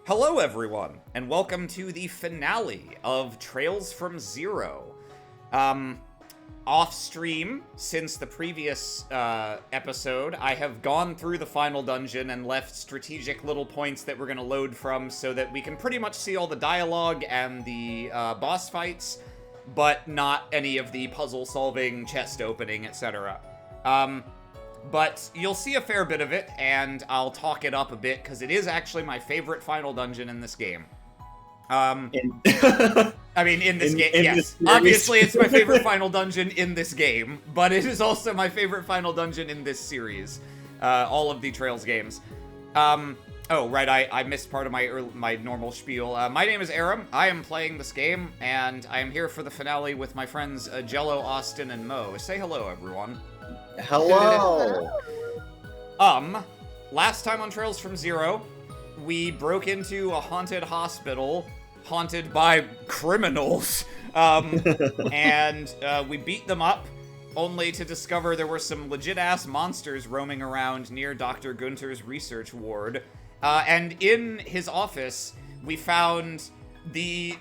Hello, everyone, and welcome to the finale of Trails from Zero. Off-stream, since the previous episode, I have gone through the final dungeon and left strategic little points that we're going to load from so that we can pretty much see all the dialogue and the boss fights, but not any of the puzzle-solving, chest-opening, etc. But you'll see a fair bit of it, and I'll talk it up a bit, because it is actually my favorite final dungeon in this game. In this game, yes. Obviously, it's my favorite final dungeon in this game, but it is also my favorite final dungeon in this series. All of the Trails games. Oh, right, I missed part of my normal spiel. My name is Aram, I am playing this game, and I am here for the finale with my friends Jello, Austin, and Mo. Say hello, everyone. Hello! Last time on Trails from Zero, we broke into a haunted hospital, haunted by criminals, and we beat them up, only to discover there were some legit-ass monsters roaming around near Dr. Gunter's research ward, and in his office, we found the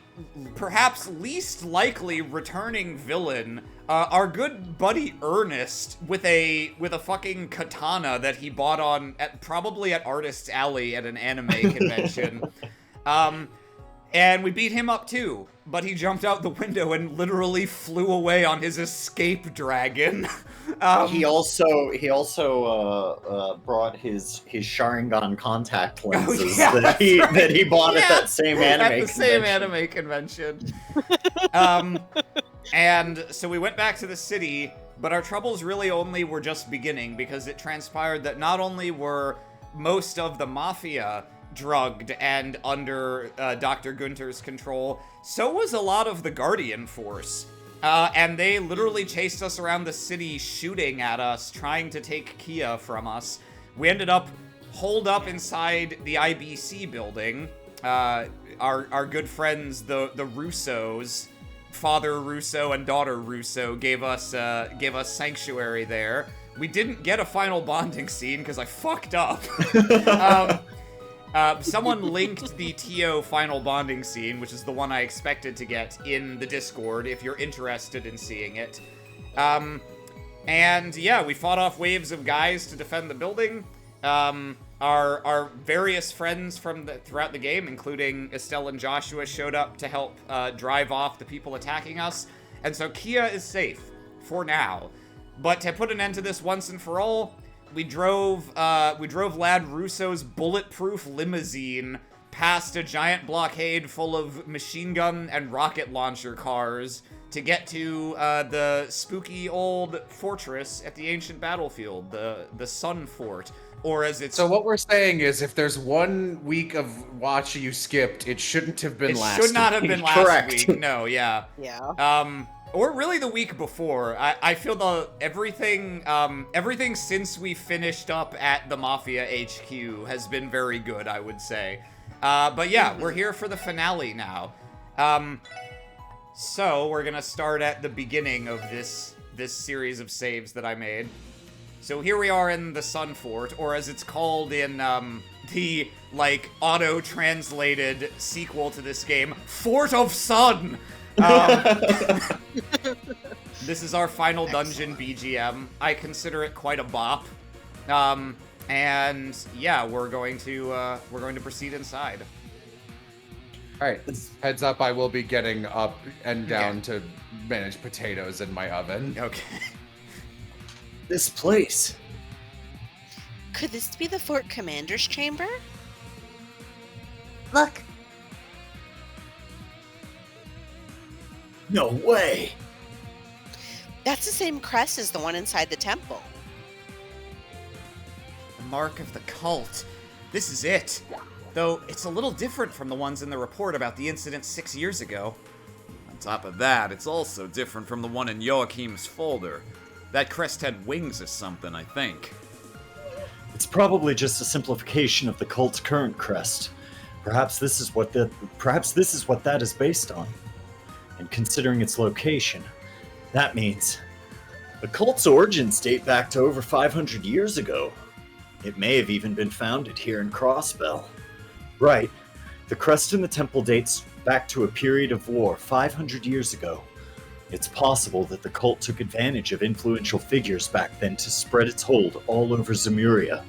perhaps least likely returning villain, our good buddy Ernest, with a fucking katana that he bought probably at Artist's Alley at an anime convention. And we beat him up too, but he jumped out the window and literally flew away on his escape dragon. He also brought his Sharingan contact lenses that he bought at that same anime convention. And so we went back to the city, but our troubles really only were just beginning, because it transpired that not only were most of the mafia drugged and under Dr. Gunter's control, so was a lot of the Guardian Force. And they literally chased us around the city, shooting at us, trying to take Kia from us. We ended up holed up inside the IBC building. Our good friends, the Russos, Father Russo and Daughter Russo, gave us sanctuary there. We didn't get a final bonding scene because I fucked up. Someone linked the TO final bonding scene, which is the one I expected to get, in the Discord, if you're interested in seeing it. And yeah, we fought off waves of guys to defend the building. Our various friends throughout the game, including Estelle and Joshua, showed up to help drive off the people attacking us. And so Kia is safe, for now. But to put an end to this once and for all, we drove Lad Russo's bulletproof limousine past a giant blockade full of machine gun and rocket launcher cars to get to the spooky old fortress at the ancient battlefield, the Sun Fort, or as it's... So what we're saying is, if there's 1 week of watch you skipped, it shouldn't have been last week. It should not have been last week, no, yeah. Yeah. Or really the week before. I feel everything since we finished up at the Mafia HQ has been very good, I would say. But yeah, we're here for the finale now. So we're gonna start at the beginning of this series of saves that I made. So here we are in the Sun Fort, or as it's called in the auto-translated sequel to this game, Fort of Sun. This is our final dungeon BGM. I consider it quite a bop. And yeah, we're going to proceed inside. All right, heads up, I will be getting up and down to manage potatoes in my oven. Okay. This place. Could this be the Fort Commander's chamber? Look. No way. That's the same crest as the one inside the temple. The mark of the cult. This is it. Though it's a little different from the ones in the report about the incident 6 years ago. On top of that, it's also different from the one in Joachim's folder. That crest had wings or something, I think. It's probably just a simplification of the cult's current crest. Perhaps this is what that is based on. And considering its location, that means the cult's origins date back to over 500 years ago. It may have even been founded here in Crossbell. Right, The crest in the temple dates back to a period of war 500 years ago. It's possible that the cult took advantage of influential figures back then to spread its hold all over Zemuria.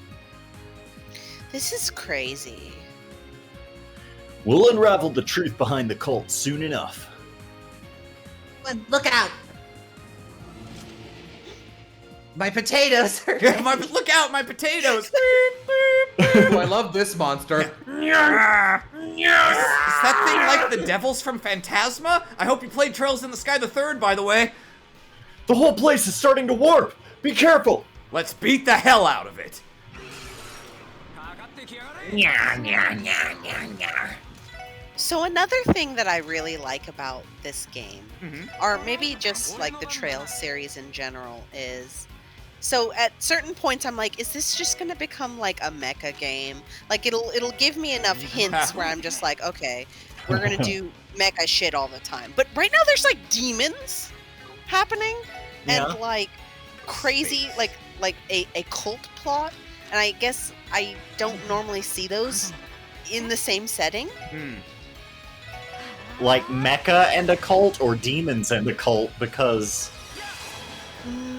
This is crazy. We'll unravel the truth behind the cult soon enough. Look out! My potatoes are... Look out, my potatoes! Oh, I love this monster. Is that thing like the devils from Phantasma? I hope you played Trails in the Sky the Third, by the way. The whole place is starting to warp! Be careful! Let's beat the hell out of it. So another thing that I really like about this game, or maybe just like the Trails series in general, is so at certain points I'm like, is this just gonna become like a mecha game? Like it'll give me enough hints where I'm just like, okay, we're gonna do mecha shit all the time. But right now there's like demons happening and like crazy like a cult plot, and I guess I don't normally see those in the same setting. Like mecha and a cult, or demons and a cult, because...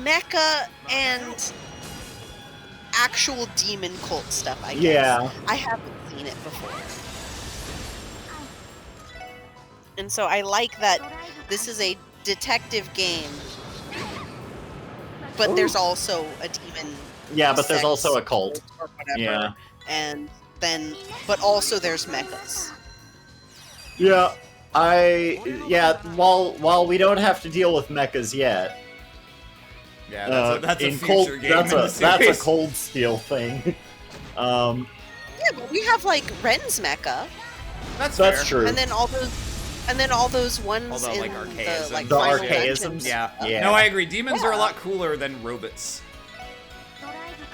Mecha and actual demon cult stuff, I guess. Yeah. I haven't seen it before. And so I like that this is a detective game, but there's also a demon. Yeah, but there's sex also a cult. or whatever. Yeah. And then, but also there's mechas. Yeah. While we don't have to deal with mechas yet. Yeah, that's a in future Cold, game that's in the a series. Cold Steel thing. Yeah, but we have like Ren's mecha, That's That's fair. true. and then all those ones Although, in like, the archaisms. like The final archaisms? dungeons. Yeah. Yeah. No, I agree. Demons are a lot cooler than robots.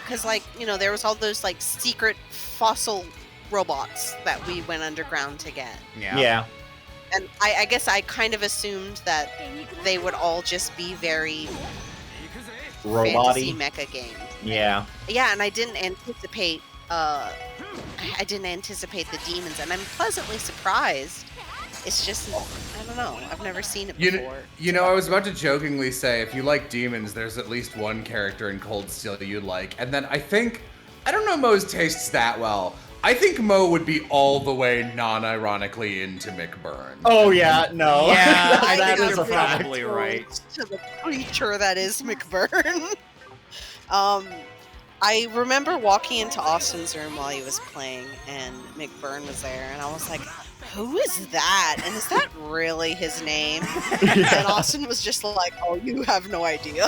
Because, like, you know, there was all those, like, secret fossil robots that we went underground to get. Yeah. And I guess I kind of assumed that they would all just be very fantasy Robot-y. mecha games. Yeah. Yeah, and I didn't anticipate the demons, and I'm pleasantly surprised. It's just, I don't know, I've never seen it before. You know, I was about to jokingly say, if you like demons, there's at least one character in Cold Steel that you like. And then I don't know Mo's tastes that well. I think Mo would be all the way non-ironically into McBurn. Oh yeah, no. Yeah, I that think is you're a fact. probably right. To the creature that is McBurn. I remember walking into Austin's room while he was playing, and McBurn was there, and I was like, who is that? And is that really his name? And Austin was just like, oh, you have no idea.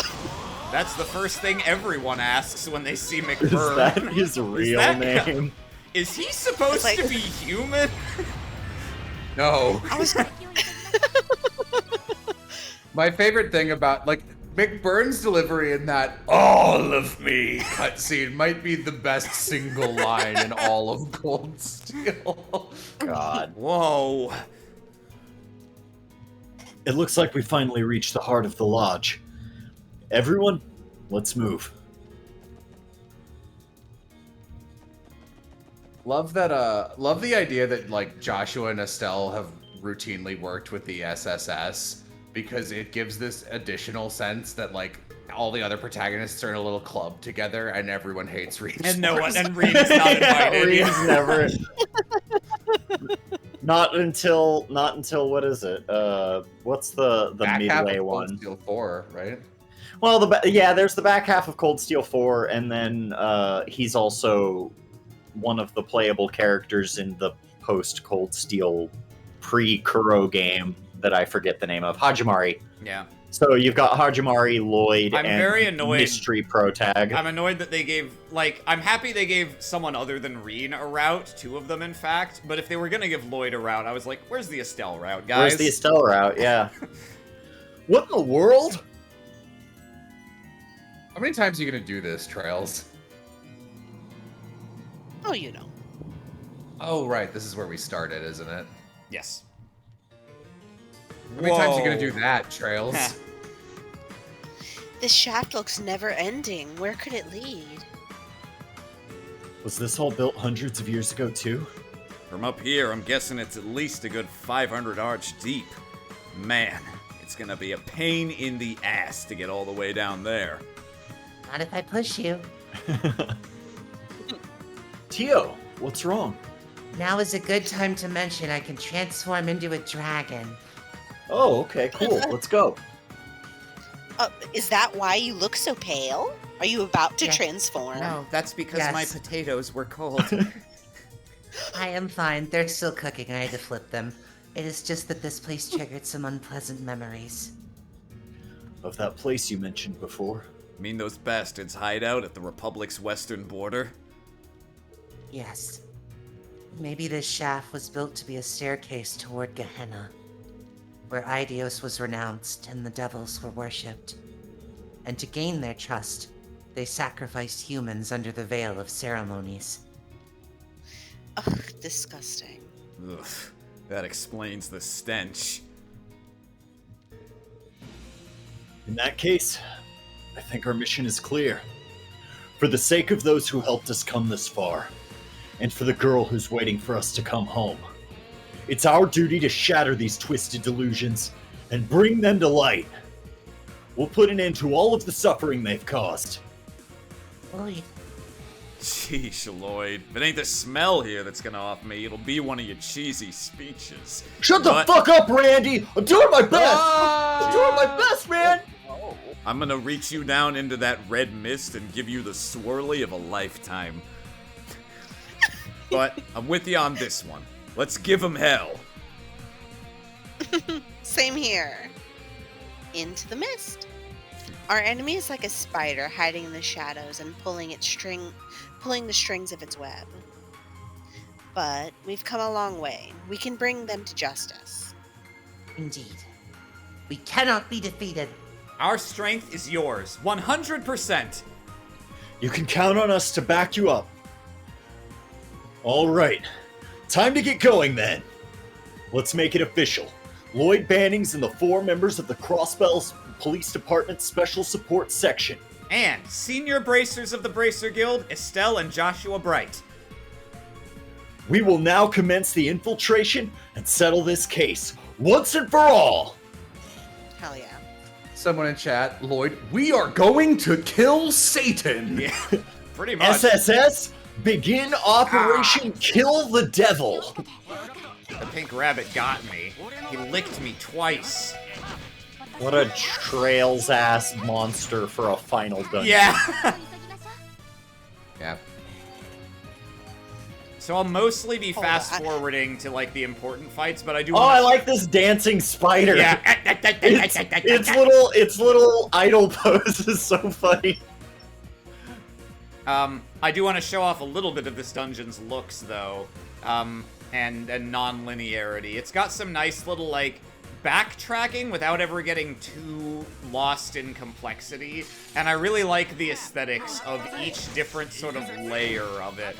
That's the first thing everyone asks when they see Is McBurn. that his real that- name? Is he supposed Like- to be human? No. I was My favorite thing about, like, McBurn's delivery in that "all of me" cutscene might be the best single line in all of Cold Steel. God. Whoa. It looks like we finally reached the heart of the lodge. Everyone, let's move. Love the idea that, like, Joshua and Estelle have routinely worked with the SSS, because it gives this additional sense that, like, all the other protagonists are in a little club together and everyone hates Reed. And no one, and Reed is not invited. Reed's never. Not until what is it? What's the midway one? Cold Steel 4, right? Well, there's the back half of Cold Steel 4, and then he's also one of the playable characters in the post Cold Steel pre-Kuro game that I forget the name of. Hajimari. Yeah. So you've got Hajimari, Lloyd, I'm and very annoyed. Mystery Protag. I'm annoyed that they gave, like, I'm happy they gave someone other than Reen a route, two of them in fact, but if they were gonna give Lloyd a route, I was like, where's the Estelle route, guys? Where's the Estelle route? Yeah. What in the world? How many times are you gonna do this, Trails? oh, you know. Oh, right. This is where we started, isn't it? Yes. How many times are you Whoa. gonna do that, Trails? Heh. This shaft looks never ending. Where could it lead? Was this all built hundreds of years ago too? From up here, I'm guessing it's at least a good 500 arch deep. Man, it's gonna be a pain in the ass to get all the way down there. Not if I push you. Tio, what's wrong? Now is a good time to mention I can transform into a dragon. Oh, okay, cool. Let's go. Is that why you look so pale? Are you about to Yeah. transform? No, that's because Yes. my potatoes were cold. I am fine. They're still cooking. I had to flip them. It is just that this place triggered some unpleasant memories. Of that place you mentioned before. Mean those bastards hide out at the Republic's western border? Yes. Maybe this shaft was built to be a staircase toward Gehenna, where Idios was renounced and the devils were worshipped. And to gain their trust, they sacrificed humans under the veil of ceremonies. Ugh, disgusting. Ugh, that explains the stench. In that case, I think our mission is clear. For the sake of those who helped us come this far, and for the girl who's waiting for us to come home, it's our duty to shatter these twisted delusions and bring them to light. We'll put an end to all of the suffering they've caused. Lloyd, Sheesh, Lloyd. If it ain't the smell here that's gonna off me, it'll be one of your cheesy speeches. Shut the But- fuck up, Randy! I'm doing my best! I'm doing my best, man! I'm gonna reach you down into that red mist and give you the swirly of a lifetime. But I'm with you on this one. Let's give him hell. Same here. Into the mist. Our enemy is like a spider hiding in the shadows and pulling the strings of its web. But we've come a long way. We can bring them to justice. indeed. We cannot be defeated. Our strength is yours, 100%. You can count on us to back you up. All right, time to get going then. Let's make it official. Lloyd Bannings and the 4 members of the Crossbells Police Department Special Support Section. And senior bracers of the Bracer Guild, Estelle and Joshua Bright. We will now commence the infiltration and settle this case once and for all. Hell yeah. Someone in chat, Lloyd, we are going to kill Satan. Yeah, pretty much. SSS, begin Operation Kill the Devil. The pink rabbit got me. He licked me twice. What a trails ass monster for a final dungeon. Yeah. Yeah. So I'll mostly be Hold fast on. forwarding to like the important fights, but I do. Oh, wanna I like this dancing spider. Yeah. Its little idle pose is so funny. I do want to show off a little bit of this dungeon's looks, though, and non-linearity. It's got some nice little, like, backtracking without ever getting too lost in complexity, and I really like the aesthetics of each different sort of layer of it.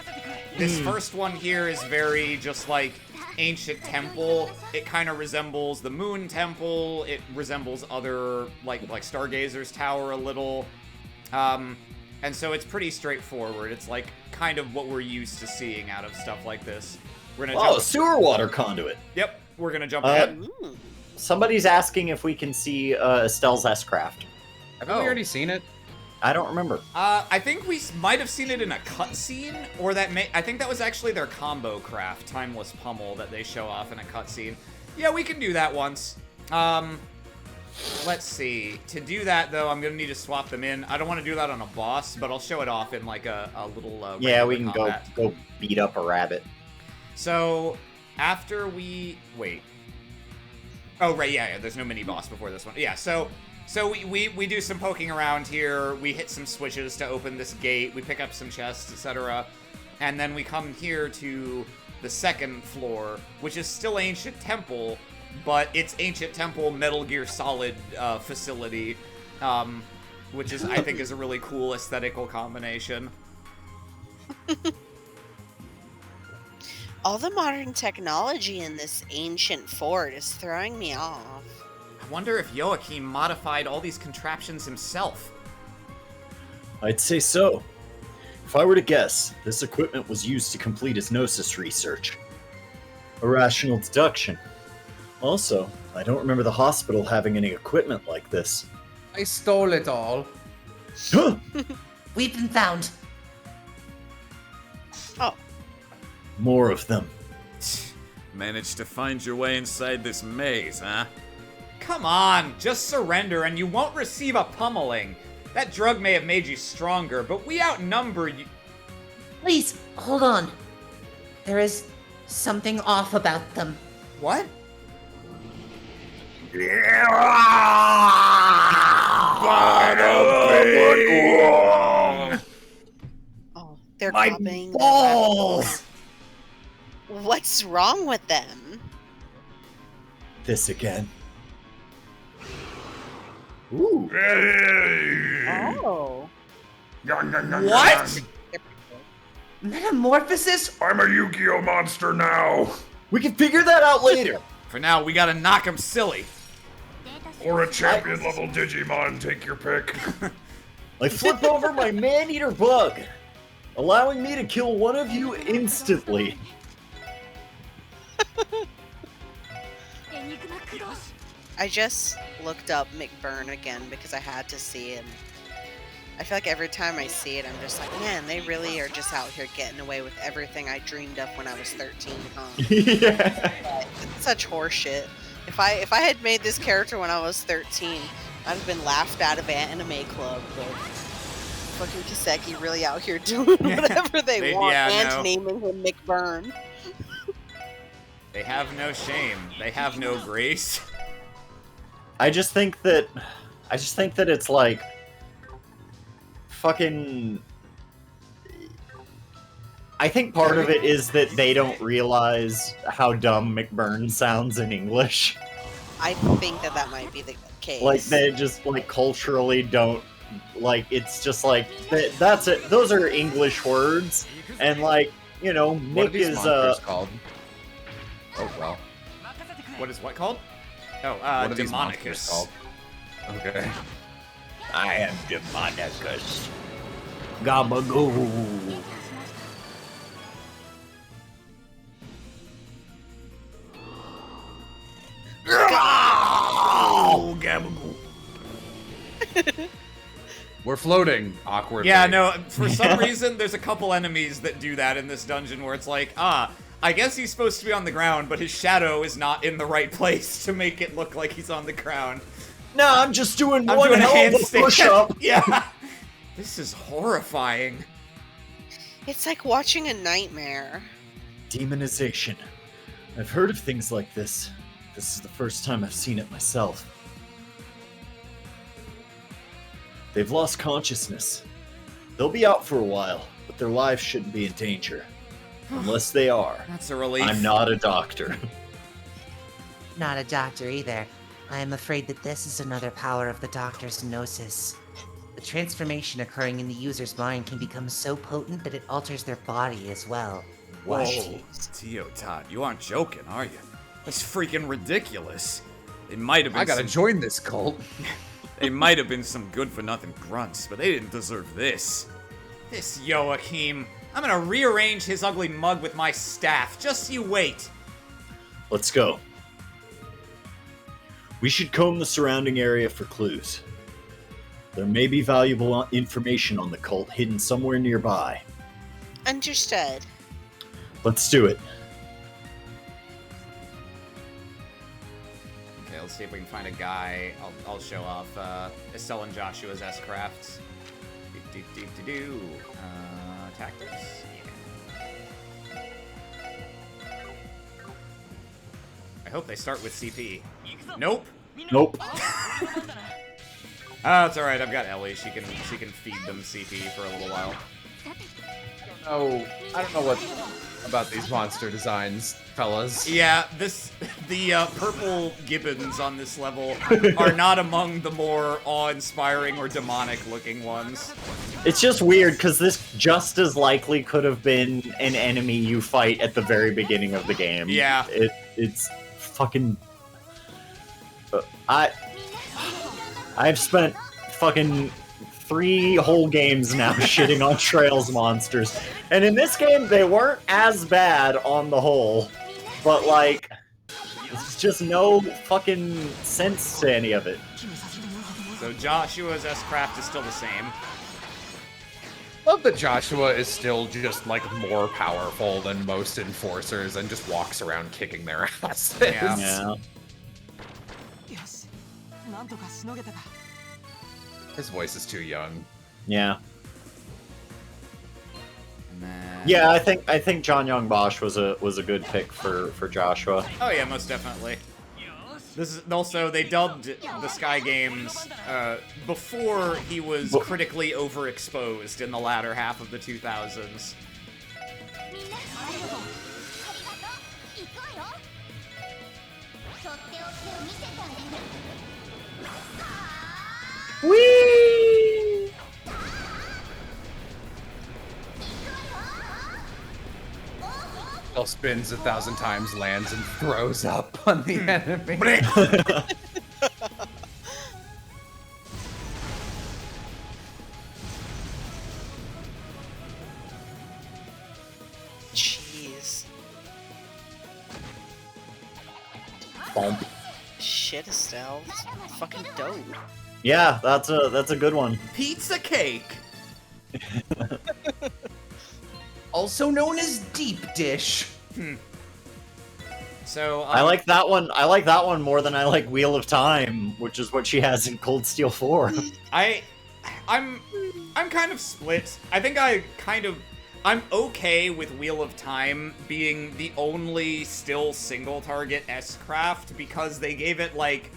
This first one here is very just, like, ancient temple. It kind of resembles the Moon Temple. It resembles other, like Stargazer's Tower a little. And so it's pretty straightforward. It's like kind of what we're used to seeing out of stuff like this. We're gonna Oh, jump. sewer water conduit. Yep, we're gonna jump ahead. Ooh. Somebody's asking if we can see Estelle's S-Craft. Haven't Oh. we already seen it? I don't remember. I think we might have seen it in a cutscene, or I think that was actually their combo craft, Timeless Pummel, that they show off in a cutscene. Yeah, we can do that once. Let's see. To do that, though, I'm gonna need to swap them in. I don't want to do that on a boss, but I'll show it off in like a little. Yeah, regular we can combat. go beat up a rabbit. So after we wait. Oh right, yeah, there's no mini boss before this one. Yeah, so we do some poking around here. We hit some switches to open this gate. We pick up some chests, etc. And then we come here to the second floor, which is still Ancient Temple, but it's Ancient Temple Metal Gear Solid facility, which is I think is a really cool aesthetical combination. All the modern technology in this ancient fort is throwing me off. I wonder if Joachim modified all these contraptions himself. I'd say so. If I were to guess, this equipment was used to complete his Gnosis research. A rational deduction. Also, I don't remember the hospital having any equipment like this. I stole it all. Huh! We've been found. Oh, More of them. Managed to find your way inside this maze, huh? Come on, just surrender and you won't receive a pummeling. That drug may have made you stronger, but we outnumber you. Please, hold on. There is something off about them. What? oh, they're My copying. balls! What's wrong with them? This again. Ooh. Oh. What? Metamorphosis? I'm a Yu-Gi-Oh monster now! We can figure that out later. For now, we gotta knock him silly. Or a champion level Digimon, take your pick. I flip over my man-eater bug, allowing me to kill one of you instantly. I just looked up McBurn again because I had to see him. I feel like every time I see it, I'm just like, man, they really are just out here getting away with everything I dreamed of when I was 13, huh? Yeah. It's such horseshit. If I had made this character when I was 13, I'd have been laughed out of anime club, but fucking Kiseki really out here doing whatever they want and naming him McBurn. They have no shame. They have no grace. I just think that it's like fucking. I think part of it is that they don't realize how dumb McBurn sounds in English. I think that might be the case. Like they just like culturally don't like. It's just like that's it. Those are English words, and like you know, What are Nick these is monsters called? Oh well. What is what called? Oh, What are these monsters Demonicus. called? Okay. I am Demonicus. Gabagoo. Oh, Gabagoo. We're floating awkwardly. Yeah, no, for some reason, there's a couple enemies that do that in this dungeon where it's like, I guess he's supposed to be on the ground, but his shadow is not in the right place to make it look like he's on the ground. No, I'm just doing I'm one doing a hell of a handstand. push-up. Yeah. This is horrifying. It's like watching a nightmare. Demonization. I've heard of things like this. This is the first time I've seen it myself. They've lost consciousness. They'll be out for a while, but their lives shouldn't be in danger. Unless they are. That's a relief. I'm not a doctor. Not a doctor either. I am afraid that this is another power of the doctor's gnosis. The transformation occurring in the user's mind can become so potent that it alters their body as well. Whoa. Tio Todd, you aren't joking, are you? That's freaking ridiculous. It might have been I gotta some... join this cult. They might have been some good-for-nothing grunts, but they didn't deserve this. This Joachim. I'm gonna rearrange his ugly mug with my staff. Just you wait. Let's go. We should comb the surrounding area for clues. There may be valuable information on the cult hidden somewhere nearby. Understood. Let's do it. Okay, let's see if we can find a guy. I'll show off Estelle and Joshua's S-Crafts. Tactics? Yeah. I hope they start with CP. Nope. Nope. Oh, it's alright, I've got Ellie. She can feed them CP for a little while. Oh, I don't know what about these monster designs, fellas. Yeah, the purple gibbons on this level are not among the more awe-inspiring or demonic-looking ones. It's just weird because this just as likely could have been an enemy you fight at the very beginning of the game. Yeah. It's fucking. I've spent fucking 3 whole games now shitting on Trails monsters, and in this game they weren't as bad on the whole. but like, there's just no fucking sense to any of it. So Joshua's S-Craft is still the same. Love that Joshua is still just like more powerful than most enforcers and just walks around kicking their asses. Yeah. His voice is too young. Yeah. Nah. Yeah, I think John Young Bosch was a good pick for Joshua. Oh yeah, most definitely. This is also, they dubbed the Sky Games before he was critically overexposed in the latter half of the 2000s. Whee! Still spins 1,000 times, lands, and throws up on the enemy. Jeez. Bump. Shit, Estelle. It's fucking dope. Yeah, that's a good one. Pizza cake! Also known as deep dish. So, I like that one. I like that one more than I like Wheel of Time, which is what she has in Cold Steel 4. I'm kind of split. I think I'm okay with Wheel of Time being the only still single target S-Craft because they gave it like,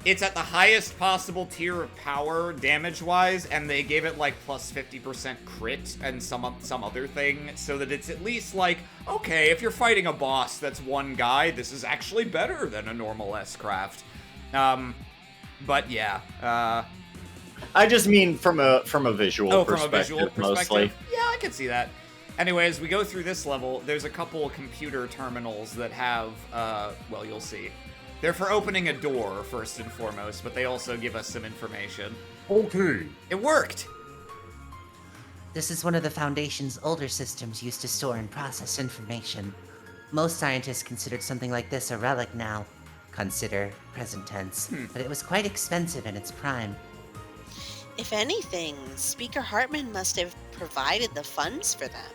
it's at the highest possible tier of power damage-wise, and they gave it like plus 50% crit and some other thing, so that it's at least like, okay, if you're fighting a boss that's one guy, this is actually better than a normal S-Craft. But yeah, I just mean from a visual perspective, from a visual perspective? mostly. Yeah, I can see that. Anyways, we go through this level. There's a couple computer terminals that have, well, you'll see. They're for opening a door, first and foremost, but they also give us some information. Okay. It worked! This is one of the Foundation's older systems used to store and process information. Most scientists considered something like this a relic now. Consider present tense. But it was quite expensive in its prime. If anything, Speaker Hartman must have provided the funds for them.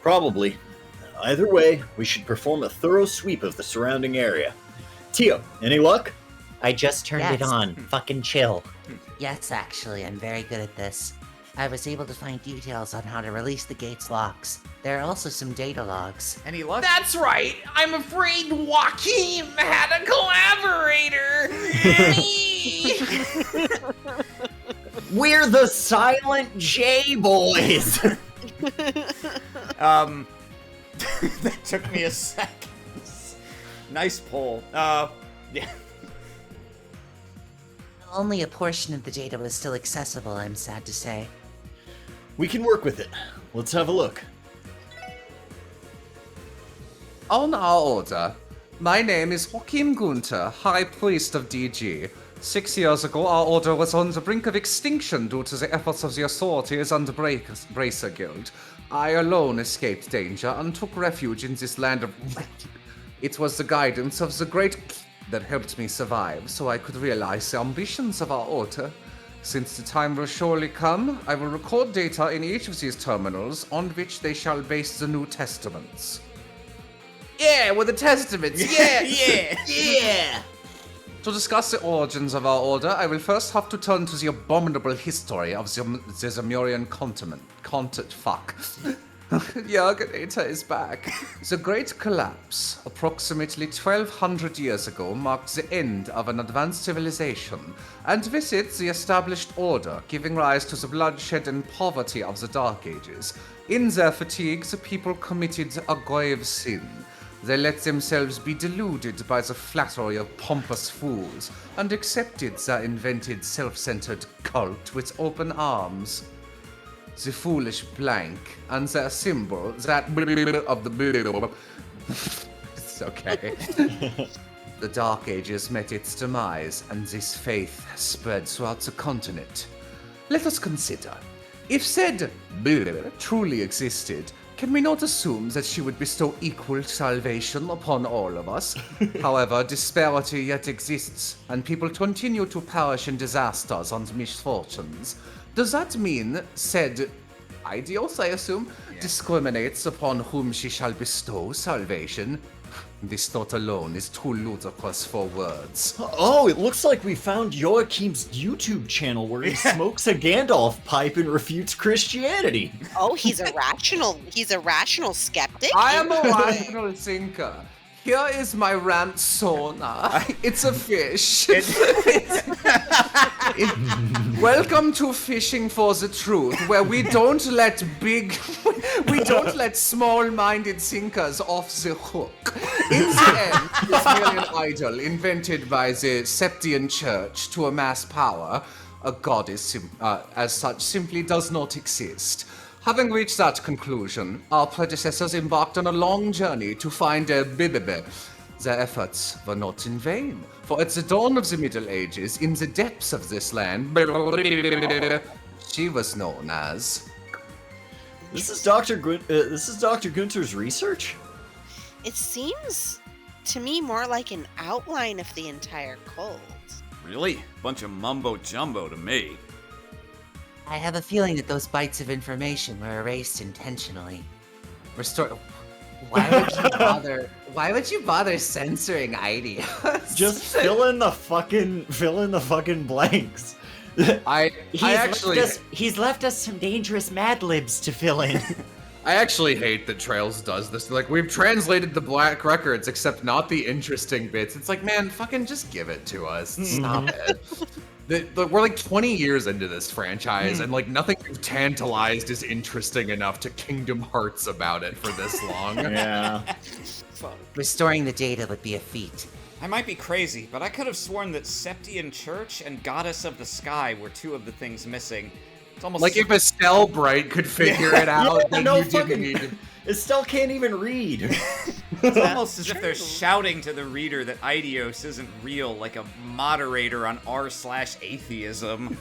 Probably. Either way, we should perform a thorough sweep of the surrounding area. Tio, any luck? I just turned it Yes. on. Fucking chill. Yes, actually, I'm very good at this. I was able to find details on how to release the gate's locks. There are also some data logs. Any luck? That's right. I'm afraid Joaquin had a collaborator. We're the Silent J boys. That took me a second. Nice pull. Yeah. Only a portion of the data was still accessible, I'm sad to say. We can work with it. Let's have a look. On our order, my name is Joachim Gunther, High Priest of DG. 6 years ago, our order was on the brink of extinction due to the efforts of the authorities and the Bracer Guild. I alone escaped danger and took refuge in this land of... It was the guidance of the great that helped me survive, so I could realize the ambitions of our order. Since the time will surely come, I will record data in each of these terminals on which they shall base the New Testaments. Yeah, with the Testaments, yeah! Yeah! To discuss the origins of our order, I will first have to turn to the abominable history of the Zamurian continent. Yarganata is back. The Great Collapse, approximately 1200 years ago, marked the end of an advanced civilization, and with it the established order, giving rise to the bloodshed and poverty of the Dark Ages. In their fatigue, the people committed a grave sin. They let themselves be deluded by the flattery of pompous fools, and accepted their invented self-centered cult with open arms. The foolish blank, and their symbol, that of the... It's okay. The Dark Ages met its demise, and this faith spread throughout the continent. Let us consider, if said truly existed, can we not assume that she would bestow equal salvation upon all of us? However, disparity yet exists, and people continue to perish in disasters and misfortunes. Does that mean said Idios, I assume, discriminates upon whom she shall bestow salvation? This thought alone is too ludicrous for words. Oh, it looks like we found Joachim's YouTube channel where he smokes a Gandalf pipe and refutes Christianity. Oh, he's a rational skeptic. I am a rational thinker. Here is my rant sauna. It's a fish. Welcome to Fishing for the Truth, where we don't let small-minded thinkers off the hook. In the end, it's merely an idol invented by the Septian Church to amass power. A goddess, as such, simply does not exist. Having reached that conclusion, our predecessors embarked on a long journey to find a Bibibe. Their efforts were not in vain, for at the dawn of the Middle Ages, in the depths of this land, she was known as... This is Dr. Gunther's research? It seems to me more like an outline of the entire cult. Really? Bunch of mumbo jumbo to me. I have a feeling that those bytes of information were erased intentionally. Why would you bother censoring ideas? Just fill in the fucking blanks. He's left us some dangerous Mad Libs to fill in. I actually hate that Trails does this. Like, we've translated the black records, except not the interesting bits. It's like, man, fucking just give it to us. Stop it. We're like 20 years into this franchise, and like nothing you've tantalized is interesting enough to Kingdom Hearts about it for this long. Yeah. Restoring the data would be a feat. I might be crazy, but I could have sworn that Septian Church and Goddess of the Sky were two of the things missing. It's almost like if Estelle Bright could figure it out, then you didn't need it. Estelle can't even read. It's almost as if they're shouting to the reader that Idios isn't real, like a moderator on r/atheism.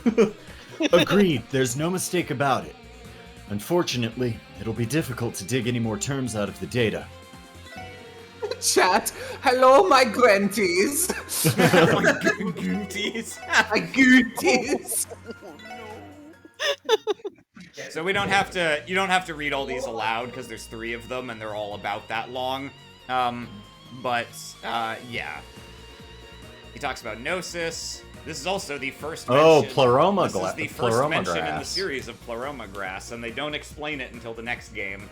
Agreed, there's no mistake about it. Unfortunately, it'll be difficult to dig any more terms out of the data. Chat, hello my Granties. Goonties. My Goonties. So you don't have to read all these aloud because there's 3 of them and they're all about that long. Yeah. He talks about Gnosis. This is also the first mention. Oh, Pleroma This is the first mention in the grass. series of Pleroma grass, and they don't explain it until the next game.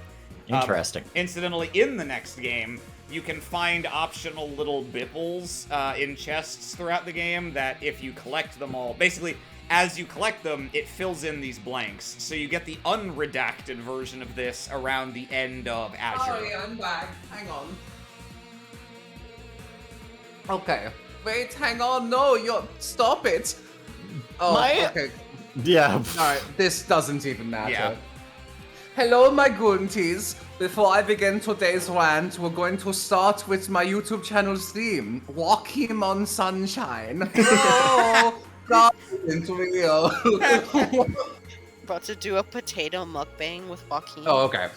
Interesting. Incidentally, in the next game, you can find optional little bipples in chests throughout the game that if you collect them all, basically, as you collect them, it fills in these blanks. So you get the unredacted version of this around the end of Azure. Oh yeah, I'm back. Hang on. Okay. Wait, hang on. No, stop it. Oh, okay. Yeah. Alright, this doesn't even matter. Yeah. Hello, my Goonties. Before I begin today's rant, we're going to start with my YouTube channel's theme, Walking on Sunshine. Oh, God isn't real. About to do a potato mukbang with Joaquin. Oh, okay.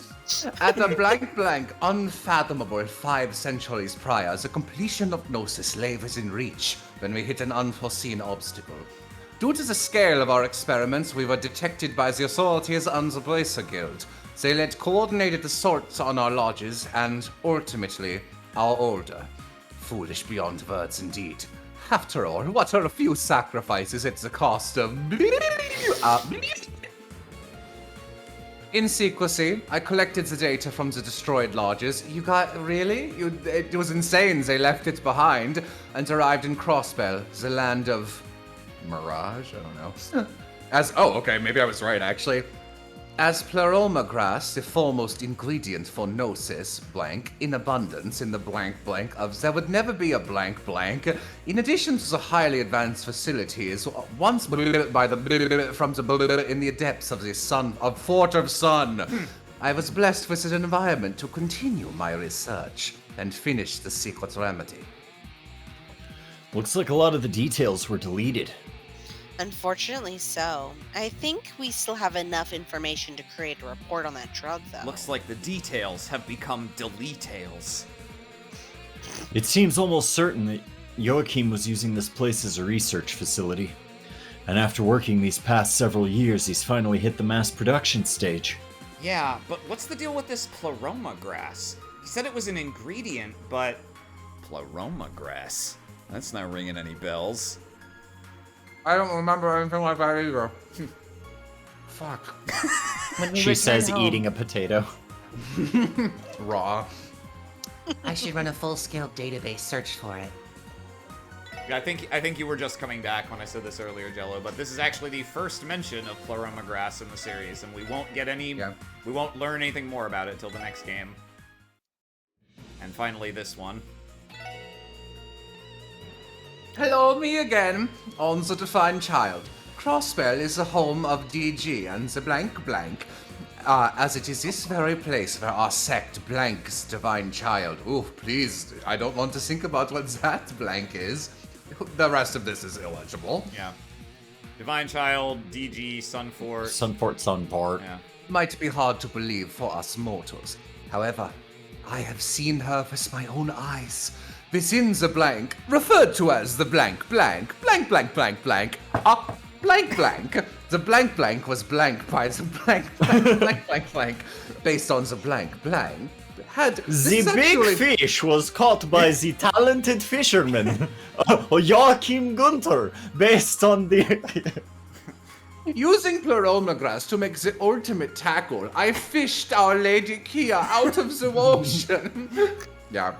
At the blank, unfathomable 5 centuries prior, the completion of Gnosis lay within reach when we hit an unforeseen obstacle. Due to the scale of our experiments, we were detected by the authorities and the Bracer Guild. They led coordinated assaults on our lodges and, ultimately, our order. Foolish beyond words indeed. After all, what are a few sacrifices at the cost of... In secrecy, I collected the data from the destroyed lodges. You got... really? It was insane they left it behind and arrived in Crossbell, the land of... Mirage? I don't know. Oh, okay, maybe I was right, actually. As pleroma grass, the foremost ingredient for Gnosis, blank, in abundance in the blank of, there would never be a blank. In addition to the highly advanced facilities, once by the from the in the depths of the Fort of Sun, I was blessed with an environment to continue my research and finish the secret remedy. Looks like a lot of the details were deleted. Unfortunately so. I think we still have enough information to create a report on that drug, though. Looks like the details have become deletails. It seems almost certain that Joachim was using this place as a research facility. And after working these past several years, he's finally hit the mass production stage. Yeah, but what's the deal with this pleroma grass? He said it was an ingredient, but... Pleroma grass? That's not ringing any bells. I don't remember anything like that either. Fuck. When we She return says, home, eating a potato. Raw. I should run a full-scale database search for it. I think you were just coming back when I said this earlier, Jello, but this is actually the first mention of pleroma grass in the series, and we won't get any... Yeah. We won't learn anything more about it till the next game. And finally, this one. Hello, me again. On the Divine Child. Crossbell is the home of DG and the blank blank. As it is this very place where our sect blanks Divine Child. Ooh, please, I don't want to think about what that blank is. The rest of this is illegible. Yeah. Divine Child, DG, Sunfort. Sunport. Yeah. Might be hard to believe for us mortals. However, I have seen her with my own eyes. Within the blank, referred to as the blank blank, blank blank blank blank, blank blank. The blank blank was blank by the blank blank blank blank blank, based on the blank blank. The big fish was caught by the talented fisherman, Joachim Gunther, based on the... Using pleroma grass to make the ultimate tackle, I fished Our Lady Kia out of the ocean. Yeah.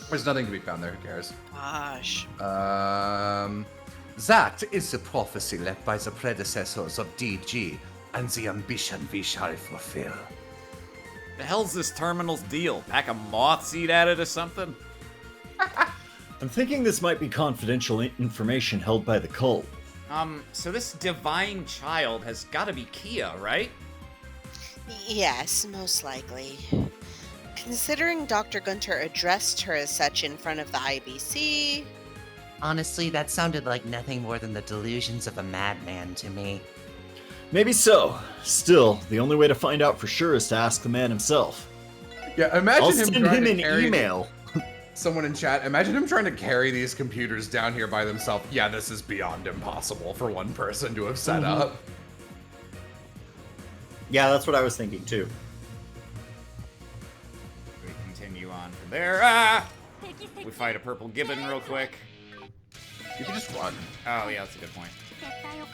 There's nothing to be found there, who cares? Gosh. That is the prophecy left by the predecessors of DG, and the ambition we shall fulfill. The hell's this terminal's deal? Pack a moth seed at it or something? I'm thinking this might be confidential information held by the cult. So this Divine Child has gotta be Kia, right? Yes, most likely. Considering Dr. Gunter addressed her as such in front of the IBC... Honestly, that sounded like nothing more than the delusions of a madman to me. Maybe so. Still, the only way to find out for sure is to ask the man himself. Yeah, imagine I'll him send trying him to an carry email. someone in chat. Imagine him trying to carry these computers down here by themselves. Yeah, this is beyond impossible for one person to have set up. Yeah, that's what I was thinking too. We continue on from there. We fight a purple gibbon real quick. You can just run. Oh, yeah, that's a good point.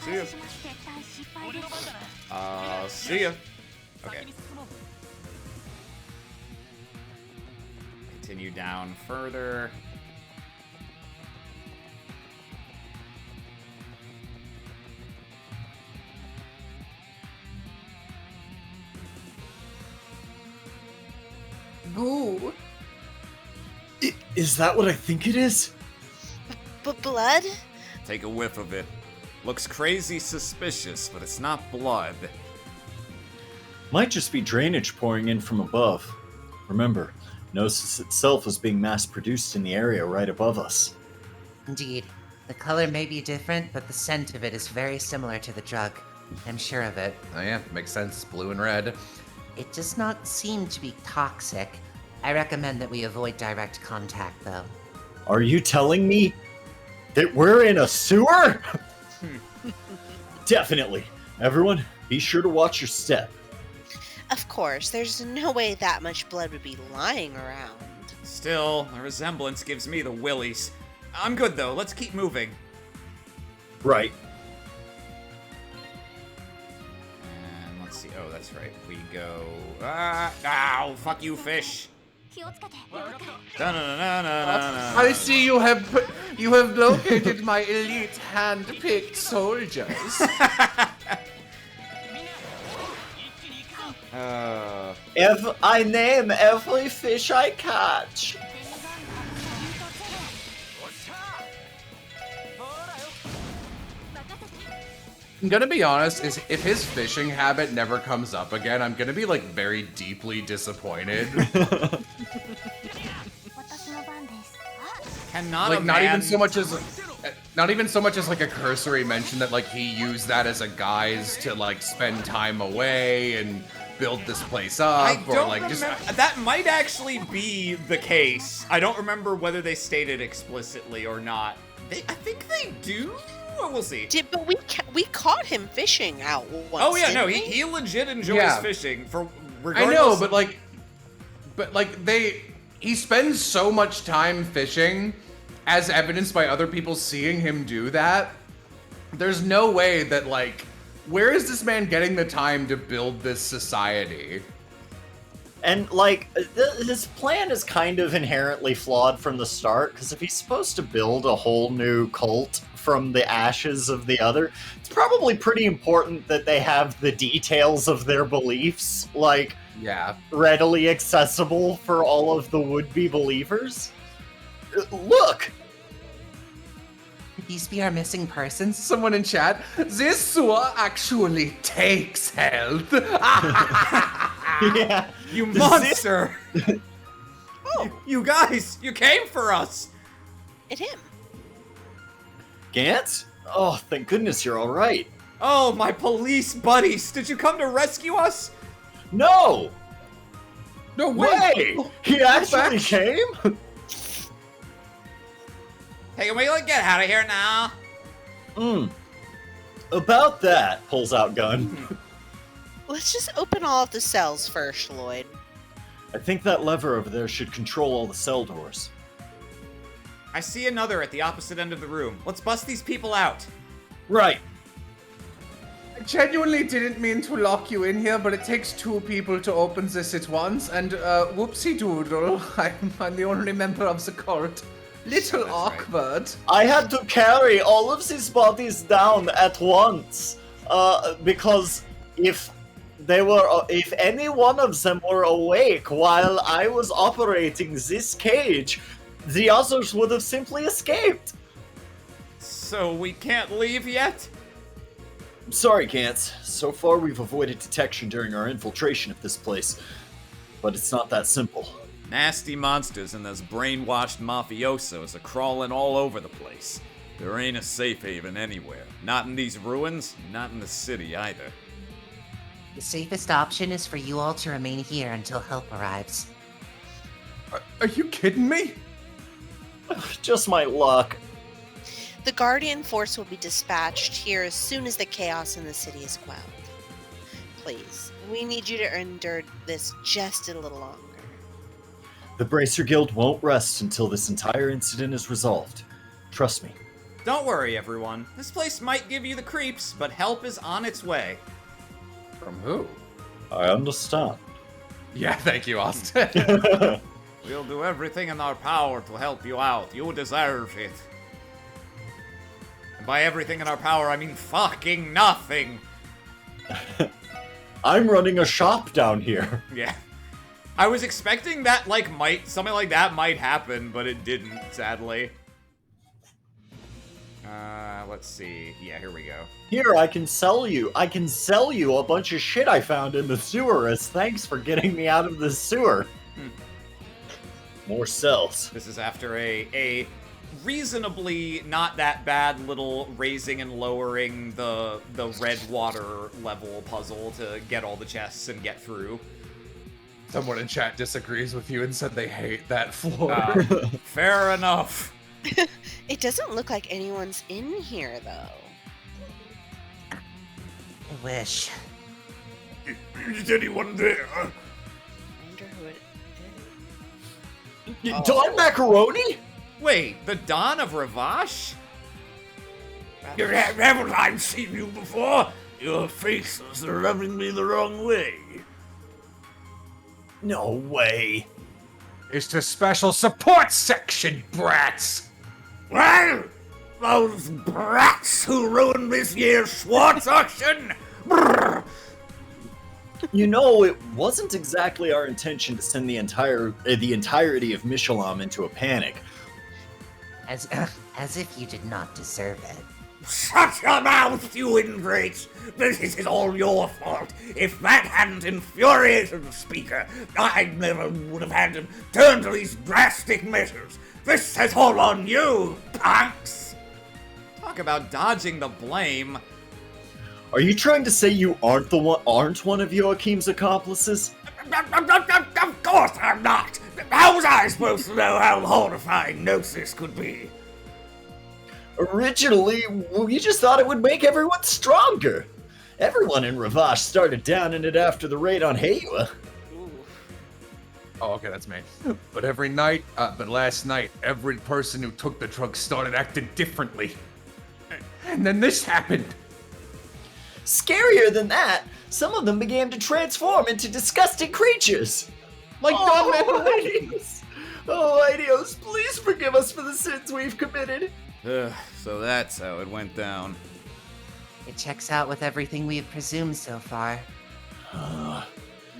See ya. See ya. Okay. Continue down further. Ooh. Is that what I think it is? But blood? Take a whiff of it. Looks crazy suspicious, but it's not blood. Might just be drainage pouring in from above. Remember, Gnosis itself was being mass-produced in the area right above us. Indeed. The color may be different, but the scent of it is very similar to the drug. I'm sure of it. Oh yeah, makes sense. Blue and red. It does not seem to be toxic. I recommend that we avoid direct contact, though. Are you telling me that we're in a sewer? Definitely. Everyone, be sure to watch your step. Of course, there's no way that much blood would be lying around. Still, the resemblance gives me the willies. I'm good though, let's keep moving. Right. And let's see, oh, that's right. We go. Ow, fuck you, fish. Da-na-na-na-na-na. I see you have located my elite hand-picked soldiers. I name every fish I catch. I'm gonna be honest, if his fishing habit never comes up again, I'm gonna be like very deeply disappointed. Cannot Like a not even man- so much as not even so much as like a cursory mention that like he used that as a guise to like spend time away and build this place up, I or don't like remember. just That might actually be the case. I don't remember whether they stated explicitly or not. I think they do. Well, we'll see. But we caught him fishing out once. Oh yeah, no, didn't we? he legit enjoys Yeah. fishing. For I regardless. know, but he spends so much time fishing, as evidenced by other people seeing him do that. There's no way that like, where is this man getting the time to build this society? And, like, his plan is kind of inherently flawed from the start, because if he's supposed to build a whole new cult from the ashes of the other, it's probably pretty important that they have the details of their beliefs, like, Yeah. readily accessible for all of the would-be believers. Look! Could these be our missing persons? Someone in chat, this sewer actually takes health. Yeah. You monster! you guys, you came for us! It him. Gantz? Oh, thank goodness you're alright. Oh, my police buddies! Did you come to rescue us? No! No Way! He actually came? Hey, can we like get out of here now? About that, pulls out gun. Let's just open all of the cells first, Lloyd. I think that lever over there should control all the cell doors. I see another at the opposite end of the room. Let's bust these people out. Right. I genuinely didn't mean to lock you in here, but it takes two people to open this at once, and whoopsie doodle, I'm the only member of the cult. Little That's right. awkward. I had to carry all of these bodies down at once, because if any one of them were awake while I was operating this cage, the others would have simply escaped. So we can't leave yet? I'm sorry, Gantz. So far we've avoided detection during our infiltration of this place. But it's not that simple. Nasty monsters and those brainwashed mafiosos are crawling all over the place. There ain't a safe haven anywhere. Not in these ruins, not in the city either. The safest option is for you all to remain here until help arrives. Are you kidding me? Just my luck. The Guardian Force will be dispatched here as soon as the chaos in the city is quelled. Please, we need you to endure this just a little longer. The Bracer Guild won't rest until this entire incident is resolved. Trust me. Don't worry, everyone. This place might give you the creeps, but help is on its way. From who? I understand. Yeah, thank you, Austin. We'll do everything in our power to help you out. You deserve it. And by everything in our power, I mean fucking nothing. I'm running a shop down here. Yeah. I was expecting that, something like that might happen, but it didn't, sadly. Let's see. Yeah, here we go. Here, I can sell you a bunch of shit I found in the sewer as thanks for getting me out of the sewer. More cells. This is after a reasonably not that bad little raising and lowering the red water level puzzle to get all the chests and get through. Someone in chat disagrees with you and said they hate that floor. Fair enough. It doesn't look like anyone's in here, though. I wish. Is anyone there? I wonder who it is. Don Macaroni? Wait, the Dawn of Ravash? Haven't I seen you before? Your faces are rubbing me the wrong way. No way. It's the special support section, brats! Well, those brats who ruined this year's Schwartz auction! Brrr. You know, it wasn't exactly our intention to send the entirety of Mishalam into a panic. As if you did not deserve it. Shut your mouth, you ingrates! This is all your fault. If that hadn't infuriated the speaker, I never would have had to turn to these drastic measures. This is all on you, punks! talk about dodging the blame. Are you trying to say you aren't one of Joachim's accomplices? Of course I'm not! How was I supposed to know how horrifying Gnosis could be? Originally, we just thought it would make everyone stronger. Everyone in Refuge started downing it after the raid on Heiwa. Oh, okay, that's me. But last night, every person who took the drug started acting differently. And then this happened. Scarier than that, some of them began to transform into disgusting creatures. Like Aidios! Oh, Aidios, please forgive us for the sins we've committed. So that's how it went down. It checks out with everything we've presumed so far.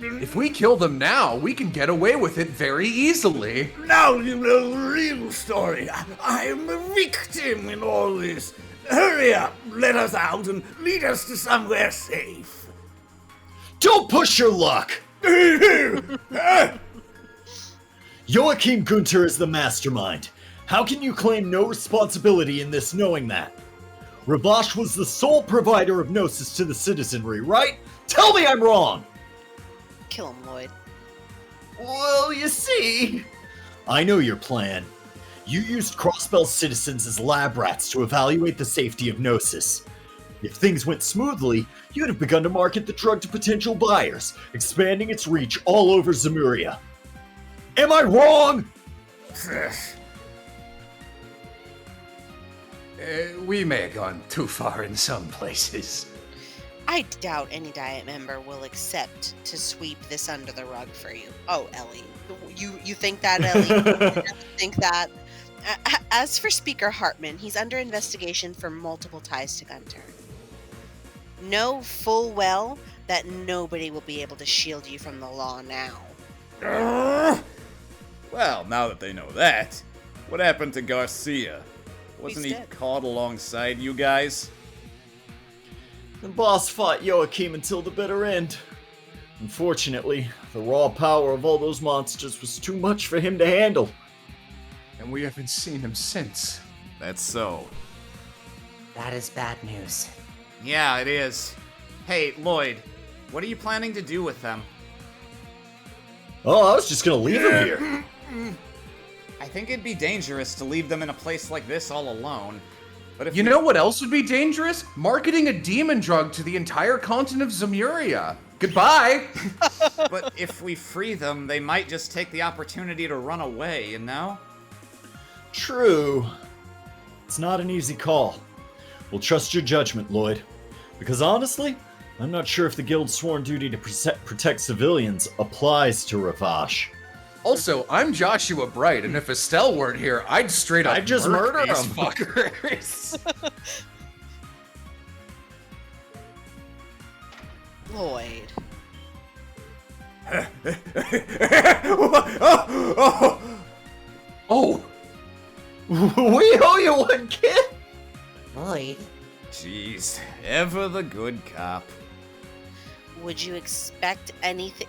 If we kill them now, we can get away with it very easily. Now you know the real story. I am a victim in all this. Hurry up, let us out and lead us to somewhere safe. Don't push your luck! Joachim Gunter is the mastermind. How can you claim no responsibility in this knowing that? Revash was the sole provider of Gnosis to the citizenry, right? Tell me I'm wrong! Kill him, Lloyd. Well, you see... I know your plan. You used Crossbell citizens as lab rats to evaluate the safety of Gnosis. If things went smoothly, you'd have begun to market the drug to potential buyers, expanding its reach all over Zemuria. Am I wrong? We may have gone too far in some places. I doubt any Diet member will accept to sweep this under the rug for you. Oh, Ellie. You think that, Ellie? You think that? As for Speaker Hartman, he's under investigation for multiple ties to Gunter. Know full well that nobody will be able to shield you from the law now. Well, now that they know that, what happened to Garcia? Wasn't he dead. caught alongside you guys? The boss fought Joachim until the bitter end. Unfortunately, the raw power of all those monsters was too much for him to handle. And we haven't seen him since. That's so. That is bad news. Yeah, it is. Hey, Lloyd, what are you planning to do with them? Oh, I was just gonna leave him here. I think it'd be dangerous to leave them in a place like this all alone. But if You know what else would be dangerous? Marketing a demon drug to the entire continent of Zemuria. Goodbye! But if we free them, they might just take the opportunity to run away, you know? True. It's not an easy call. We'll trust your judgment, Lloyd. Because honestly, I'm not sure if the Guild's sworn duty to protect civilians applies to Revash. Also, I'm Joshua Bright, and if Estelle weren't here, I'd straight up I'd just murder these him. fuckers. Lloyd. Oh! We owe you one, kid! Lloyd, Jeez, ever the good cop. Would you expect anything?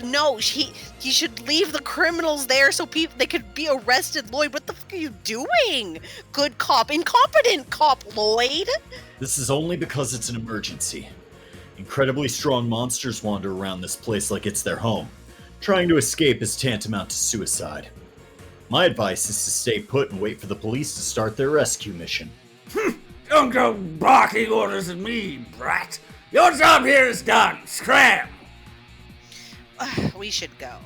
No, he should leave the criminals there so they could be arrested. Lloyd, what the fuck are you doing? Good cop, incompetent cop, Lloyd. This is only because it's an emergency. Incredibly strong monsters wander around this place like it's their home. Trying to escape is tantamount to suicide. My advice is to stay put and wait for the police to start their rescue mission. Don't go barking orders at me, brat. Your job here is done. Scram! We should go.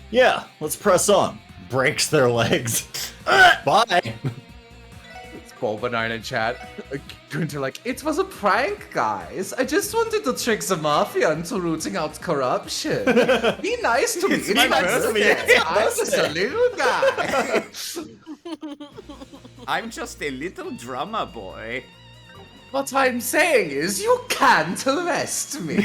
Yeah, let's press on. Breaks their legs. Bye! It's Bulbanine in chat. Gunter like, it was a prank, guys. I just wanted to trick the Mafia into rooting out corruption. Be nice to me. It's my birthday. I'm just a little guy. I'm just a little drummer boy. What I'm saying is, you can't arrest me.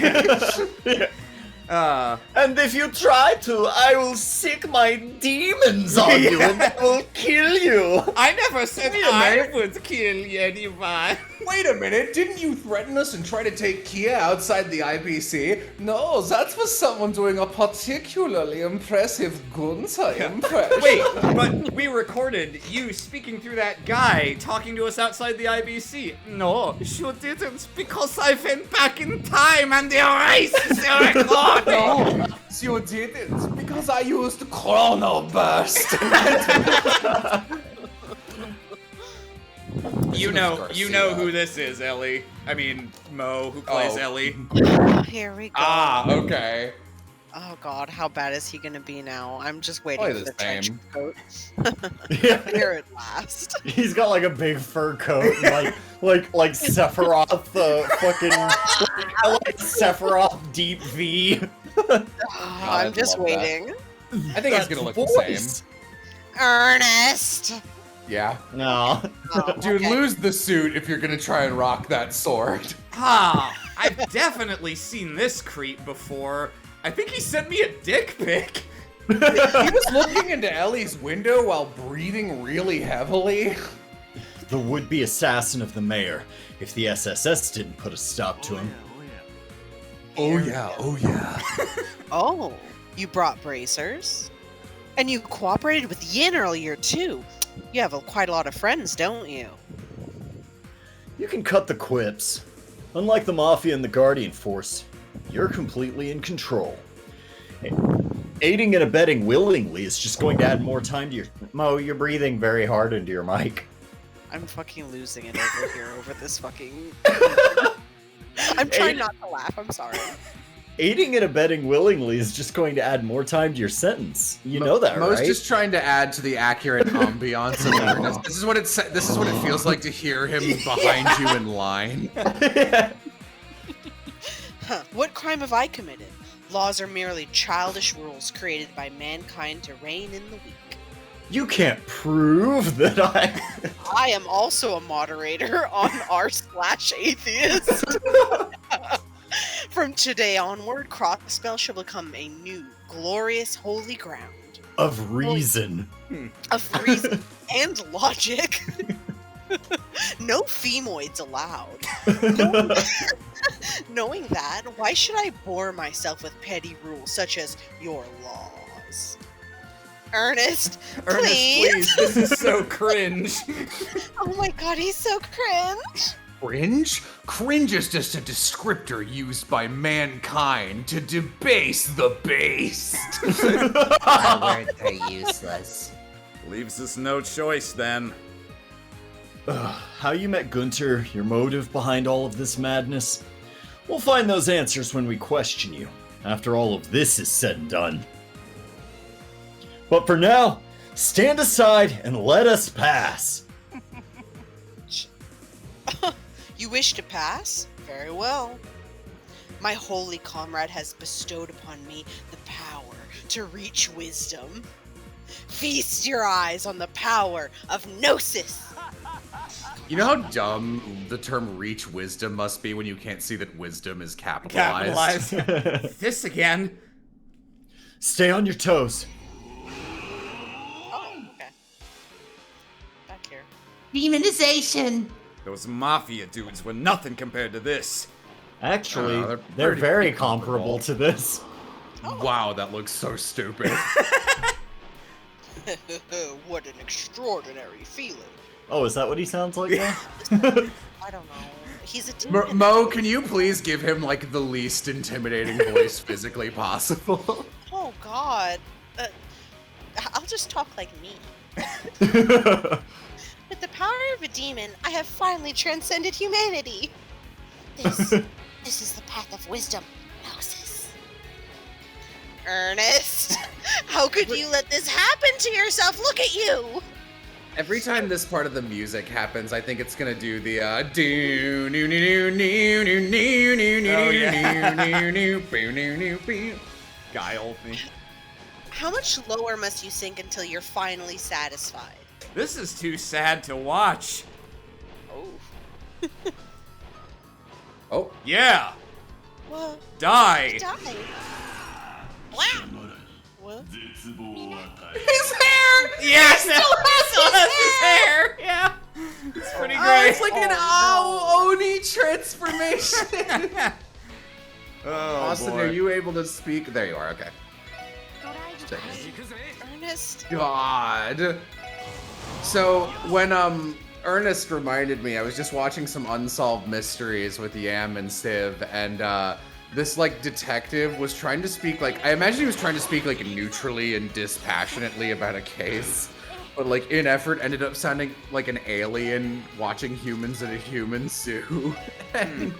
And if you try to, I will sick my demons on you and I will kill you. I never said Wait a I minute. would kill anyone. Wait a minute, didn't you threaten us and try to take Kia outside the IBC? No, that was someone doing a particularly impressive Gunther impression. Wait, but we recorded you speaking through that guy talking to us outside the IBC. No, you didn't, because I went back in time and erased the recording. No, you didn't, because I used Chrono Burst. You know who this is, Ellie. I mean, Mo, who plays Ellie. Here we go. Ah, okay. Oh god, how bad is he gonna be now? I'm just waiting Probably for the the trench same. coat. Yeah. Here at last. He's got like a big fur coat, and like Sephiroth, fucking like Sephiroth deep V. I'm just love that. waiting. I think it's gonna look the same. Ernest! Yeah. No. Oh, Dude, okay. lose the suit if you're gonna try and rock that sword. I've definitely seen this creep before. I think he sent me a dick pic. He was looking into Ellie's window while breathing really heavily. The would-be assassin of the mayor, if the SSS didn't put a stop to him. Oh yeah, oh yeah. Oh, you brought bracers? And you cooperated with Yin earlier, too. You have quite a lot of friends, don't you? You can cut the quips. Unlike the Mafia and the Guardian Force, you're completely in control. Aiding and abetting willingly is just going to add more time to your... Mo, you're breathing very hard into your mic. I'm fucking losing it over here over this fucking... I'm trying not to laugh, I'm sorry. Aiding and abetting willingly is just going to add more time to your sentence. You know that, Mo's right? just trying to add to the accurate ambiance of Ernest. This is what it feels like to hear him behind you in line. Huh, what crime have I committed? Laws are merely childish rules created by mankind to reign in the weak. You can't prove that I am also a moderator on r/atheist. From today onward, Crossspell shall become a new, glorious, holy ground of reason. of reason and logic. No femoids allowed. Knowing that, why should I bore myself with petty rules such as your laws? Ernest, please. This is so cringe. Oh my god, he's so cringe. Cringe? Cringe is just a descriptor used by mankind to debase the based. My words are useless. Leaves us no choice then. How you met Gunter, your motive behind all of this madness? We'll find those answers when we question you, after all of this is said and done. But for now, stand aside and let us pass. You wish to pass? Very well. My holy comrade has bestowed upon me the power to reach wisdom. Feast your eyes on the power of Gnosis. You know how dumb the term reach wisdom must be when you can't see that wisdom is capitalized? This again. Stay on your toes. Oh, okay. Back here. Demonization! Those mafia dudes were nothing compared to this. Actually, they're they're pretty very comparable. comparable to this. Wow, that looks so stupid. What an extraordinary feeling. Oh, is that what he sounds like now? I don't know. He's a demon. Mo, can you please give him like the least intimidating voice physically possible? Oh god. I'll just talk like me. With the power of a demon, I have finally transcended humanity. This is the path of wisdom, Gnosis. Ernest, how could you let this happen to yourself? Look at you. Every time this part of the music happens, I think it's gonna do the Guile thing. How much lower must you sink until you're finally satisfied? This is too sad to watch. Oh. Oh, Yeah. Well, Die. die. What? His hair! Yes, still has his hair. Yeah, it's pretty great. It's like an Oni transformation. Austin, boy. are you able to speak? There you are. Okay. Ernest. God. So when Ernest reminded me, I was just watching some Unsolved Mysteries with Yam and Civ, and this like detective was trying to speak like, I imagine he was trying to speak like neutrally and dispassionately about a case, but like in effort ended up sounding like an alien watching humans in a human zoo. And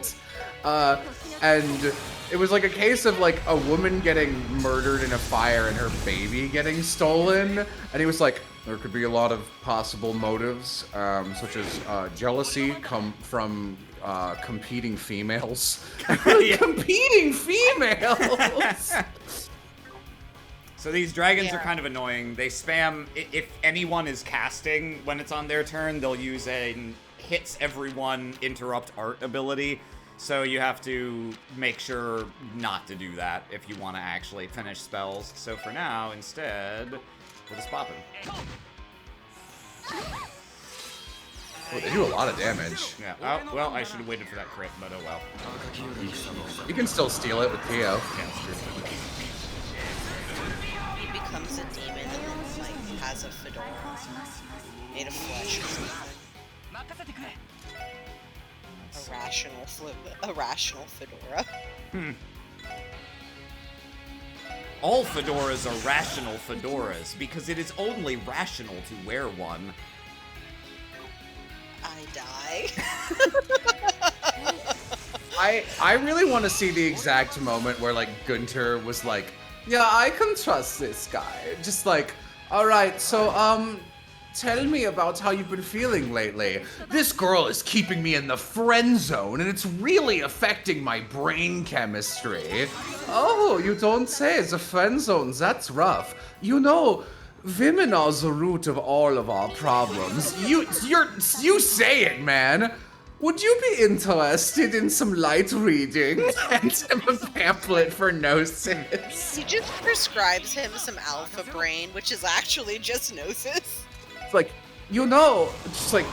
it was like a case of like a woman getting murdered in a fire and her baby getting stolen, and he was like, there could be a lot of possible motives, such as jealousy come from competing females. Competing females! So these dragons are kind of annoying. They spam, if anyone is casting when it's on their turn, they'll use a hits everyone interrupt art ability. So you have to make sure not to do that if you want to actually finish spells. So for now, instead, we'll just pop him. Oh, they do a lot of damage. Yeah, oh, well, I should have waited for that crit, but oh well. You can still steal it with Theo. Yeah, it's true. He becomes a demon and then like has a fedora made of flesh or something. A rational fedora. All fedoras are rational fedoras because it is only rational to wear one. I die. I really want to see the exact moment where like Gunter was like, yeah, I can trust this guy. Just like, all right, so tell me about how you've been feeling lately. This girl is keeping me in the friend zone and it's really affecting my brain chemistry. Oh, you don't say. The friend zone, that's rough. You know, women are the root of all of our problems. You say it, man. Would you be interested in some light reading? And a pamphlet for gnosis. He just prescribes him some alpha brain, which is actually just gnosis. It's like, you know, just like,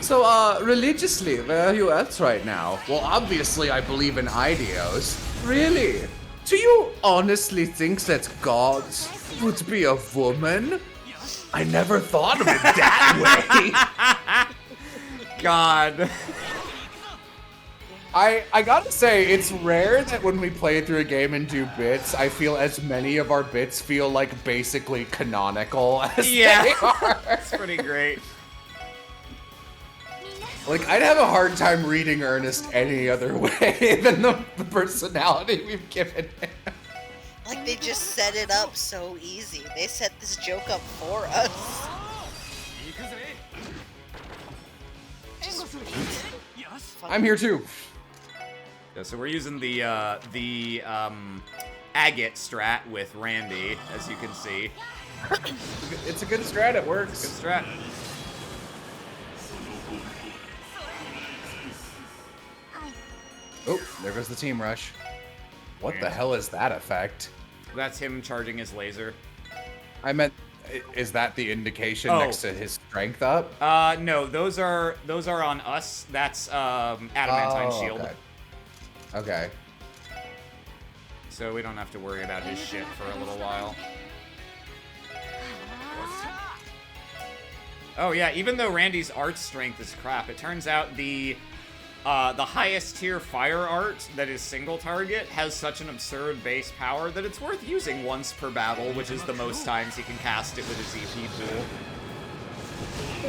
so, religiously, where are you at right now? Well, obviously I believe in Idios. Really? Do you honestly think that God would be a woman? I never thought of it that way. God. I gotta say, it's rare that when we play through a game and do bits, I feel as many of our bits feel like basically canonical as they are. That's pretty great. Like, I'd have a hard time reading Ernest any other way than the personality we've given him. Like, they just set it up so easy. They set this joke up for us. I'm here too. Yeah, so we're using the agate strat with Randy, as you can see. It's a good strat, it works. Good strat. Oh, there goes the team rush. What the hell is that effect? That's him charging his laser. I meant, is that the indication next to his strength up? No, those are on us. That's adamantine shield. Okay. So we don't have to worry about his shit for a little while. Oh yeah, even though Randy's art strength is crap, it turns out the highest tier fire art that is single target has such an absurd base power that it's worth using once per battle, which is the most times he can cast it with his EP pool.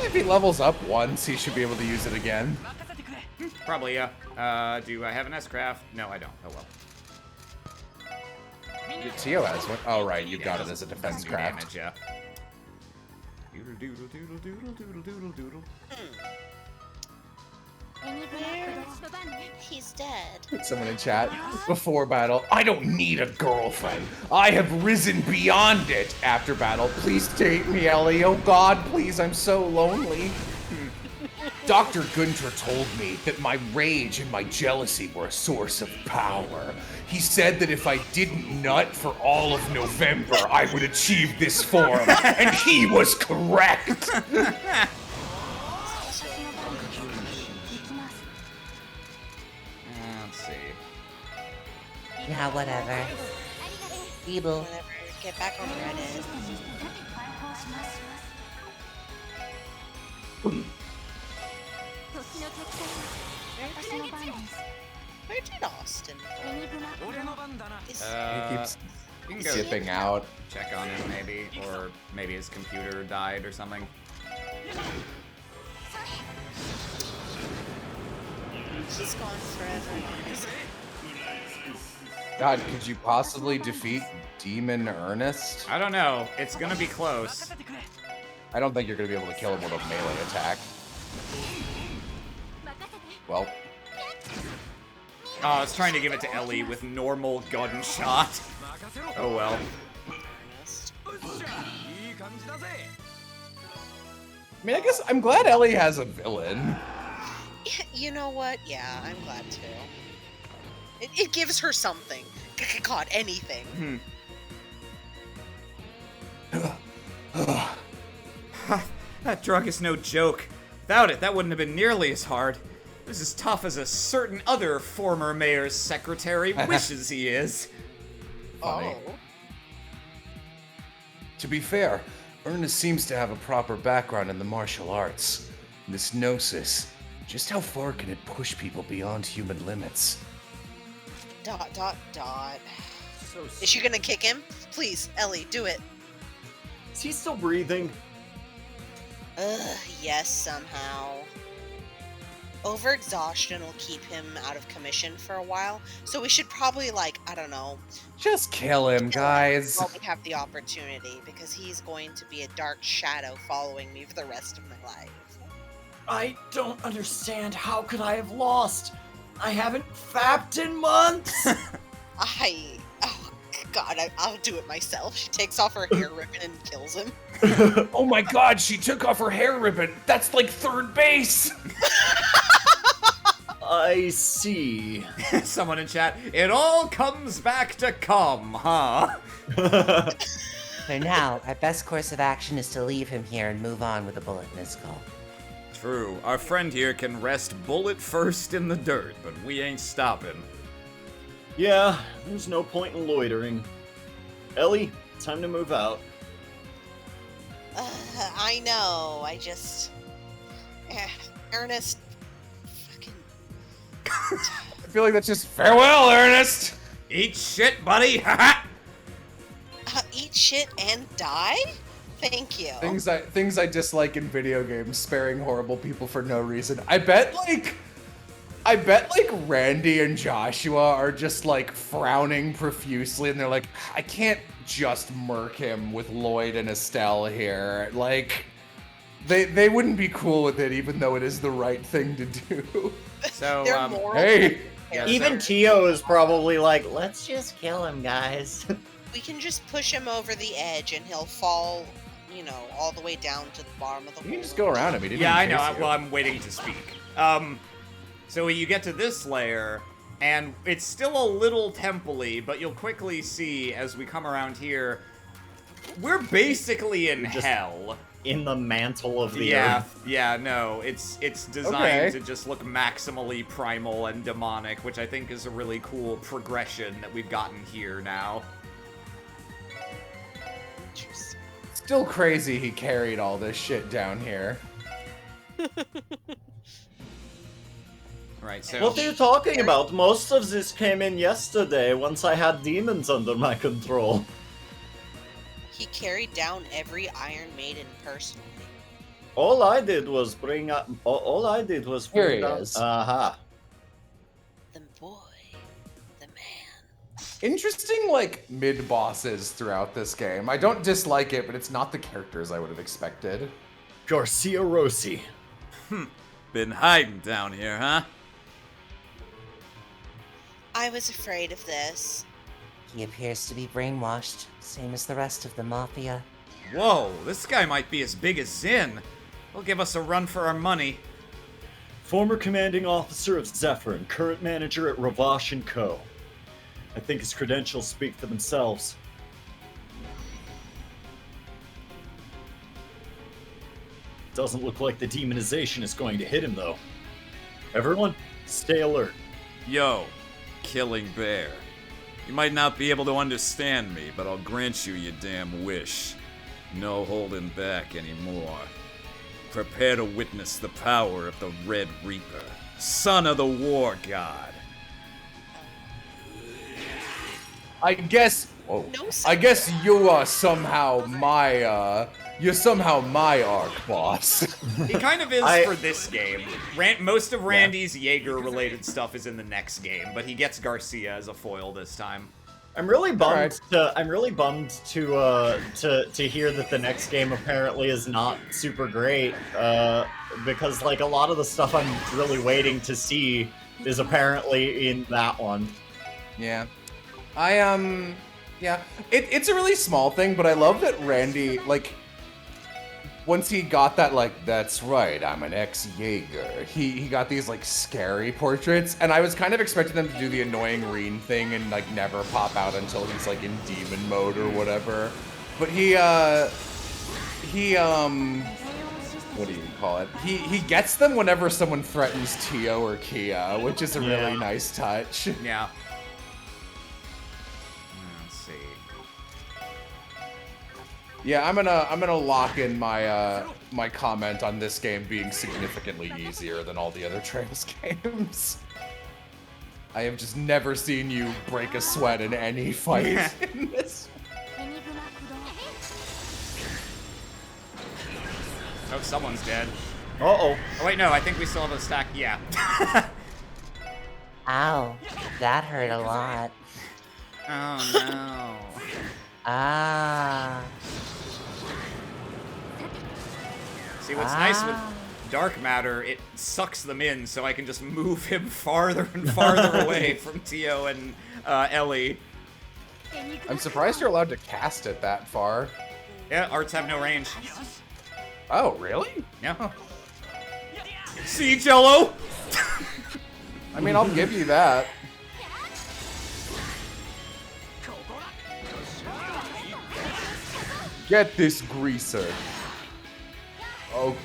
If he levels up once, he should be able to use it again. Probably, yeah. Do I have an S-Craft? No, I don't. Oh well. Tio has one. Oh, right, you got it as a defense New craft. damage, yeah. Doodle doodle doodle doodle doodle doodle doodle. He's dead. Someone in chat before battle. I don't need a girlfriend. I have risen beyond it. After battle, please date me, Ellie. Oh God, please, I'm so lonely. Dr. Gunter told me that my rage and my jealousy were a source of power. He said that if I didn't nut for all of November, I would achieve this form, and he was correct! Let's see. Now, whatever. Feeble. Whatever. Get back on Reddit. Where did Austin go? Is- He keeps You can go skipping out. check on him, maybe, or maybe his computer died or something. She's gone forever. God, could you possibly defeat Demon Ernest? I don't know. It's gonna be close. I don't think you're gonna be able to kill him with a melee attack. Well, Oh, I was trying to give it to Ellie with normal gunshot. Oh well. I mean, I guess I'm glad Ellie has a villain. You know what? Yeah, I'm glad too. It gives her something. God, anything. That drug is no joke. Without it, that wouldn't have been nearly as hard. It was as tough as a certain other former mayor's secretary wishes he is. Funny. Oh. To be fair, Ernest seems to have a proper background in the martial arts. This gnosis, just how far can it push people beyond human limits? ... Is she gonna kick him? Please, Ellie, do it. Is he still breathing? Yes, somehow. Overexhaustion will keep him out of commission for a while, so we should probably, like, I don't know, Just kill him, guys. while we have the opportunity, because he's going to be a dark shadow following me for the rest of my life. I don't understand. How could I have lost? I haven't fapped in months. Oh God, I'll do it myself. She takes off her hair ribbon and kills him. Oh my god, she took off her hair ribbon. That's like third base. I see. Someone in chat, it all comes back to come, huh? For now, our best course of action is to leave him here and move on with a bullet in his skull. True, our friend here can rest bullet first in the dirt, but we ain't stopping. Yeah, there's no point in loitering. Ellie, time to move out. I know. I just, Ernest, fucking. I feel like that's just farewell, Ernest. Eat shit, buddy! Eat shit and die? Thank you. Things I dislike in video games, sparing horrible people for no reason. I bet like Randy and Joshua are just like frowning profusely, and they're like, I can't just murk him with Lloyd and Estelle here. Like, they wouldn't be cool with it, even though it is the right thing to do. So, They're moral. Hey, yeah, Even so- Tio is probably like, let's just kill him, guys. We can just push him over the edge, and he'll fall, you know, all the way down to the bottom of the you hole. can just go around him. He didn't Yeah, I even know. chase you. Well, I'm waiting to speak. So you get to this layer, and it's still a little temple-y, but you'll quickly see as we come around here, we're basically in Just- hell. In the mantle of the Yeah, earth. yeah, no, it's designed Okay. to just look maximally primal and demonic, which I think is a really cool progression that we've gotten here now. Interesting. Still crazy he carried all this shit down here. Right, so What are you talking about? Most of this came in yesterday once I had demons under my control. He carried down every Iron Maiden personally. All I did was bring up. All I did was Here bring he down. is. The boy. The man. Interesting, like, mid-bosses throughout this game. I don't dislike it, but it's not the characters I would have expected. Garcia Rossi. Been hiding down here, huh? I was afraid of this. He appears to be brainwashed, same as the rest of the Mafia. Whoa, this guy might be as big as Zin. He'll give us a run for our money. Former commanding officer of Zephyr and current manager at Ravash & Co. I think his credentials speak for themselves. Doesn't look like the demonization is going to hit him, though. Everyone, stay alert. Yo, Killing Bear. You might not be able to understand me, but I'll grant you your damn wish. No holding back anymore. Prepare to witness the power of the Red Reaper, son of the War God. I guess. Whoa. No, I guess you are somehow my. You're somehow my arc boss. He kind of is for this game. Most of Randy's Jaeger-related stuff is in the next game, but he gets Garcia as a foil this time. I'm really bummed. Alright. I'm really bummed to hear that the next game apparently is not super great. Because like a lot of the stuff I'm really waiting to see is apparently in that one. Yeah. Yeah. It's a really small thing, but I love that Randy, like, once he got that, like, that's right, I'm an ex-Jaeger, he got these, like, scary portraits, and I was kind of expecting them to do the annoying Reen thing and, like, never pop out until he's, like, in demon mode or whatever. But he, what do you call it? He gets them whenever someone threatens Tio or Kia, which is a really nice touch. Yeah. Let's see. Yeah, I'm gonna lock in my my comment on this game being significantly easier than all the other Trails games. I have just never seen you break a sweat in any fight in this. Oh, someone's dead. Uh-oh. Oh, wait, no, I think we still have a stack. Yeah. Ow, that hurt a lot. Oh, no. Ah. See, what's nice with dark matter, it sucks them in, so I can just move him farther and farther away from Tio and Ellie. I'm surprised you're allowed to cast it that far. Yeah, arts have no range. Oh, really? Yeah. See, Jello? I mean, I'll give you that. Get this greaser. Oh.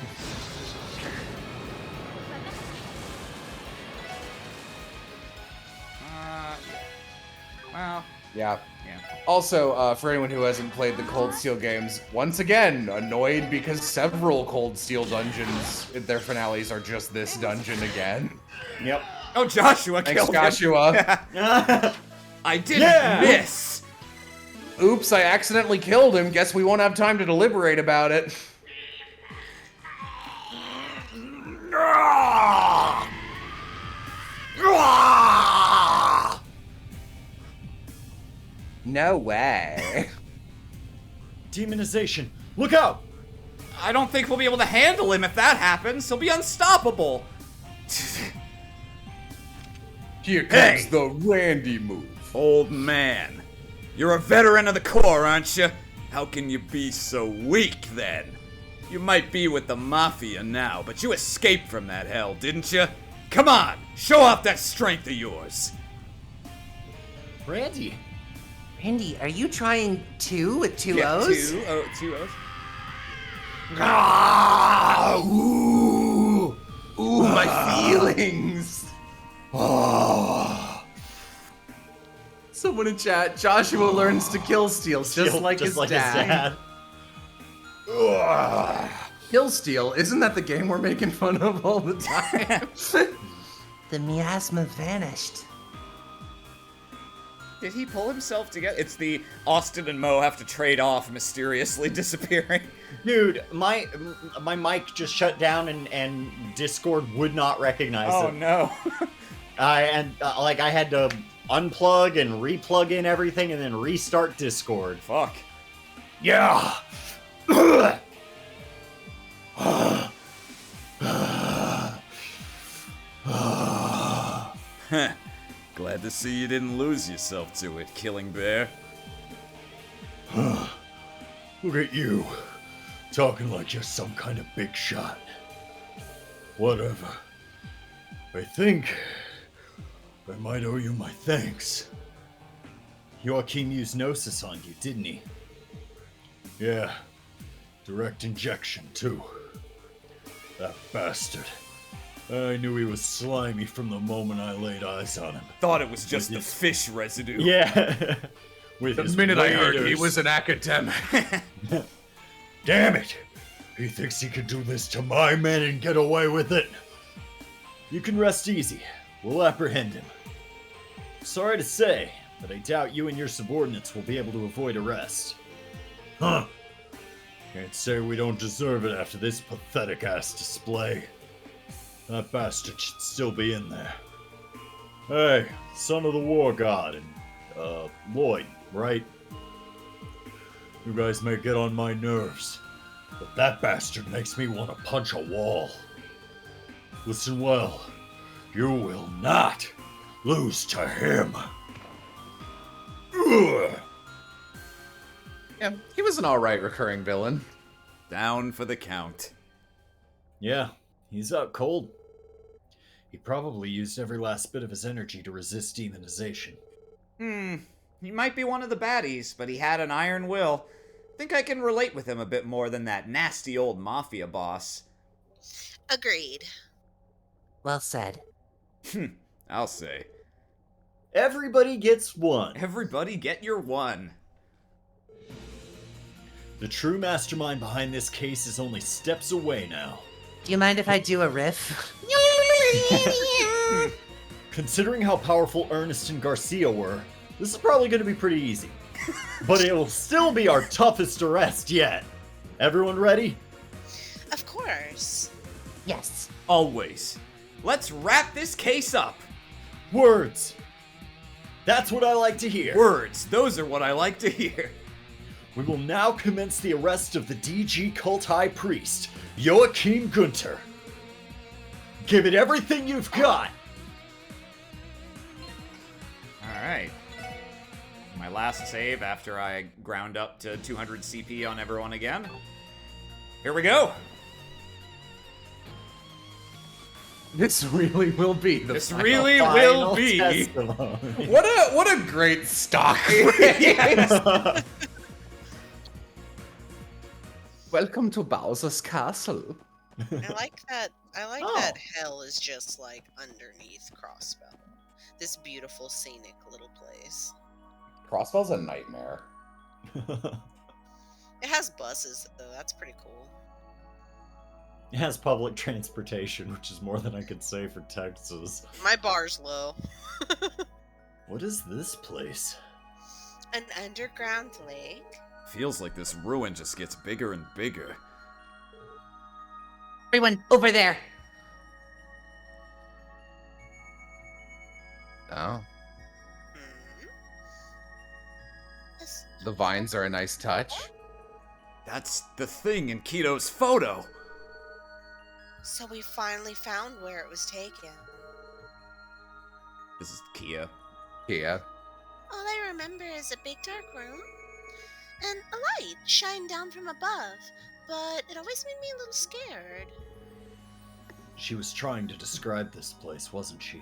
Well, Yeah. yeah. Also, for anyone who hasn't played the Cold Steel games, once again, annoyed because several Cold Steel dungeons, their finales are just this dungeon again. Yep. Oh, Joshua Thanks, killed Joshua. him. I didn't miss. Oops, I accidentally killed him. Guess we won't have time to deliberate about it. No way. Demonization. Look out! I don't think we'll be able to handle him if that happens. He'll be unstoppable. Here comes the Randy move. Old man, you're a veteran of the Corps, aren't you? How can you be so weak, then? You might be with the Mafia now, but you escaped from that hell, didn't you? Come on, show off that strength of yours. Randy. Randy, are you trying two with two Yeah, O's? two O's. Ooh, my feelings. Someone in chat, Joshua learns to kill Steel just like his dad. Kill Steel, isn't that the game we're making fun of all the time? The miasma vanished. Did he pull himself together? It's the Austin and Mo have to trade off mysteriously disappearing. Dude, my mic just shut down and Discord would not recognize Oh it. no. I had to unplug and replug in everything and then restart Discord. Fuck. Yeah. Glad to see you didn't lose yourself to it, Killing Bear. Look at you. Talking like you're some kind of big shot. Whatever. I think I might owe you my thanks. Joachim used Gnosis on you, didn't he? Yeah. Direct injection, too. That bastard. I knew he was slimy from the moment I laid eyes on him. Thought it was just With the his- fish residue. Yeah. With The his minute I heard he waiters. was an academic. Damn it! He thinks he can do this to my men and get away with it. You can rest easy. We'll apprehend him. Sorry to say, but I doubt you and your subordinates will be able to avoid arrest. Huh. Can't say we don't deserve it after this pathetic-ass display. That bastard should still be in there. Hey, son of the war god and, Lloyd, right? You guys may get on my nerves, but that bastard makes me want to punch a wall. Listen well, you will not lose to him. Ugh. Yeah, he was an alright recurring villain. Down for the count. Yeah, he's out cold. He probably used every last bit of his energy to resist demonization. He might be one of the baddies, but he had an iron will. Think I can relate with him a bit more than that nasty old mafia boss. Agreed. Well said. I'll say. Everybody gets one. Everybody get your one. The true mastermind behind this case is only steps away now. Do you mind if I do a riff? Considering how powerful Ernest and Garcia were, this is probably going to be pretty easy. But it'll still be our toughest arrest yet. Everyone ready? Of course. Yes. Always. Let's wrap this case up. Words. That's what I like to hear. Words. Those are what I like to hear. We will now commence the arrest of the DG cult high priest, Joachim Gunter. Give it everything you've got. Alright. My last save after I ground up to 200 CP on everyone again. Here we go. This really will be the This final- really will Final be. testimony. What a great stock. Welcome to Bowser's Castle. I like that. I like Oh. that hell is just like underneath Crossbell. This beautiful scenic little place. Crossbell's a nightmare. It has buses though. That's pretty cool. It has public transportation, which is more than I could say for Texas. My bar's low. What is this place? An underground lake. Feels like this ruin just gets bigger and bigger. Everyone, over there. Oh. Hmm. This- The vines are a nice touch. That's the thing in Keto's photo. So we finally found where it was taken. This is Kia. Yeah. All I remember is a big dark room and a light shined down from above, but it always made me a little scared. She was trying to describe this place, wasn't she?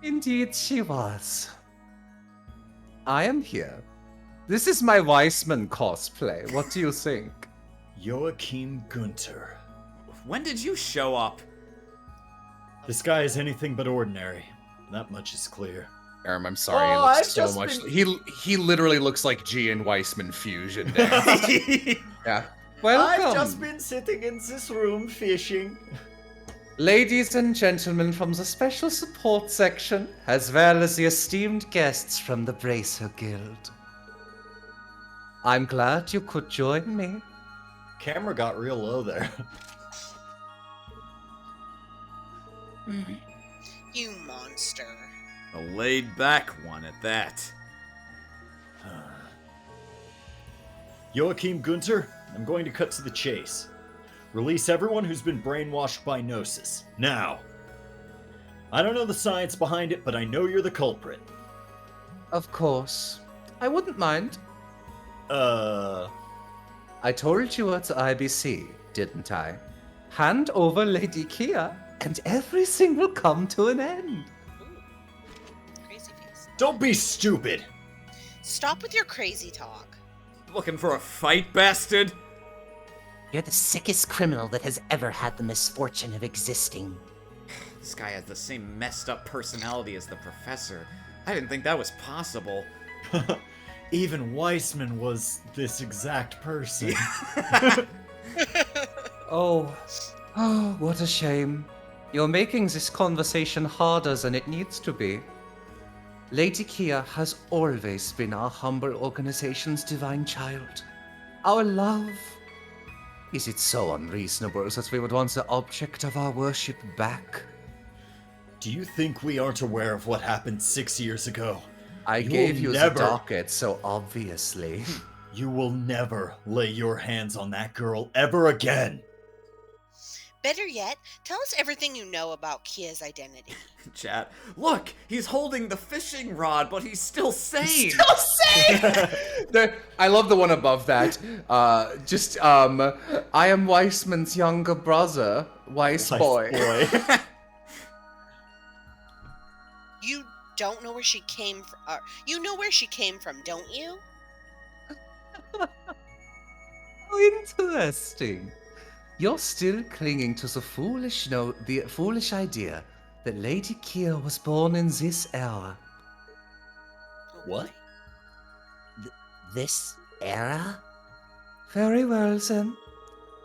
Indeed, she was. I am here. This is my Weissman cosplay. What do you think? Joachim Gunter. When did you show up? This guy is anything but ordinary. That much is clear. Aram, I'm sorry. Oh, he looks I've so just much. been- He literally looks like G and Weissman fusion. Now. Yeah. Welcome, I've just been sitting in this room fishing. ladies and gentlemen from the special support section, as well as the esteemed guests from the Bracer Guild. I'm glad you could join me. Camera got real low there. You monster. A laid back one at that. Joachim Gunter, I'm going to cut to the chase. Release everyone who's been brainwashed by Gnosis. Now. I don't know the science behind it, but I know you're the culprit. Of course. I wouldn't mind. Uh, I told you at IBC, didn't I? Hand over Lady Kia, and everything will come to an end. Crazy face. Don't be stupid. Stop with your crazy talk. Looking for a fight, bastard? You're the sickest criminal that has ever had the misfortune of existing. This guy has the same messed up personality as the professor. I didn't think that was possible. Even Weissman was this exact person. Oh, what a shame. You're making this conversation harder than it needs to be. Lady Kia has always been our humble organization's divine child. Our love. Is it so unreasonable that we would want the object of our worship back? Do you think we aren't aware of what happened 6 years ago? I You gave will you never- the docket, so obviously. You will never lay your hands on that girl ever again. Better yet, tell us everything you know about Kia's identity. Chat. Look, he's holding the fishing rod, but he's still sane. I love the one above that. I am Weissman's younger brother, Weiss boy. You don't know where she came from. You know where she came from, don't you? How interesting. You're still clinging to the foolish idea that Lady Kia was born in this era. What? This era? Very well, then.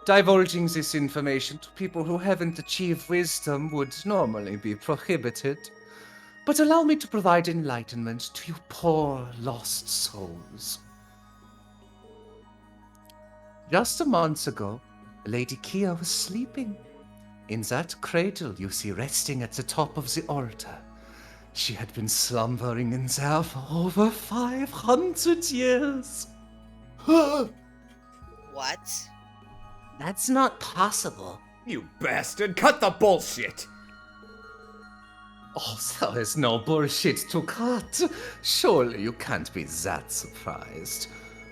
Divulging this information to people who haven't achieved wisdom would normally be prohibited. But allow me to provide enlightenment to you poor lost souls. Just a month ago, Lady Kia was sleeping. In that cradle you see resting at the top of the altar. She had been slumbering in there for over 500 years. What? That's not possible. You bastard, cut the bullshit! Oh, there is no bullshit to cut. Surely you can't be that surprised.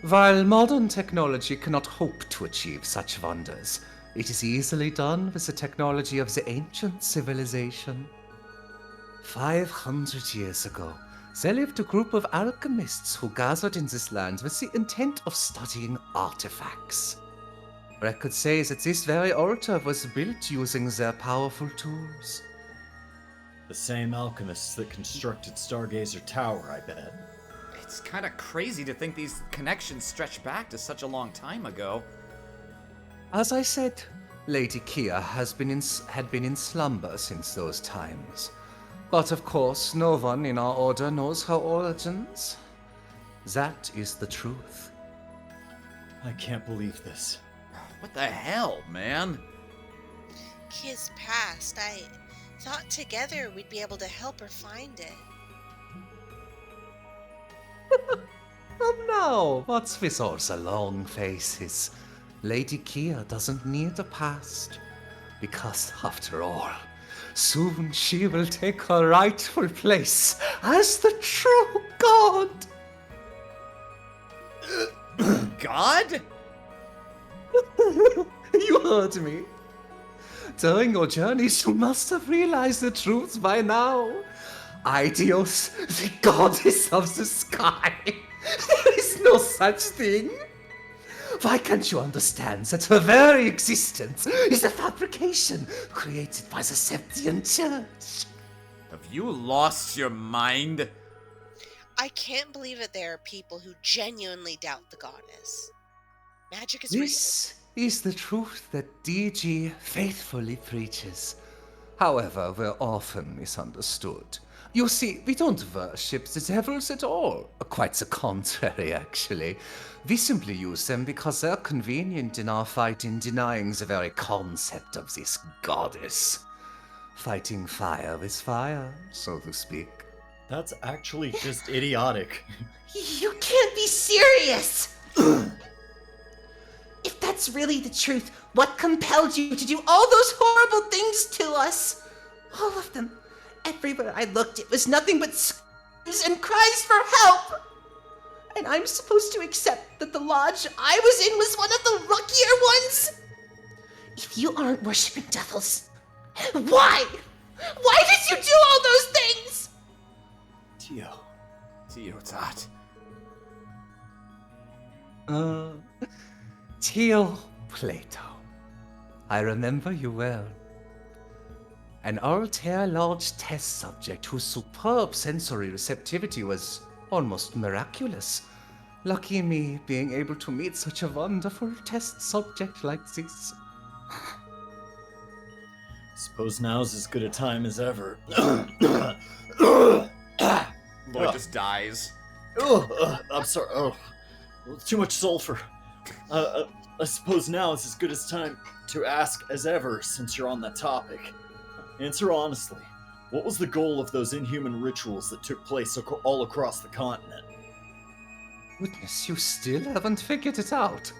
While modern technology cannot hope to achieve such wonders, it is easily done with the technology of the ancient civilization. 500 years ago, there lived a group of alchemists who gathered in this land with the intent of studying artifacts. Records say that this very altar was built using their powerful tools. The same alchemists that constructed Stargazer Tower, I bet. It's kind of crazy to think these connections stretch back to such a long time ago. As I said, Lady Kia had been in slumber since those times. But of course, no one in our order knows her origins. That is the truth. I can't believe this. What the hell, man? Kia's past. I thought together we'd be able to help her find it. Come now, what's with all the long faces? Lady Kia doesn't need a past. Because, after all, soon she will take her rightful place as the true god. God? You heard me. During your journeys, you must have realized the truth by now. Aidios, the goddess of the sky. There is no such thing. Why can't you understand that her very existence is a fabrication created by the Septian Church? Have you lost your mind? I can't believe that there are people who genuinely doubt the goddess. Magic is real. This is the truth that DG faithfully preaches. However, we're often misunderstood. You see, we don't worship the devils at all. Quite the contrary, actually. We simply use them because they're convenient in our fight in denying the very concept of this goddess. Fighting fire with fire, so to speak. That's actually just idiotic. You can't be serious! If that's really the truth, what compelled you to do all those horrible things to us? All of them. Everywhere I looked, it was nothing but screams and cries for help! And I'm supposed to accept that the lodge I was in was one of the luckier ones? If you aren't worshipping devils, why? Why did you do all those things? Teotat. Teo Plato. I remember you well. An Altair Lodge test subject whose superb sensory receptivity was almost miraculous. Lucky me being able to meet such a wonderful test subject like this. Suppose now's as good a time as ever. Lloyd just dies. I'm sorry. Oh, too much sulfur. I suppose now is as good as time to ask as ever, since you're on that topic. Answer honestly. What was the goal of those inhuman rituals that took place all across the continent? Goodness, you still haven't figured it out.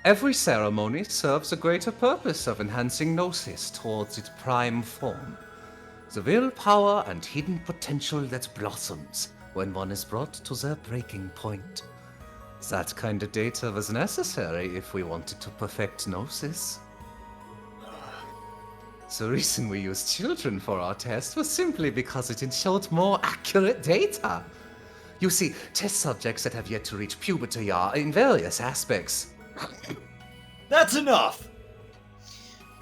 Every ceremony serves a greater purpose of enhancing Gnosis towards its prime form. The willpower and hidden potential that blossoms when one is brought to their breaking point. That kind of data was necessary if we wanted to perfect Gnosis. The reason we used children for our test was simply because it ensured more accurate data. You see, test subjects that have yet to reach puberty are, in various aspects... That's enough!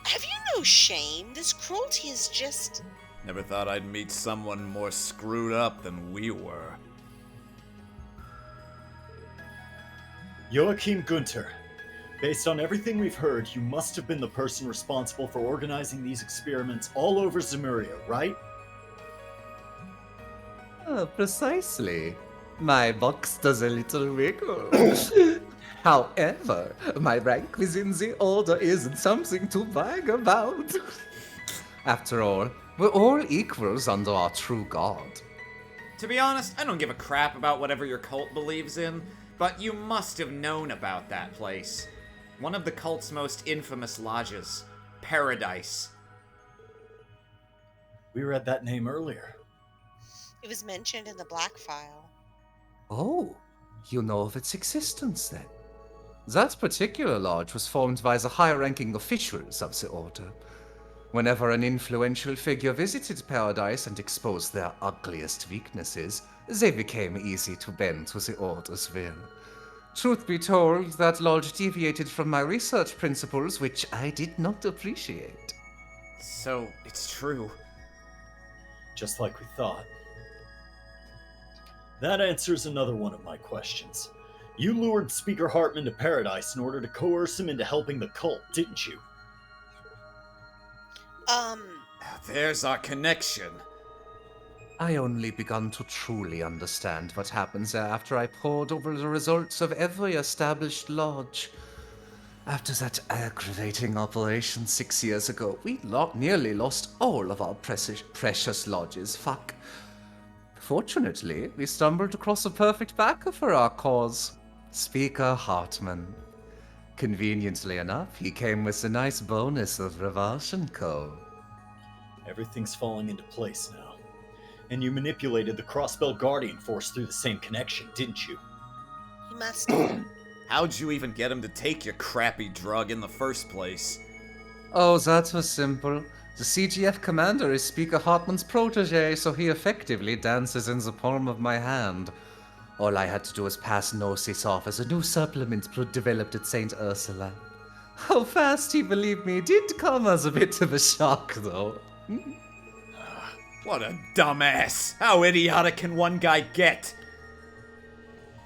Have you no shame? This cruelty is just... Never thought I'd meet someone more screwed up than we were. Joachim Gunther, based on everything we've heard, you must have been the person responsible for organizing these experiments all over Zemuria, right? Precisely. My box does a little wiggle. However, my rank within the Order isn't something to brag about. After all, we're all equals under our true God. To be honest, I don't give a crap about whatever your cult believes in, but you must have known about that place. One of the cult's most infamous lodges, Paradise. We read that name earlier. It was mentioned in the Black File. Oh, you know of its existence then? That particular lodge was formed by the high-ranking officials of the Order. Whenever an influential figure visited Paradise and exposed their ugliest weaknesses, they became easy to bend to the Order's will. Truth be told, that lodge deviated from my research principles, which I did not appreciate. So, it's true. Just like we thought. That answers another one of my questions. You lured Speaker Hartman to Paradise in order to coerce him into helping the cult, didn't you? There's our connection. I only begun to truly understand what happens there after I pored over the results of every established lodge. After that aggravating operation 6 years ago, we nearly lost all of our precious lodges. Fuck. Fortunately, we stumbled across a perfect backer for our cause. Speaker Hartman. Conveniently enough, he came with a nice bonus of Revulsion Co. Everything's falling into place now. And you manipulated the Crossbell Guardian Force through the same connection, didn't you? He must have. How'd you even get him to take your crappy drug in the first place? Oh, that was simple. The CGF commander is Speaker Hartman's protege, so he effectively dances in the palm of my hand. All I had to do was pass Gnosis off as a new supplement developed at St. Ursula. How fast he believed me did come as a bit of a shock, though. What a dumbass! How idiotic can one guy get?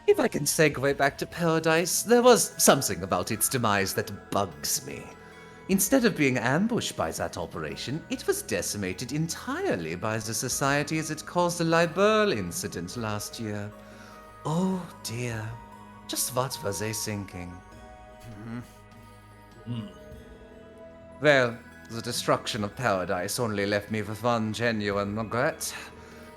If I can segue back to Paradise, there was something about its demise that bugs me. Instead of being ambushed by that operation, it was decimated entirely by the societies that caused the Liberl incident last year. Oh dear. Just what were they thinking? Well, the destruction of Paradise only left me with one genuine regret.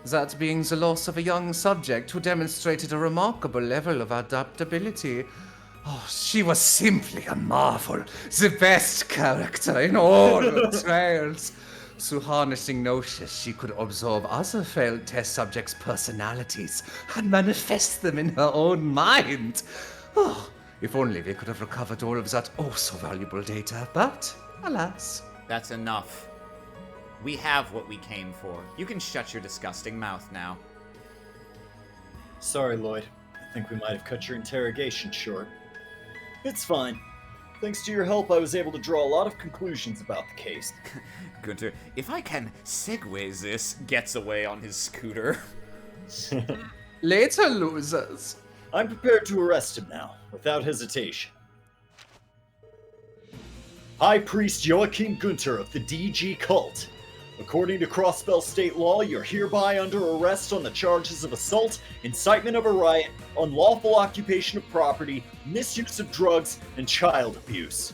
That being the loss of a young subject who demonstrated a remarkable level of adaptability. Oh, she was simply a marvel. The best character in all the trails. Through harnessing Gnosis, she could absorb other failed test subjects' personalities and manifest them in her own mind. Oh, If only we could have recovered all of that oh-so-valuable data, but alas. That's enough. We have what we came for. You can shut your disgusting mouth now. Sorry, Lloyd. I think we might have cut your interrogation short. It's fine. Thanks to your help, I was able to draw a lot of conclusions about the case. Gunter, if I can segue this, gets away on his scooter. Later, losers. I'm prepared to arrest him now, without hesitation. High Priest Joachim Gunter of the DG Cult. According to Crossbell State law, you're hereby under arrest on the charges of assault, incitement of a riot, unlawful occupation of property, misuse of drugs, and child abuse.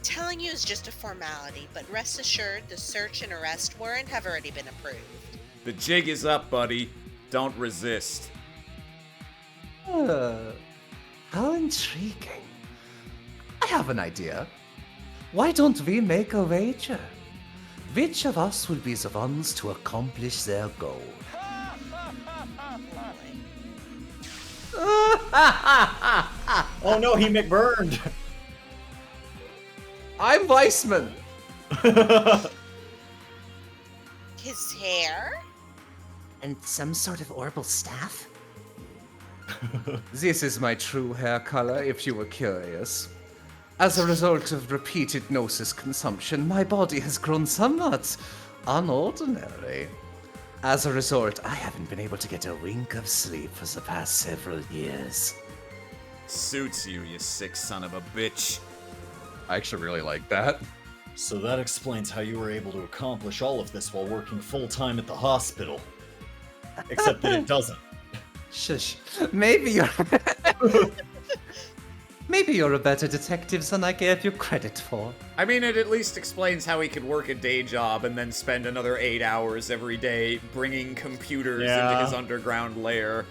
Telling you is just a formality, but rest assured the search and arrest warrant have already been approved. The jig is up, buddy. Don't resist. How intriguing. I have an idea. Why don't we make a wager? Which of us will be the ones to accomplish their goal? Oh no, he McBurned! I'm Weissman. His hair? And some sort of orbital staff? This is my true hair color, if you were curious. As a result of repeated Gnosis consumption, my body has grown somewhat unordinary. As a result, I haven't been able to get a wink of sleep for the past several years. Suits you, you sick son of a bitch. I actually really like that. So that explains how you were able to accomplish all of this while working full-time at the hospital. Except that it doesn't. Shush. Maybe you're... Maybe you're a better detective than I gave you credit for. I mean, it at least explains how he could work a day job and then spend another 8 hours every day bringing computers into his underground lair.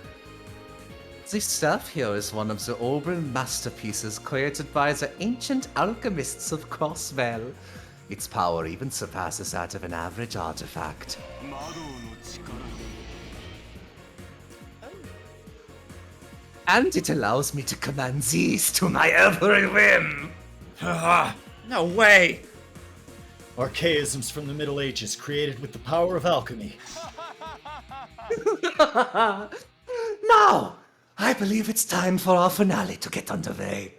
This stuff here is one of the orbital masterpieces created by the ancient alchemists of Crossvale. Its power even surpasses that of an average artifact. And it allows me to command these to my every whim. No way! Archaisms from the Middle Ages created with the power of alchemy. Now, I believe it's time for our finale to get underway.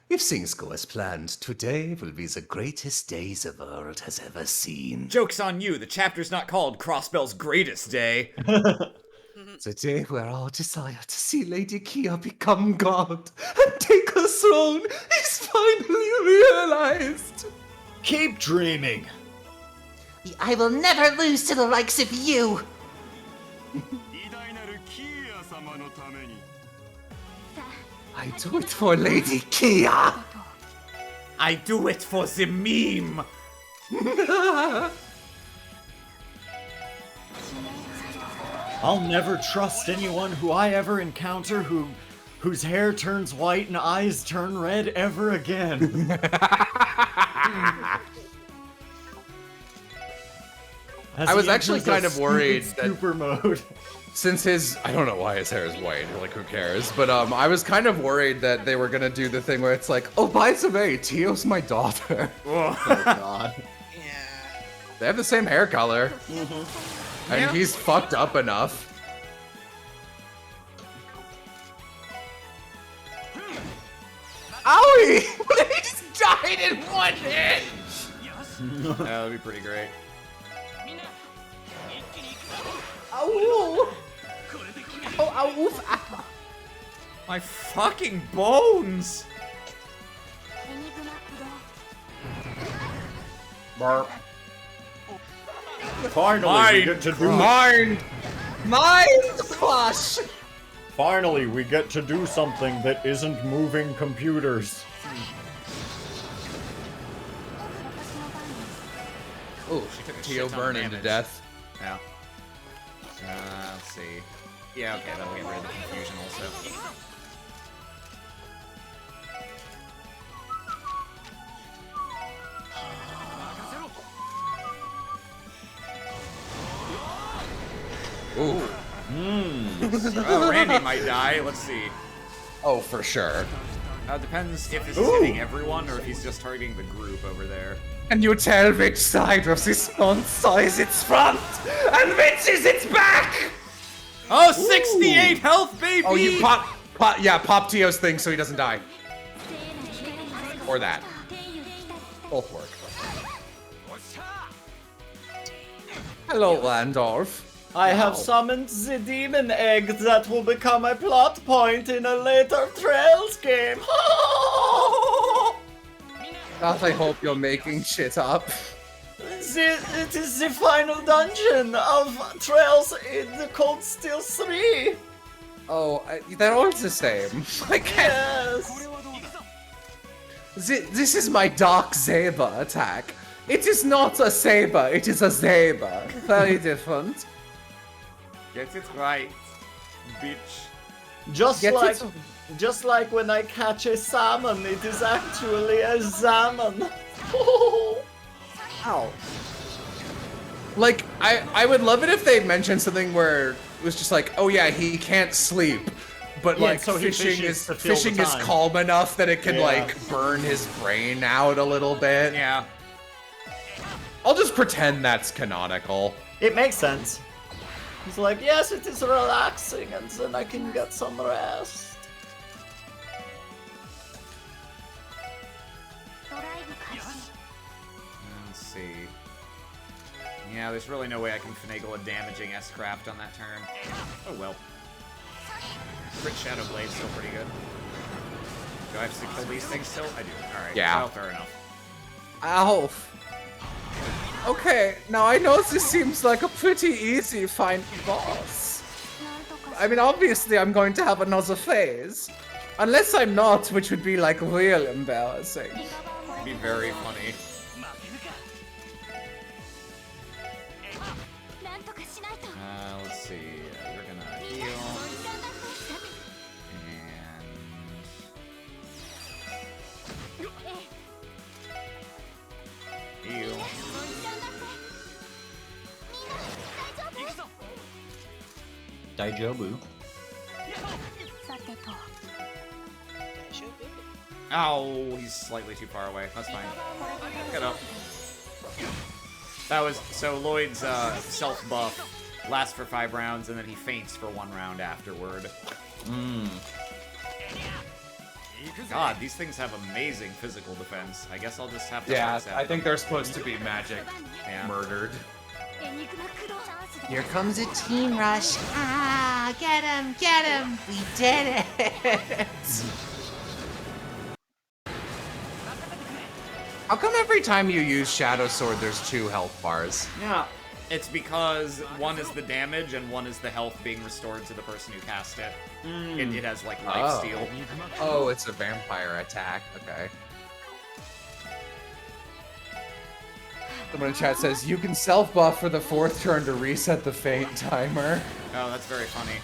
If things go as planned, today will be the greatest day the world has ever seen. Joke's on you, the chapter's not called Crossbell's Greatest Day. The day where our desire to see Lady Kia become God and take her throne is finally realized. Keep dreaming! I will never lose to the likes of you! I do it for Lady Kia! I do it for the meme! I'll never trust anyone who I ever encounter whose hair turns white and eyes turn red ever again. I was actually kind of worried that super mode. since I don't know why his hair is white, like who cares? But I was kind of worried that they were gonna do the thing where it's like, oh, by the way, Tio's my daughter. Oh god. Yeah. They have the same hair color. And Yeah. he's fucked up enough. Owie! He just died in one hit! That would be pretty great. Ow! Oh, ow, oof, ah. My fucking bones! Barp. Finally, we get to do Mind crush! Finally, we get to do something that isn't moving computers. Ooh, She took a Tio shit ton of burning to damage. death. Yeah. Let's see. Yeah, okay, that'll get rid of the confusion also. Ooh. Oh, Randy might die. Let's see. Oh, for sure. Depends if this is hitting everyone or if he's just targeting the group over there. Can you tell which side of this monster is its front and which is its back? Oh, 68 health, baby! Oh, you pop Tio's thing so he doesn't die. Or that. Both work. Hello, Landorf. I have summoned the demon egg that will become a plot point in a later Trails game. God, I hope you're making shit up. It is the final dungeon of Trails in the Cold Steel 3. Oh, they're all the same. I can't. Yes. This is my Dark Saber attack. It is not a saber, it is a saber. Very different. Get it right, bitch. Just like when I catch a salmon, it is actually a salmon. Ow. Like, I would love it if they mentioned something where it was just like, oh yeah, he can't sleep. But Yeah, like so he fishing fishes to fill fishing the is time. calm enough that it can Yeah. like burn his brain out a little bit. Yeah. I'll just pretend that's canonical. It makes sense. He's like, yes, it is relaxing, and then I can get some rest. Let's see. Yeah, there's really no way I can finagle a damaging S-Craft on that turn. Oh well. Crit Shadow Blade's still pretty good. Do I have to kill these things still? I do. Alright. Yeah. Well, fair enough. Ow. Okay, now I know this seems like a pretty easy find boss. I mean, obviously I'm going to have another phase. Unless I'm not, which would be like real embarrassing. It'd be very funny. Let's see. We're gonna heal. And... Heal. Daijobu. Ow, he's slightly too far away. That's fine. Get up. That was so Lloyd's self buff lasts for 5 rounds and then he faints for 1 round afterward. God, these things have amazing physical defense. I guess I'll just have to Yeah, accept I think them. they're supposed to be magic Yeah. murdered. Here comes a team rush. Ah, get him, get him. We did it. How come every time you use Shadow Sword, there's 2 health bars? Yeah. It's because one is the damage and one is the health being restored to the person who cast it. It has like life steal. Oh, it's a vampire attack. Okay. Someone in chat says, you can self-buff for the 4th turn to reset the faint timer. Oh, that's very funny.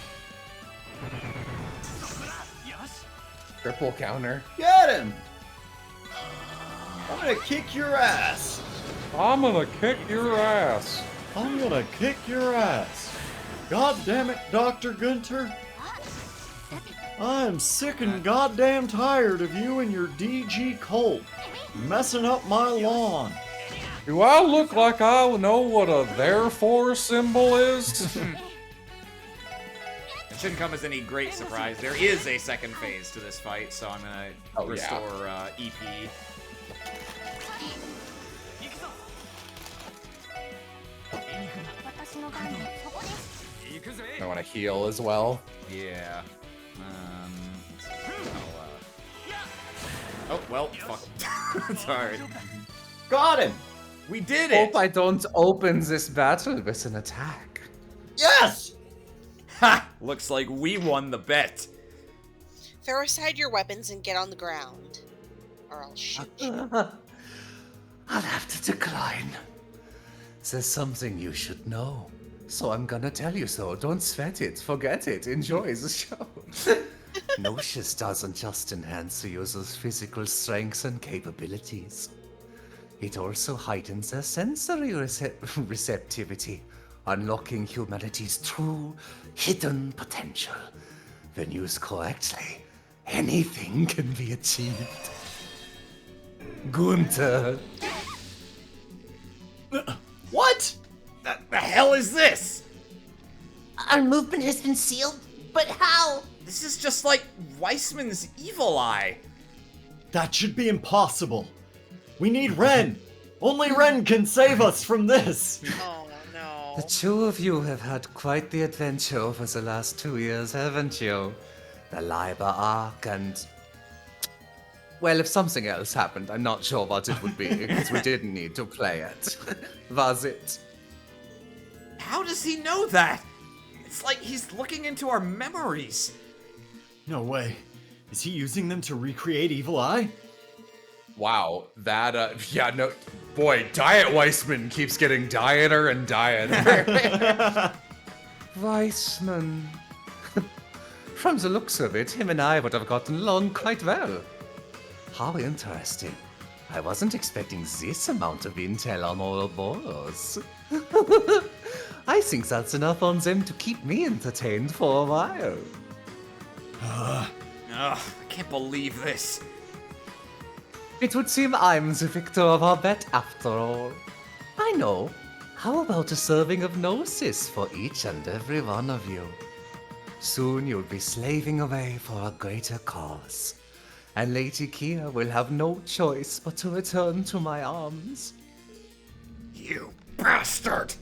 Triple counter. Get him! I'm gonna kick your ass. I'm gonna kick your ass. I'm gonna kick your ass. God damn it, Dr. Gunter. I'm sick and goddamn tired of you and your DG cult messing up my lawn. Do I look like I know what a therefore symbol is? It shouldn't come as any great surprise. There is a second phase to this fight, so I'm gonna restore EP. I want to heal as well. Yeah. Oh, well, fuck. Sorry. Got him! We did it! Hope I don't open this battle with an attack. Yes! Ha! Looks like we won the bet. Throw aside your weapons and get on the ground, or I'll shoot you. I'll have to decline. There's something you should know. So I'm gonna tell you so. Don't sweat it, forget it, enjoy the show. Gnosis doesn't just enhance the user's physical strengths and capabilities. It also heightens their sensory receptivity, unlocking humanity's true, hidden potential. When used correctly, anything can be achieved. Gunther. What? The hell is this? Our movement has been sealed, but how? This is just like Weissman's evil eye. That should be impossible. We need Ren. Only Ren can save us from this. Oh no. The two of you have had quite the adventure over the last 2 years, haven't you? The Liber Arc and... Well, if something else happened, I'm not sure what it would be, because we didn't need to play it. Was it? How does he know that? It's like he's looking into our memories. No way. Is he using them to recreate Evil Eye? Wow, that, yeah, no, boy, Diet Weissman keeps getting dieter and dieter. Weissman. From the looks of it, him and I would have gotten along quite well. How interesting. I wasn't expecting this amount of intel on Ouroboros. I think that's enough on them to keep me entertained for a while. Ugh, I can't believe this. It would seem I'm the victor of our bet after all. I know. How about a serving of Gnosis for each and every one of you? Soon you'll be slaving away for a greater cause, and Lady Kia will have no choice but to return to my arms. You bastard!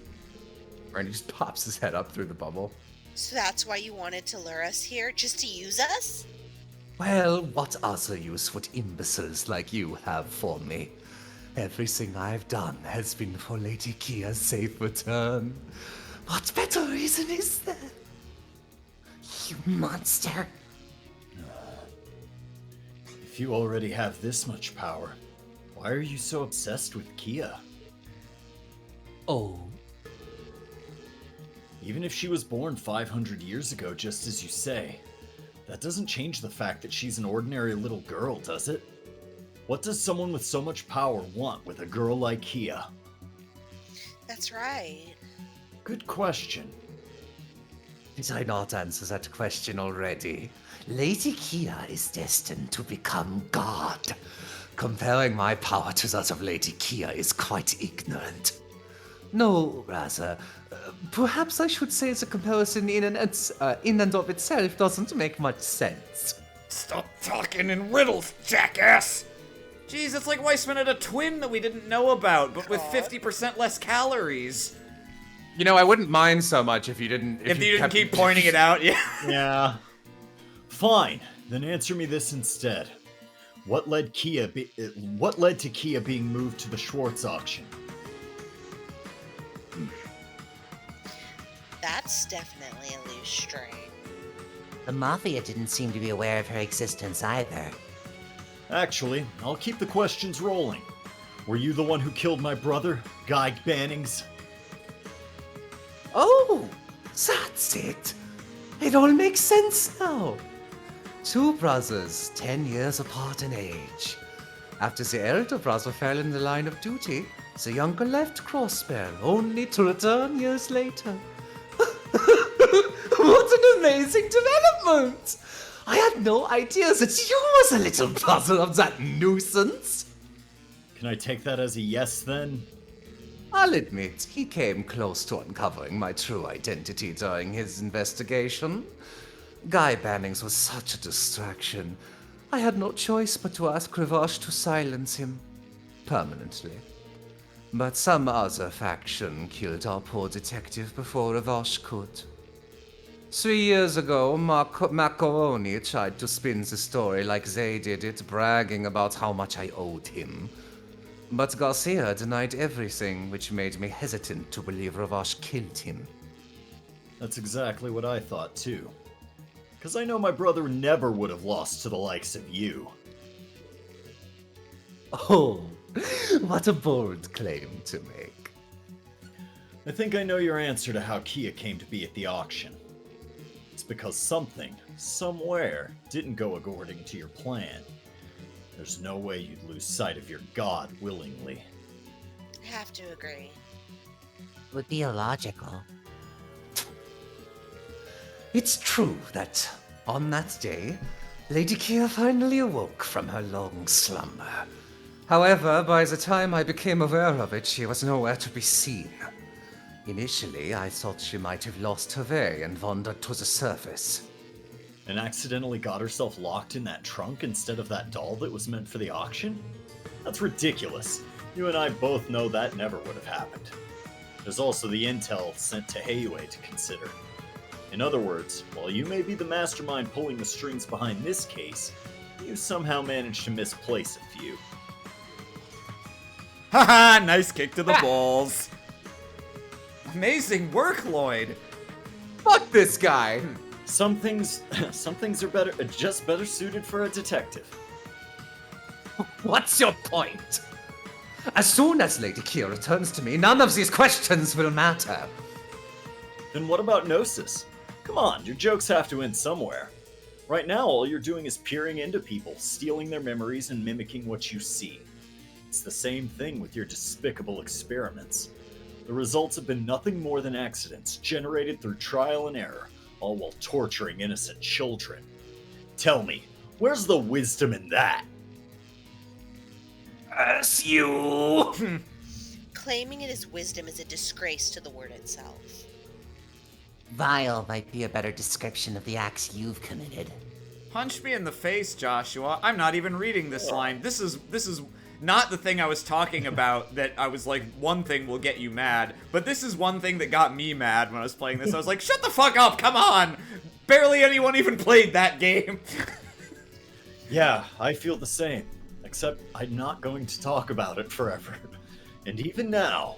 Randy just pops his head up through the bubble. So that's why you wanted to lure us here, just to use us? Well, what other use would imbeciles like you have for me? Everything I've done has been for Lady Kia's safe return. What better reason is there? You monster. If you already have this much power, why are you so obsessed with Kia? Oh, Even if she was born 500 years ago, just as you say, that doesn't change the fact that she's an ordinary little girl, does it? What does someone with so much power want with a girl like Kia? That's right. Good question. did I not answer that question already? Lady Kia is destined to become God. Comparing my power to that of Lady Kia is quite ignorant. No, rather, perhaps I should say the comparison in and of itself doesn't make much sense. Stop talking in riddles, jackass! Jeez, it's like Weissman had a twin that we didn't know about, but with 50% less calories. You know, I wouldn't mind so much if you didn't... If you didn't keep pointing it out, yeah. Yeah. Fine. Then answer me this instead. What led to Kia being moved to the Schwartz auction? That's definitely a loose string. The Mafia didn't seem to be aware of her existence either. Actually, I'll keep the questions rolling. Were you the one who killed my brother, Guy Bannings? Oh, that's it. It all makes sense now. Two brothers, 10 years apart in age. After the elder brother fell in the line of duty, the younger left Crossbear, only to return years later. What an amazing development! I had no idea that you was a little brother of that nuisance. Can I take that as a yes then? I'll admit, he came close to uncovering my true identity during his investigation. Guy Bannings was such a distraction. I had no choice but to ask Revash to silence him. Permanently. But some other faction killed our poor detective before Revash could. 3 years ago, Macaroni tried to spin the story like they did it, bragging about how much I owed him. But Garcia denied everything, which made me hesitant to believe Revash killed him. That's exactly what I thought too. Because I know my brother never would have lost to the likes of you. Oh, what a bold claim to make. I think I know your answer to how Kia came to be at the auction. It's because something, somewhere, didn't go according to your plan. There's no way you'd lose sight of your god willingly. I have to agree. It would be illogical. It's true that on that day, Lady Kia finally awoke from her long slumber. However, by the time I became aware of it, she was nowhere to be seen. Initially, I thought she might have lost her way and wandered to the surface. And accidentally got herself locked in that trunk instead of that doll that was meant for the auction? That's ridiculous. You and I both know that never would have happened. There's also the intel sent to Heiue to consider. In other words, while you may be the mastermind pulling the strings behind this case, you somehow managed to misplace a few. Haha, nice kick to the balls. Amazing work, Lloyd. Fuck this guy. Some things are better, just better suited for a detective. What's your point? As soon as Lady Kia returns to me, none of these questions will matter. Then what about Gnosis? Come on, your jokes have to end somewhere. Right now, all you're doing is peering into people, stealing their memories and mimicking what you see. It's the same thing with your despicable experiments. The results have been nothing more than accidents generated through trial and error, all while torturing innocent children. Tell me, where's the wisdom in that? As you... Claiming it as wisdom is a disgrace to the word itself. Vile might be a better description of the acts you've committed. Punch me in the face, Joshua. I'm not even reading this line. This is not the thing I was talking about that I was like, one thing will get you mad. But this is one thing that got me mad when I was playing this. I was like, shut the fuck up, come on! Barely anyone even played that game. Yeah, I feel the same. Except I'm not going to talk about it forever. And even now,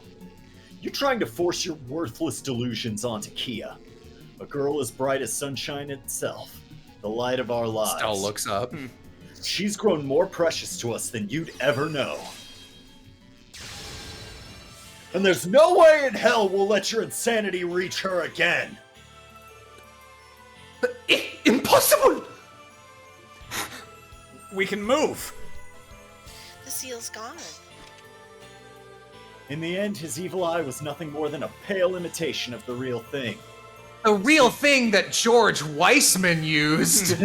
you're trying to force your worthless delusions onto Kia. A girl as bright as sunshine itself. The light of our lives. Stell looks up. She's grown more precious to us than you'd ever know. And there's no way in hell we'll let your insanity reach her again. Impossible! We can move. The seal's gone. In the end, his evil eye was nothing more than a pale imitation of the real thing. The real thing that George Weissman used.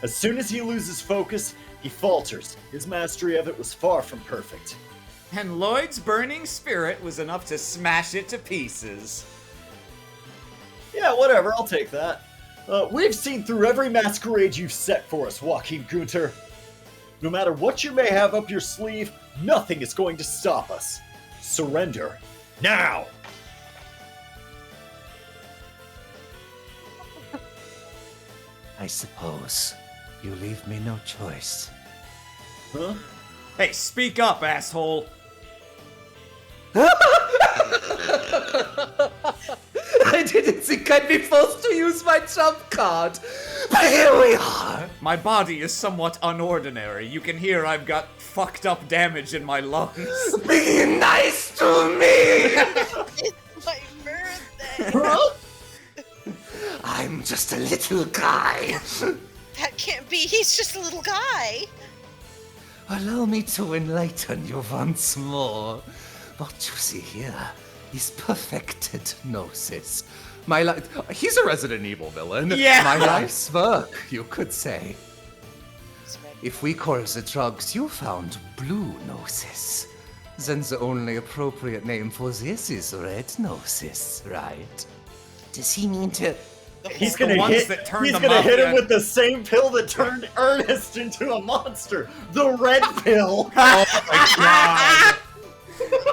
As soon as he loses focus, he falters. His mastery of it was far from perfect. And Lloyd's burning spirit was enough to smash it to pieces. Yeah, whatever, I'll take that. We've seen through every masquerade you've set for us, Joachim Gunter. No matter what you may have up your sleeve, nothing is going to stop us. Surrender. Now! I suppose you leave me no choice. Huh? Hey, speak up, asshole. I didn't think I'd be forced to use my trump card, but here we are. My body is somewhat unordinary. You can hear I've got fucked up damage in my lungs. Be nice to me. It's my birthday. I'm just a little guy. That can't be. He's just a little guy. Allow me to enlighten you once more. What you see here is perfected gnosis. My life. He's a Resident Evil villain. Yeah. My life's work, you could say. If we call the drugs you found blue gnosis, then the only appropriate name for this is red gnosis, right? Does he mean to... He's the gonna ones hit. that turn He's them gonna up, hit him yeah. with the same pill that turned Ernest into a monster. The red pill. Oh my god.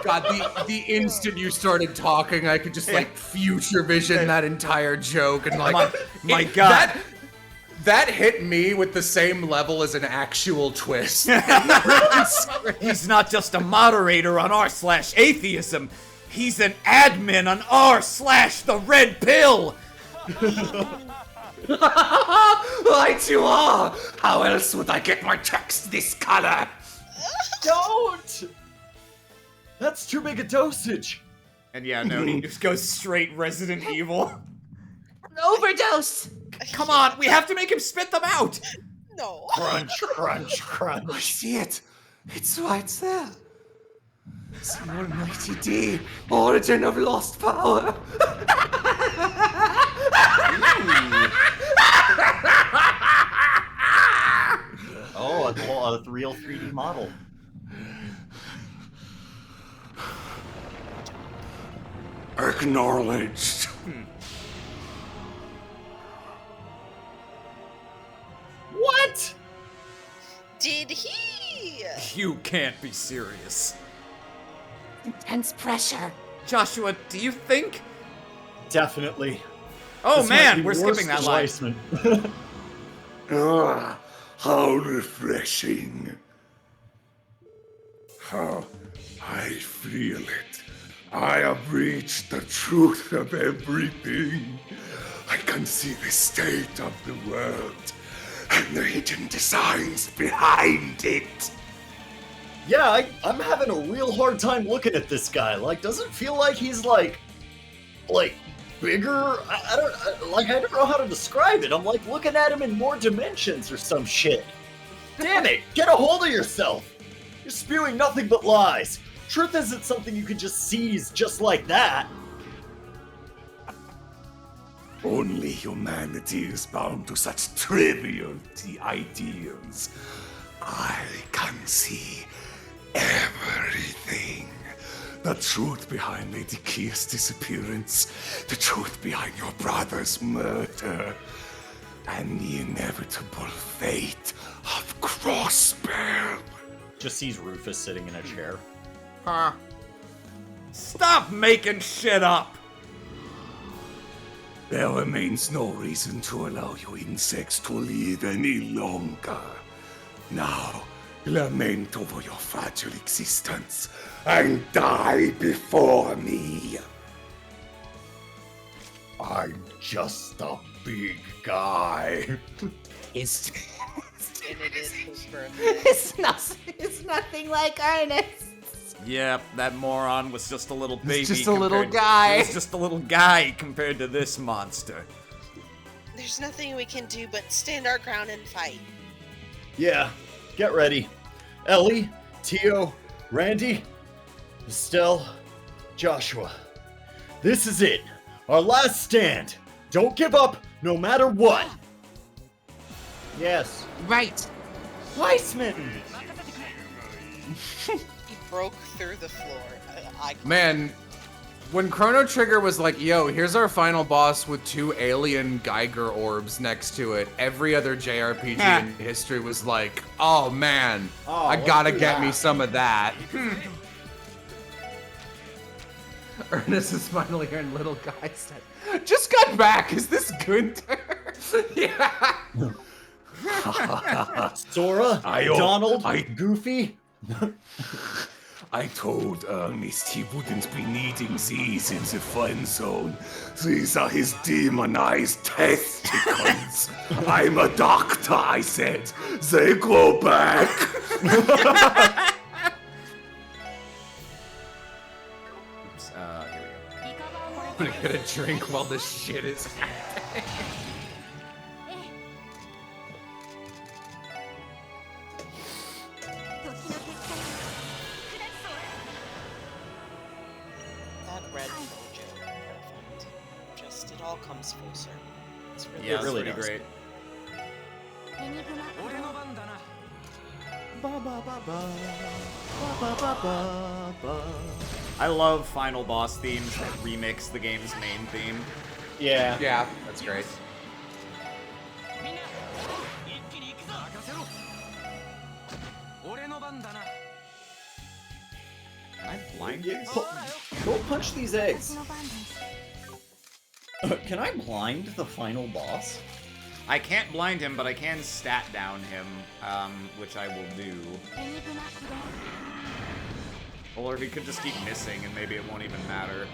God, the instant you started talking, I could just like future vision that entire joke and like My God. That hit me with the same level as an actual twist. He's not just a moderator on r/atheism. He's an admin on r/the red pill. Right you are! How else would I get my text this color? Don't. That's too big a dosage. And yeah, no, he just goes straight Resident Evil. Overdose! Come on, we have to make him spit them out. No. Crunch, crunch, I crunch. see it. It's right there. It's the almighty D, origin of lost power. a real 3D model. Acknowledged. What? Did he? You can't be serious. Intense pressure. Joshua, do you think? Definitely. Oh This might man, be we're worse skipping that than line. Weissman. Ah, how refreshing. How I feel it. I have reached the truth of everything. I can see the state of the world and the hidden designs behind it. Yeah, I'm having a real hard time looking at this guy. Like, doesn't feel like he's like bigger. I don't know how to describe it. I'm like looking at him in more dimensions or some shit. Damn it! Get a hold of yourself. You're spewing nothing but lies. Truth isn't something you can just seize just like that. Only humanity is bound to such trivial ideals. I can see everything. The truth behind Lady Kia's disappearance, the truth behind your brother's murder, and the inevitable fate of Crossbell. Just sees Rufus sitting in a chair. Huh. Stop making shit up! There remains no reason to allow you insects to live any longer. Now, lament over your fragile existence and die before me. I'm just a big guy. It's And it is his birthday. it's nothing like Ernest. Yep, that moron was just a little baby. just a little compared- guy. He was just a little guy compared to this monster. There's nothing we can do but stand our ground and fight. Yeah, get ready. Ellie, Tio, Randy, Estelle, Joshua. This is it. Our last stand. Don't give up, no matter what. Yes. Right. Weissman! He broke through the floor. Man, when Chrono Trigger was like, yo, here's our final boss with 2 alien Geiger orbs next to it, every other JRPG in history was like, oh man, I gotta get me some of that. Ernest is finally hearing little guy said, just got back, is this Gunther? Yeah. Sora, Donald, Goofy. I told Ernest he wouldn't be needing these in the friend zone. These are his demonized testicles. I'm a doctor, I said. They grow back. Oops, here we go. I'm gonna get a drink while this shit is happening. That red mojo, perfect. Just, it all comes full circle. It's really Yeah, it's really pretty does. great. I love final boss themes that remix the game's main theme. Yeah. Yeah, that's great. Can I blind these? Go punch these eggs. Can I blind the final boss? I can't blind him, but I can stat down him, which I will do. Or he could just keep missing, and maybe it won't even matter.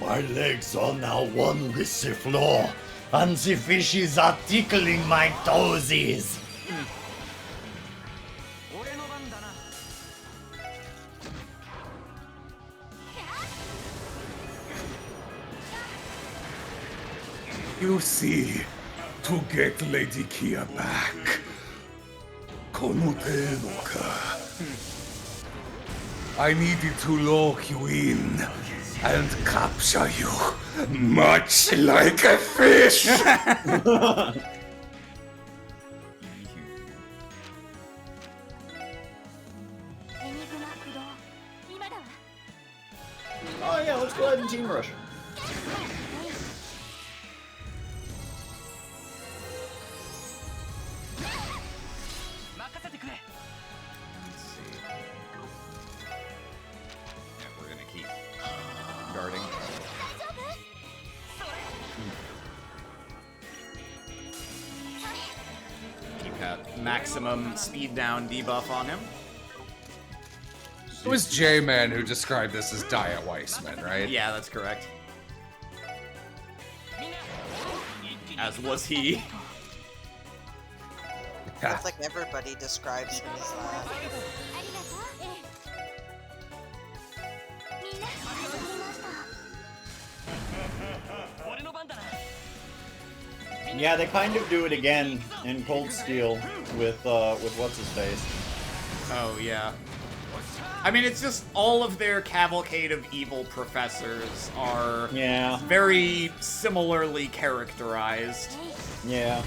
My legs are now one with the floor, and the fishes are tickling my toesies. You see, to get Lady Kia back, Kono te no ka. I needed to lock you in and capture you, much like a fish. Oh yeah, let's go ahead and team rush. Let's see. Yeah, we're gonna keep guarding. Keep that maximum speed down debuff on him. It was J-Man who described this as Diet Weissman, right? Yeah, that's correct. As was he. It's like everybody describes him as that. Yeah, they kind of do it again in Cold Steel with what's his face. Oh, yeah. I mean, it's just all of their cavalcade of evil professors are very similarly characterized. Yeah.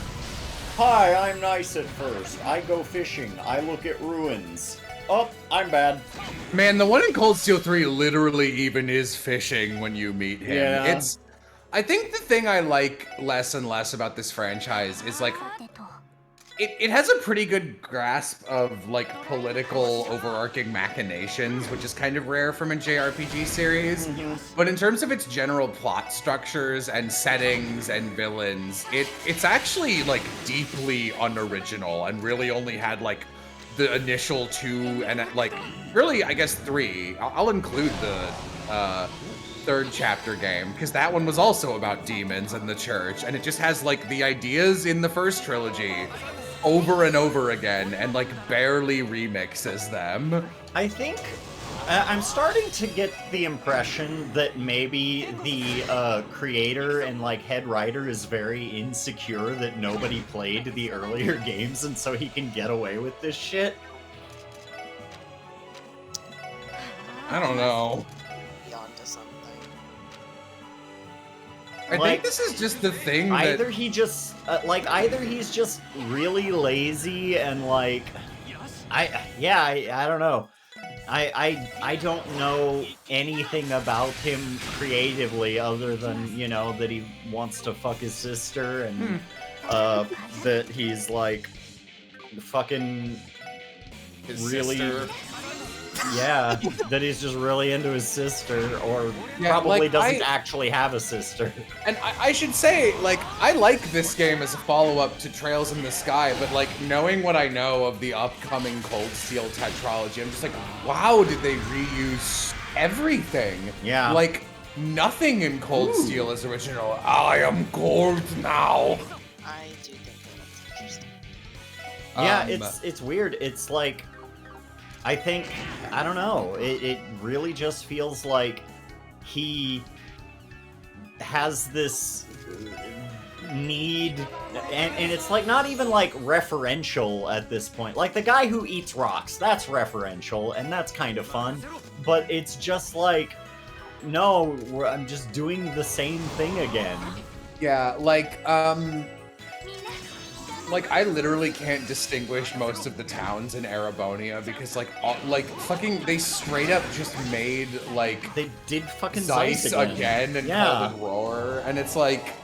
Hi, I'm nice at first. I go fishing. I look at ruins. Oh, I'm bad. Man, the one in Cold Steel 3 literally even is fishing when you meet him. Yeah. I think the thing I like less and less about this franchise is like it has a pretty good grasp of like political overarching machinations, which is kind of rare from a JRPG series. But in terms of its general plot structures and settings and villains, it's actually like deeply unoriginal and really only had like the initial 2 and like really I guess 3. I'll include the third chapter game because that one was also about demons and the church, and it just has like the ideas in the first trilogy over and over again and like barely remixes them. I think I'm starting to get the impression that maybe the creator and like head writer is very insecure that nobody played the earlier games and so he can get away with this shit. I don't know. Beyond to something. I think this is just the thing that either he just either he's just really lazy and like I don't know. I don't know anything about him creatively other than, you know, that he wants to fuck his sister and that he's like fucking His really sister. yeah, that he's just really into his sister, or Yeah, probably like, doesn't actually have a sister. And I should say, like, I like this game as a follow-up to Trails in the Sky, but, like, knowing what I know of the upcoming Cold Steel tetralogy, I'm just like, wow, did they reuse everything? Yeah. Like, nothing in Cold Steel is original. I am gold now. I do think that that's interesting. Yeah, it's weird. It's like, I think, I don't know, it really just feels like he has this need, and it's like not even like referential at this point. Like the guy who eats rocks, that's referential, and that's kind of fun, but it's just like, no, I'm just doing the same thing again. Yeah, like I literally can't distinguish most of the towns in Erebonia because fucking they straight up just made like They did fucking Zeiss again and Yeah. called it Roar, and it's like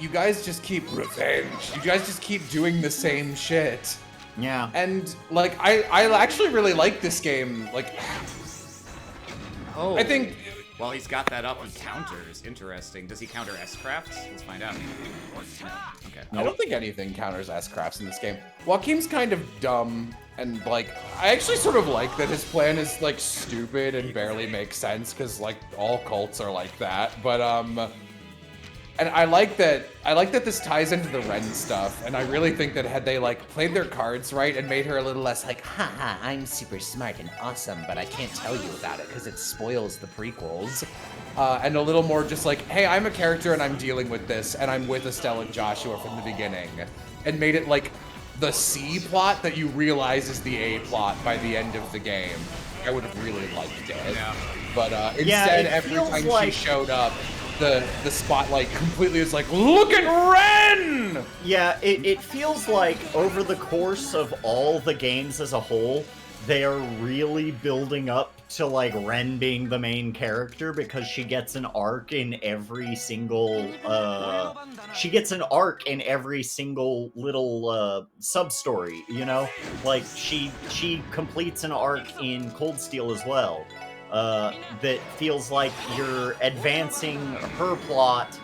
you guys just keep revenge. You guys just keep doing the same shit. Yeah. And like I actually really like this game. Like Oh. I think Well, he's got that up, he counters. Interesting. Does he counter S-Crafts? Let's find out. Okay. I don't think anything counters S-Crafts in this game. Joaquim's kind of dumb, and like, I actually sort of like that his plan is like stupid and barely makes sense, because like all cults are like that. But and I like that this ties into the Ren stuff, and I really think that had they like played their cards right and made her a little less like, haha, I'm super smart and awesome, but I can't tell you about it because it spoils the prequels. And a little more just like, hey, I'm a character and I'm dealing with this, and I'm with Estelle and Joshua from the beginning, and made it like the C plot that you realize is the A plot by the end of the game. I would have really liked it. Yeah. But instead, every time she showed up, the spotlight completely is like, look at Ren! Yeah, it feels like over the course of all the games as a whole, they are really building up to like Ren being the main character because she gets an arc in every single little sub-story, you know? Like she completes an arc in Cold Steel as well. That feels like you're advancing her plot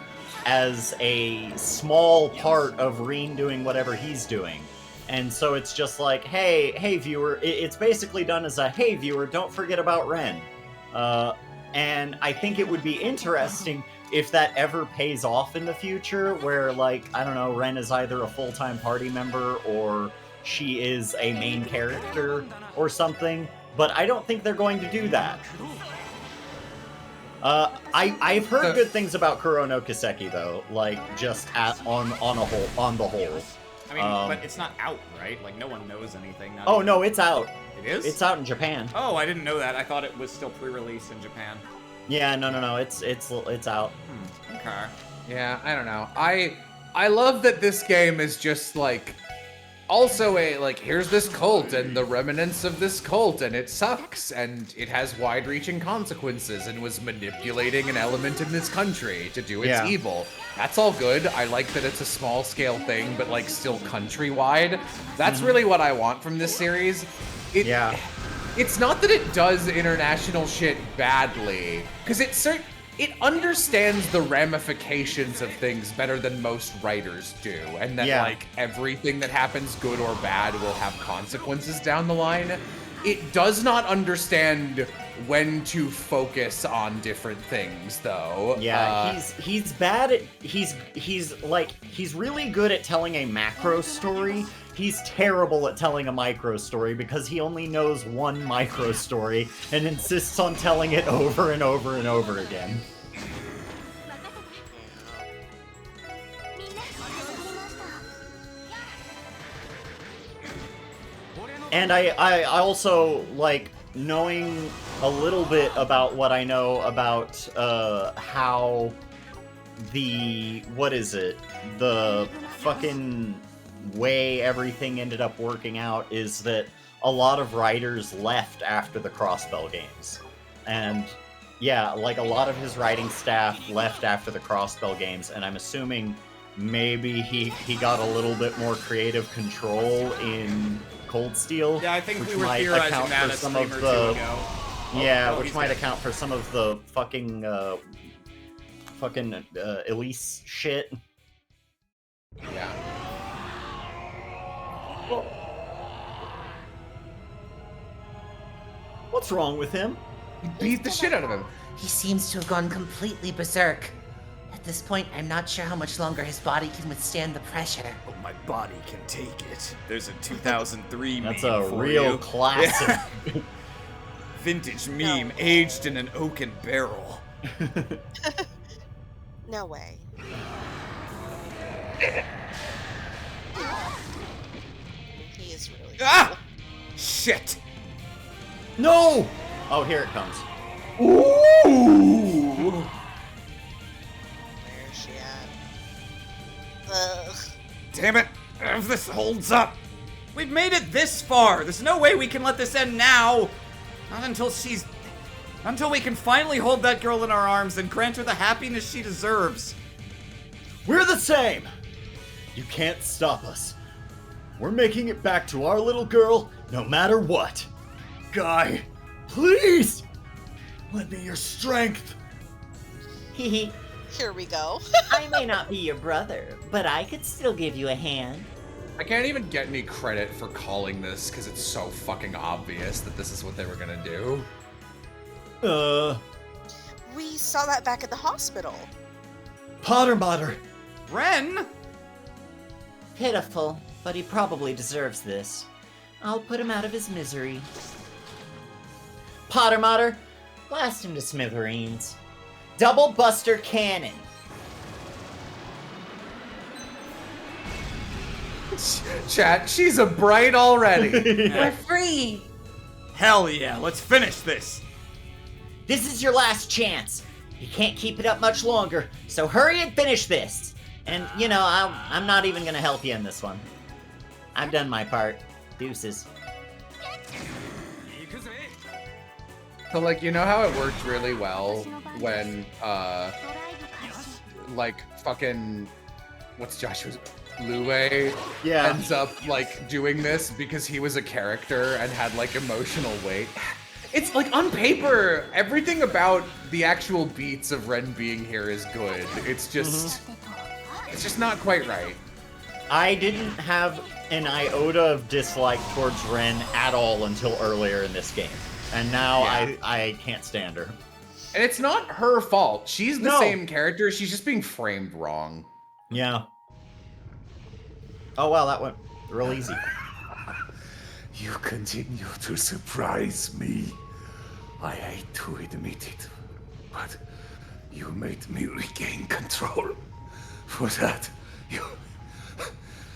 as a small part of Reen doing whatever he's doing. And so it's just like, hey viewer, it's basically done as a, hey viewer, don't forget about Ren. And I think it would be interesting if that ever pays off in the future, where like, I don't know, Ren is either a full-time party member or she is a main character or something. But I don't think they're going to do that. I've heard good things about Kuro no Kiseki though, like just on the whole. I mean, but it's not out, right? Like, no one knows anything. Oh, no, it's out. It is? It's out in Japan. Oh, I didn't know that. I thought it was still pre-release in Japan. Yeah, no, it's out. Okay. Yeah, I don't know. I love that this game is just like also a like here's this cult and the remnants of this cult and it sucks and it has wide-reaching consequences and was manipulating an element in this country to do its evil. That's all good. I like that it's a small-scale thing, but like still countrywide. That's really what I want from this series. It's not that it does international shit badly, because it understands the ramifications of things better than most writers do, and that like everything that happens, good or bad, will have consequences down the line. It does not understand when to focus on different things, though. Yeah, he's bad at he's really good at telling a macro story. He's terrible at telling a micro story because he only knows one micro story and insists on telling it over and over and over again. And I also like knowing a little bit about what I know about how the fucking way everything ended up working out is that a lot of writers left after the Crossbell games. And yeah, like a lot of his writing staff left after the Crossbell games, and I'm assuming maybe he got a little bit more creative control in Cold Steel. Yeah, I think we were theorizing that a stream or two ago. Yeah, which might account for some of the fucking Elise shit. Yeah. What's wrong with him? You beat the shit out of him. He seems to have gone completely berserk. At this point, I'm not sure how much longer his body can withstand the pressure. Oh, my body can take it. There's a 2003 That's meme a for real you. classic. Vintage meme aged in an oaken barrel. No way. He is really cool. Shit! No! Oh, here it comes. Ooh! Where is she at? Ugh. Damn it! If this holds up! We've made it this far! There's no way we can let this end now! Not until we can finally hold that girl in our arms and grant her the happiness she deserves. We're the same! You can't stop us. We're making it back to our little girl, no matter what. Guy, please! Lend me your strength! Hehe. Here we go. I may not be your brother, but I could still give you a hand. I can't even get any credit for calling this because it's so fucking obvious that this is what they were gonna do. We saw that back at the hospital. Potter Mater! Ren? Pitiful, but he probably deserves this. I'll put him out of his misery. Potter Mater, blast him to smithereens. Double Buster Cannon. Chat, she's a bright already. We're free. Hell yeah, let's finish this. This is your last chance. You can't keep it up much longer, so hurry and finish this. And, you know, I'm not even gonna help you in this one. I've done my part. Deuces. So, like, you know how it worked really well when, like, fucking, what's Joshua's, Lue ends up, like, doing this because he was a character and had, like, emotional weight. It's, like, on paper, everything about the actual beats of Ren being here is good. It's just, it's just not quite right. I didn't have an iota of dislike towards Ren at all until earlier in this game. And now I can't stand her. And it's not her fault. She's the No. same character. She's just being framed wrong. Yeah. Oh, well, that went real easy. You continue to surprise me. I hate to admit it, but you made me regain control. For that, you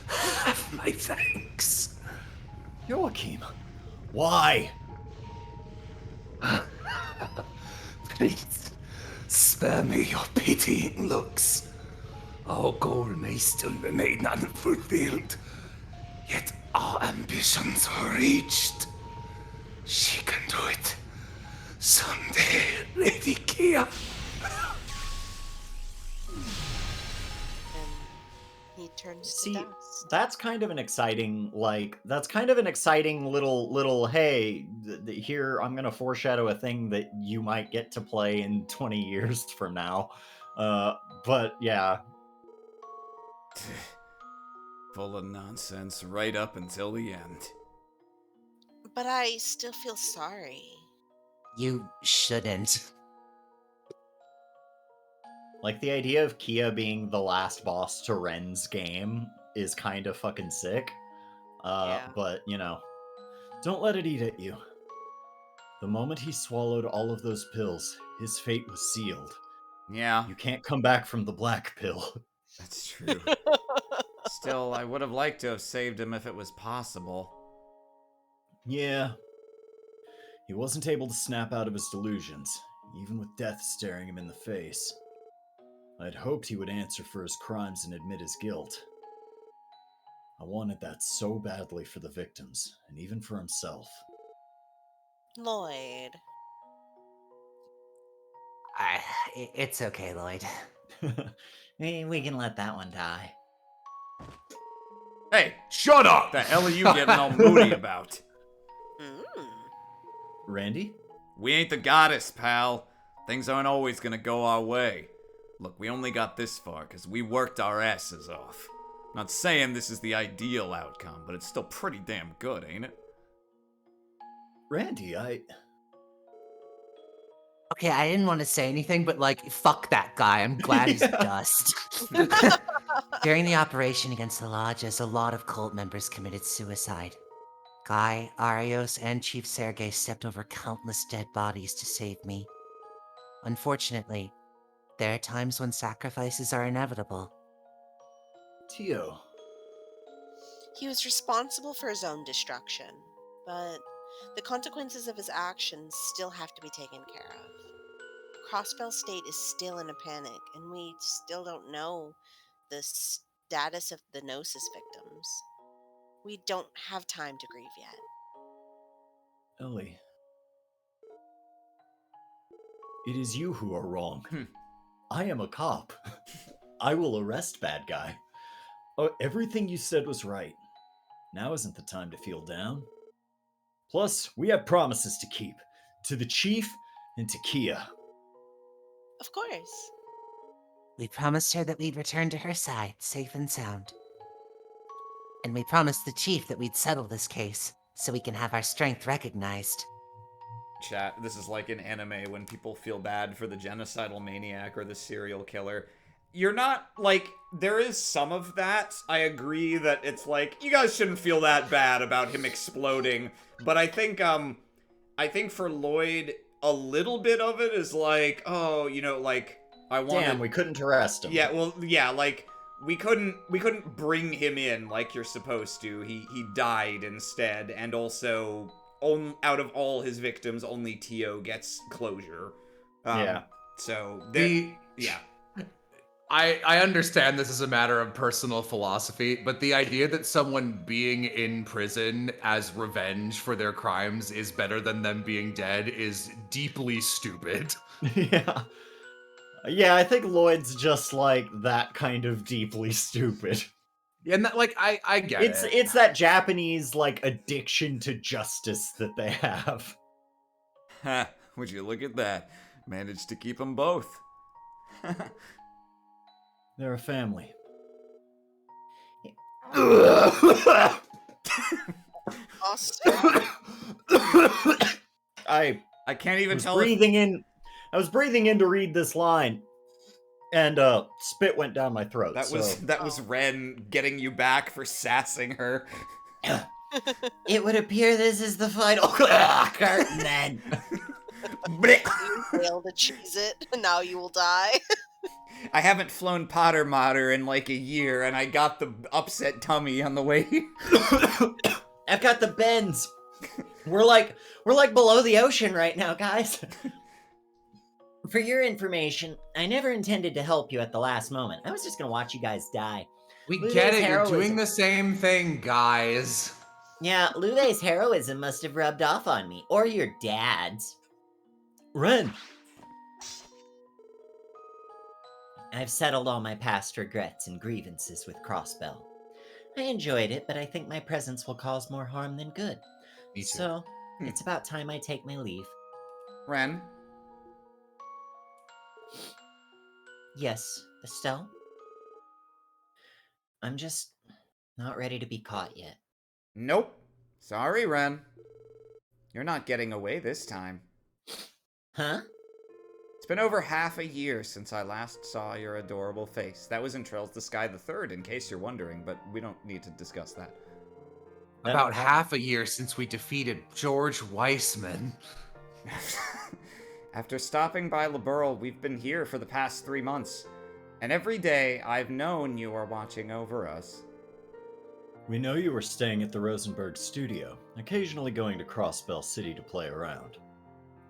have my thanks. Joachim, why? Please, spare me your pitying looks. Our goal may still remain unfulfilled, yet our ambitions are reached. She can do it. Someday, Lady Kia. And he turns See, to dust. that's kind of an exciting, little, hey, here, I'm going to foreshadow a thing that you might get to play in 20 years from now. But yeah. Full of nonsense right up until the end. But I still feel sorry. You shouldn't. Like, the idea of Kia being the last boss to Ren's game is kind of fucking sick. But, you know, don't let it eat at you. The moment he swallowed all of those pills, his fate was sealed. Yeah, You can't come back from the black pill. that's true. Still, I would have liked to have saved him if it was possible. Yeah. He wasn't able to snap out of his delusions, even with death staring him in the face. I'd hoped he would answer for his crimes and admit his guilt. I wanted that so badly for the victims, and even for himself. Lloyd. It's okay, Lloyd. We can let that one die. Hey, Shut up! what the hell are you getting all moody about? Randy? We ain't the goddess, pal. Things aren't always gonna go our way. Look, we only got this far because we worked our asses off. Not saying this is the ideal outcome, but it's still pretty damn good, ain't it? Randy, Okay, I didn't want to say anything, but like, fuck that guy. I'm glad he's dust. During the operation against the lodges, a lot of cult members committed suicide. Guy, Arios, and Chief Sergei stepped over countless dead bodies to save me. Unfortunately, there are times when sacrifices are inevitable. Tio. He was responsible for his own destruction, but the consequences of his actions still have to be taken care of. Crossbell State is still in a panic, and we still don't know the status of the Gnosis victims. We don't have time to grieve yet. Ellie. It is you who are wrong. I am a cop. I will arrest bad guy. Oh, everything you said was right. Now isn't the time to feel down. Plus, we have promises to keep. To the chief and to Kia. Of course. We promised her that we'd return to her side, safe and sound. And we promised the chief that we'd settle this case, so we can have our strength recognized. Chat, this is like in anime when people feel bad for the genocidal maniac or the serial killer. You're not, like, there is some of that. I agree that it's like, you guys shouldn't feel that bad about him exploding. But I think for Lloyd, a little bit of it is like, oh, you know, like, I wanted... Damn, we couldn't arrest him. Yeah, well, yeah, like, we couldn't bring him in like you're supposed to. He died instead, and also out of all his victims, only Tio gets closure. Yeah. So yeah. I understand this is a matter of personal philosophy, but the idea that someone being in prison as revenge for their crimes is better than them being dead is deeply stupid. Yeah. Yeah, I think Lloyd's just like that kind of deeply stupid. And that, like, I get it. It's that Japanese like addiction to justice that they have. Ha, would you look at that? Managed to keep them both. They're a family. Austin. I can't even was tell if breathing in. I was breathing in to read this line, and spit went down my throat. that was Ren getting you back for sassing her. It would appear this is the final curtain then. You failed to choose it, and now you will die. I haven't flown Potter Mater in like a year, and I got the upset tummy on the way here. I've got the bends. We're like below the ocean right now, guys. For your information, I never intended to help you at the last moment. I was just gonna watch you guys die. We Lude's get it, you're heroism- doing the same thing, guys. Yeah, Lude's heroism must have rubbed off on me, or your dad's. Ren! I've settled all my past regrets and grievances with Crossbell. I enjoyed it, but I think my presence will cause more harm than good. Me too. So, it's about time I take my leave. Ren, Yes, Estelle? I'm just not ready to be caught yet. nope. Sorry, Ren. You're not getting away this time. Huh? It's been over half a year since I last saw your adorable face. That was in Trails the Sky the Third, in case you're wondering, but we don't need to discuss that. About half a year since we defeated George Weissman. After stopping by Liberl, we've been here for the past 3 months, and every day I've known you are watching over us. We know you were staying at the Rosenberg studio, occasionally going to Crossbell City to play around.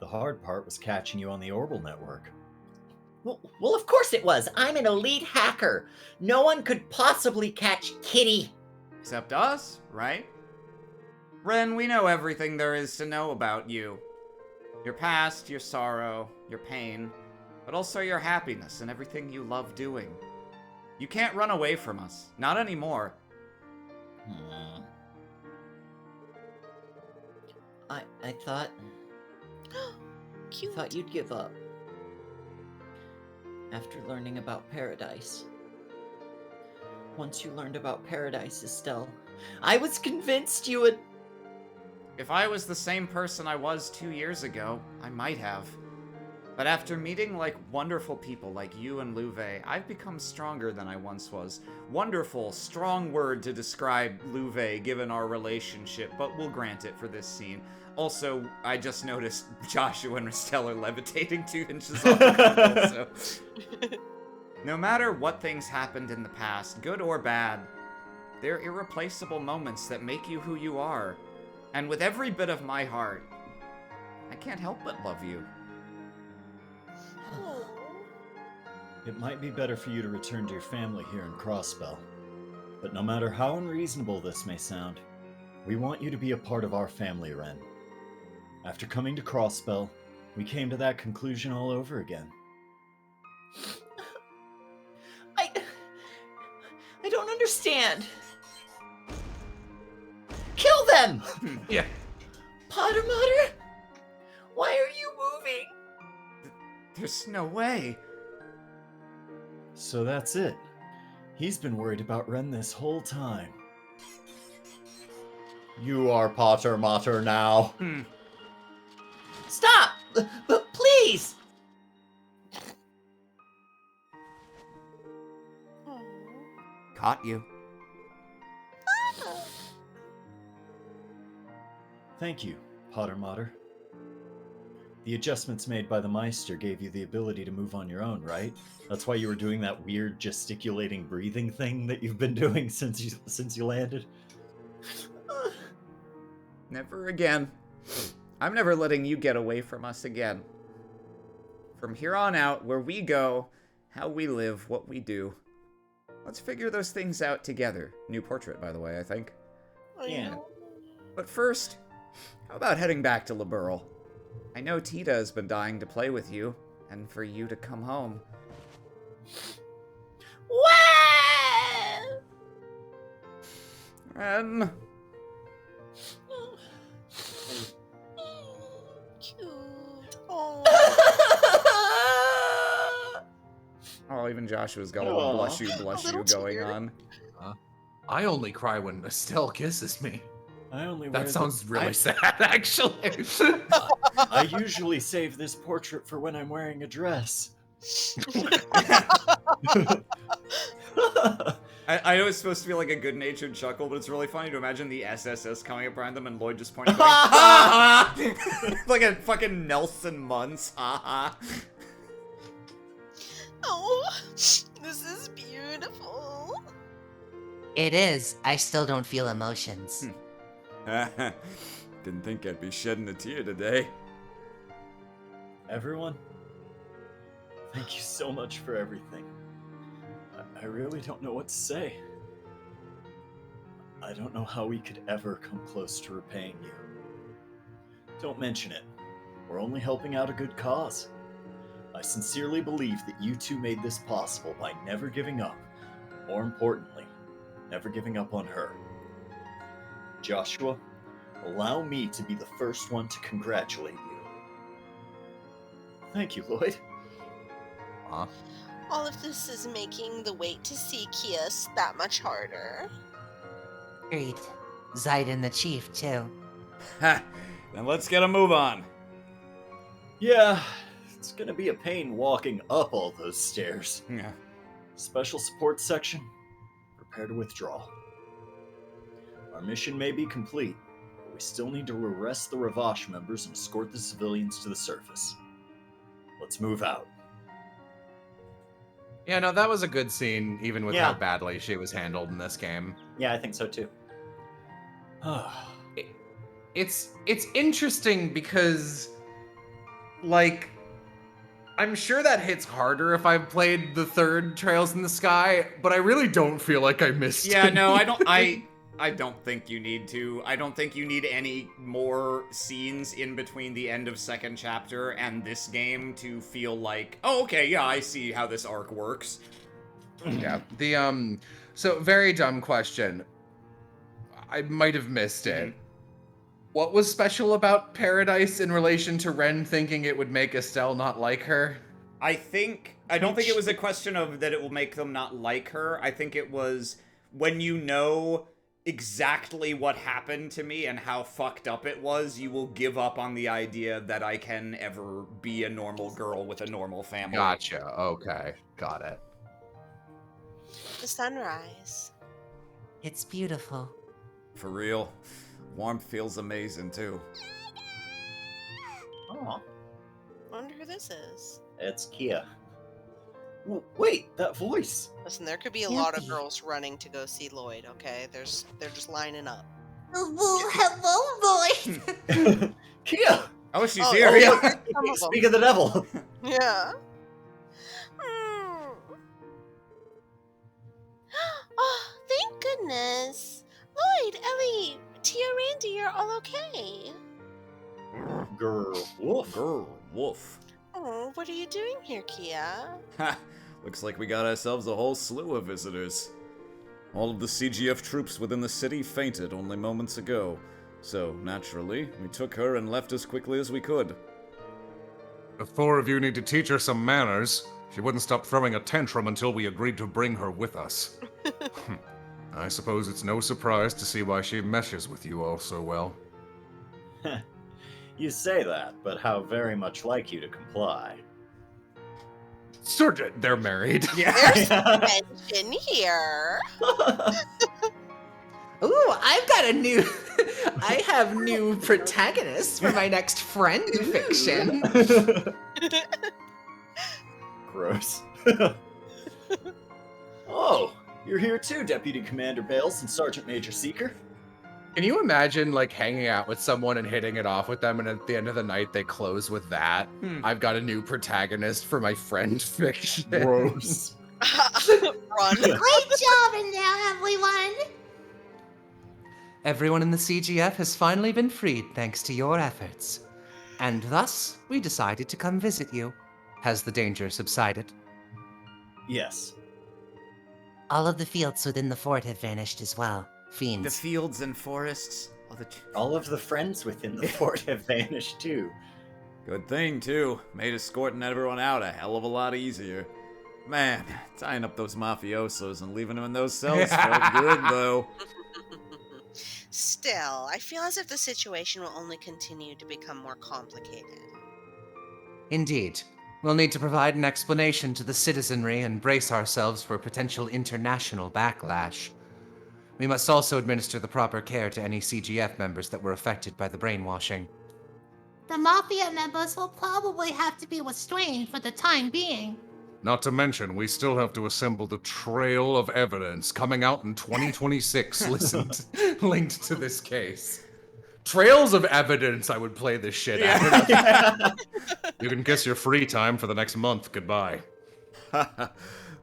The hard part was catching you on the Orbital network. Well, of course it was. I'm an elite hacker. No one could possibly catch Kitty. Except us, right? Ren, we know everything there is to know about you. Your past, your sorrow, your pain, but also your happiness and everything you love doing. You can't run away from us. Not anymore. I thought Cute. you'd give up. After learning about Paradise. Once you learned about Paradise, Estelle, I was convinced you would... If I was the same person I was 2 years ago, I might have. But after meeting wonderful people like you and Louve, I've become stronger than I once was. Wonderful, strong word to describe Louve given our relationship, but we'll grant it for this scene. Also, I just noticed Joshua and Estelle are levitating 2 inches off the table, so... No matter what things happened in the past, good or bad, they're irreplaceable moments that make you who you are. And with every bit of my heart, I can't help but love you. It might be better for you to return to your family here in Crossbell. But no matter how unreasonable this may sound, we want you to be a part of our family, Ren. After coming to Crossbell, we came to that conclusion all over again. I don't understand. Kill them! Yeah. Potter Mutter? Why are you moving? There's no way. So that's it. He's been worried about Ren this whole time. You are Potter Mater now. Stop! But please! Caught you. Thank you, Potter Mater. The adjustments made by the Meister gave you the ability to move on your own, right? That's why you were doing that weird gesticulating breathing thing that you've been doing since you landed. Never again. I'm never letting you get away from us again. From here on out, where we go, how we live, what we do. Let's figure those things out together. New portrait, by the way, I think. Yeah. But first, how about heading back to Liberl? I know Tita has been dying to play with you, and for you to come home. What? Ren. Cute. Oh. Oh, even Joshua's got a Aw. blush you A little going tear. on. I only cry when Estelle kisses me. I only wear That the- sounds really sad, actually. I usually save this portrait for when I'm wearing a dress. I know it's supposed to be like a good-natured chuckle, but it's really funny to imagine the SSS coming up behind them and Lloyd just pointing, going, ha ha! Like a fucking Nelson Muntz, ha ha. Oh, this is beautiful. It is. I still don't feel emotions. Didn't think I'd be shedding a tear today. Everyone, thank you so much for everything. I really don't know what to say. I don't know how we could ever come close to repaying you. Don't mention it. We're only helping out a good cause. I sincerely believe that you two made this possible by never giving up. More importantly, never giving up on her. Joshua, allow me to be the first one to congratulate you. Thank you, Lloyd. All of this is making the wait to see Kias that much harder. Agreed. Zayden the chief, too. Ha! Then let's get a move on. Yeah, it's gonna be a pain walking up all those stairs. Yeah. Special support section, prepare to withdraw. Our mission may be complete, but we still need to arrest the Revash members and escort the civilians to the surface. Let's move out. Yeah, no, that was a good scene, even with Yeah. how badly she was handled in this game. Yeah, I think so too. It's interesting because, like, I'm sure that hits harder if I've played the third Trails in the Sky, but I really don't feel like I missed Yeah, no, I don't. anything. I don't think you need to. I don't think you need any more scenes in between the end of second chapter and this game to feel like, oh, okay, yeah, I see how this arc works. Yeah. So very dumb question. I might have missed it. What was special about Paradise in relation to Ren thinking it would make Estelle not like her? I don't think it was a question of that it will make them not like her. I think it was when you know exactly what happened to me and how fucked up it was, you will give up on the idea that I can ever be a normal girl with a normal family. Gotcha. Okay. Got it. The sunrise. It's beautiful. For real. Warmth feels amazing, too. Oh, Wonder who this is. it's Kia. Wait, that voice! Listen, there could be a lot of Yippee. girls running to go see Lloyd, okay? They're just lining up. Hello, Lloyd. Kia! Oh, she's Oh, here. oh, Yeah. look, there's some of them. Speak of the devil. Yeah. Hmm. Oh, thank goodness. Lloyd, Ellie, Tia, Randy, you're all okay. Grr, woof. Grr, woof. Oh, what are you doing here, Kia? Ha! Looks like we got ourselves a whole slew of visitors. All of the CGF troops within the city fainted only moments ago, so naturally, we took her and left as quickly as we could. The four of you need to teach her some manners. She wouldn't stop throwing a tantrum until we agreed to bring her with us. I suppose it's no surprise to see why she meshes with you all so well. You say that, but how very much like you to comply. Sir, they're married. There's tension here. Ooh, I've got a new I have new protagonists for my next friend fiction. Gross. Oh, you're here too, Deputy Commander Bales and Sergeant Major Seeker. Can you imagine like hanging out with someone and hitting it off with them, and at the end of the night they close with that? I've got a new protagonist for my friend fiction. Gross. Run. Great job in there, everyone! Everyone in the CGF has finally been freed thanks to your efforts. And thus, we decided to come visit you. Has the danger subsided? Yes. All of the fields within the fort have vanished as well. The Fiends. fields and forests. All of the friends within the fort have vanished too. Good thing, too. Made escorting everyone out a hell of a lot easier. Man, tying up those mafiosos and leaving them in those cells felt good, though. Still, I feel as if the situation will only continue to become more complicated. Indeed. We'll need to provide an explanation to the citizenry and brace ourselves for potential international backlash. We must also administer the proper care to any CGF members that were affected by the brainwashing. The Mafia members will probably have to be restrained for the time being. Not to mention, we still have to assemble the trail of evidence coming out in 2026. Linked to this case. Trails of evidence, I would play this shit out. You can kiss your free time for the next month. Goodbye.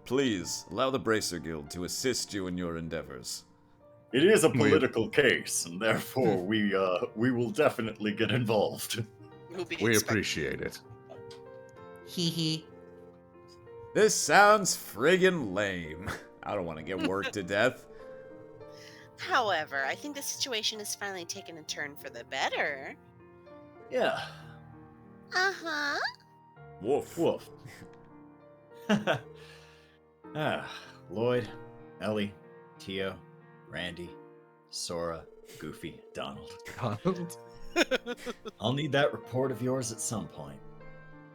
Please, allow the Bracer Guild to assist you in your endeavors. It is a political case, and therefore we will definitely get involved. We appreciate it. Hee hee. This sounds friggin' lame. I don't want to get worked to death. However, I think the situation has finally taken a turn for the better. Yeah. Uh-huh. Woof. Woof. Lloyd, Ellie, Tio, Randy, Sora, Goofy, Donald. I'll need that report of yours at some point.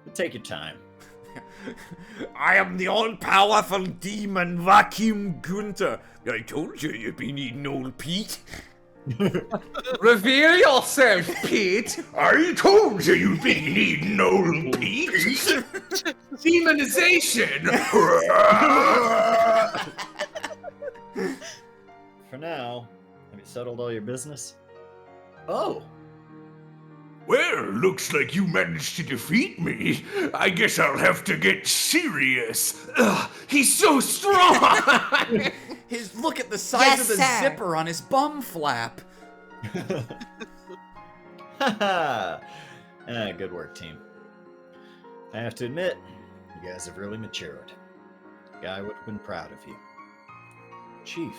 But take your time. I am the all-powerful demon Vacuum Gunter. I told you you'd be needing old Pete. Reveal yourself, Pete! I told you you'd be needing old Pete. Demonization! For now, have you settled all your business? Oh, Well, looks like you managed to defeat me. I guess I'll have to get serious. Ugh, he's so strong! Look at the size of the Yes, sir. zipper on his bum flap. good work, team. I have to admit, you guys have really matured. Guy would have been proud of you. Chief.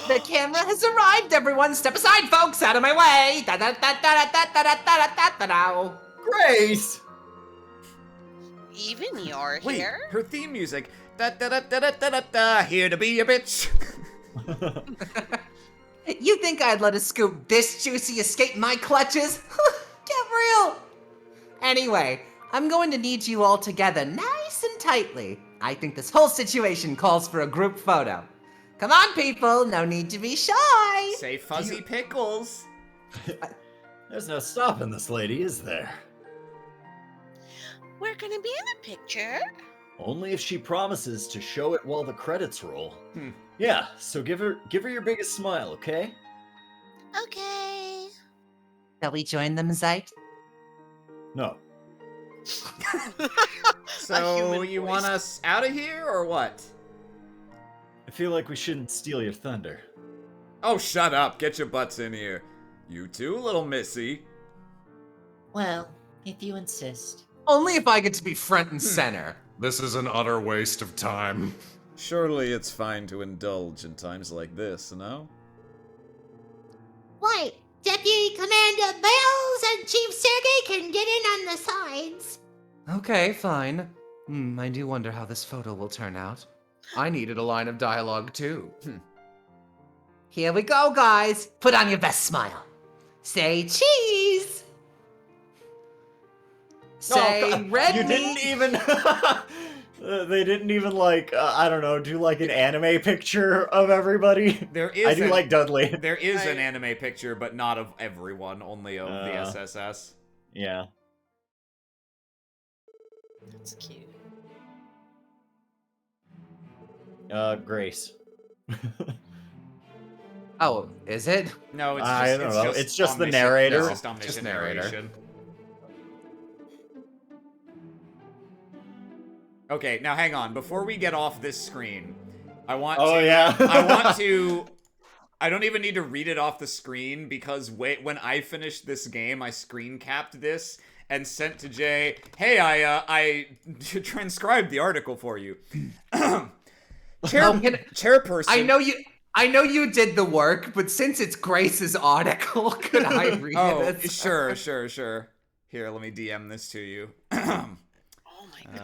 The camera has arrived, everyone. Step aside, folks. Out of my way. Da da da da da da da da da da da. Grace! Even you're Wait, here? her theme music. Da da da da da da da da. Here to be a bitch. You think I'd let a scoop this juicy escape my clutches? Get real. Anyway, I'm going to need you all together nice and tightly. I think this whole situation calls for a group photo. Come on, people. No need to be shy. Say fuzzy pickles. There's no stopping this lady, is there? We're gonna be in the picture. Only if she promises to show it while the credits roll. Yeah, so give her your biggest smile, okay? Okay. Shall we join them, Zeit? No. So you want us out of here or what? I feel like we shouldn't steal your thunder. Oh, shut up. Get your butts in here. You too, little missy. Well, if you insist. Only if I get to be front and center. This is an utter waste of time. Surely it's fine to indulge in times like this, no? Right. Deputy Commander Bales and Chief Sergey can get in on the sides. Okay, fine. I do wonder how this photo will turn out. I needed a line of dialogue too. Here we go, guys. Put on your best smile. Say cheese. Say red You meat. didn't even... They didn't even like I don't know, do like an anime picture of everybody. There is I do like Dudley. There is an anime picture, but not of everyone, only of the SSS. Yeah. That's cute. Grace. Oh, is it? No, it's I don't know. It's just the narrator. It's just omniscient Just narrator. narration. Okay, now hang on. Before we get off this screen, I want to... I don't even need to read it off the screen, because when I finished this game, I screen capped this and sent to Jay, hey, I transcribed the article for you. Chairperson... I know you did the work, but since it's Grace's article, could I read it? Sure. Here, let me DM this to you.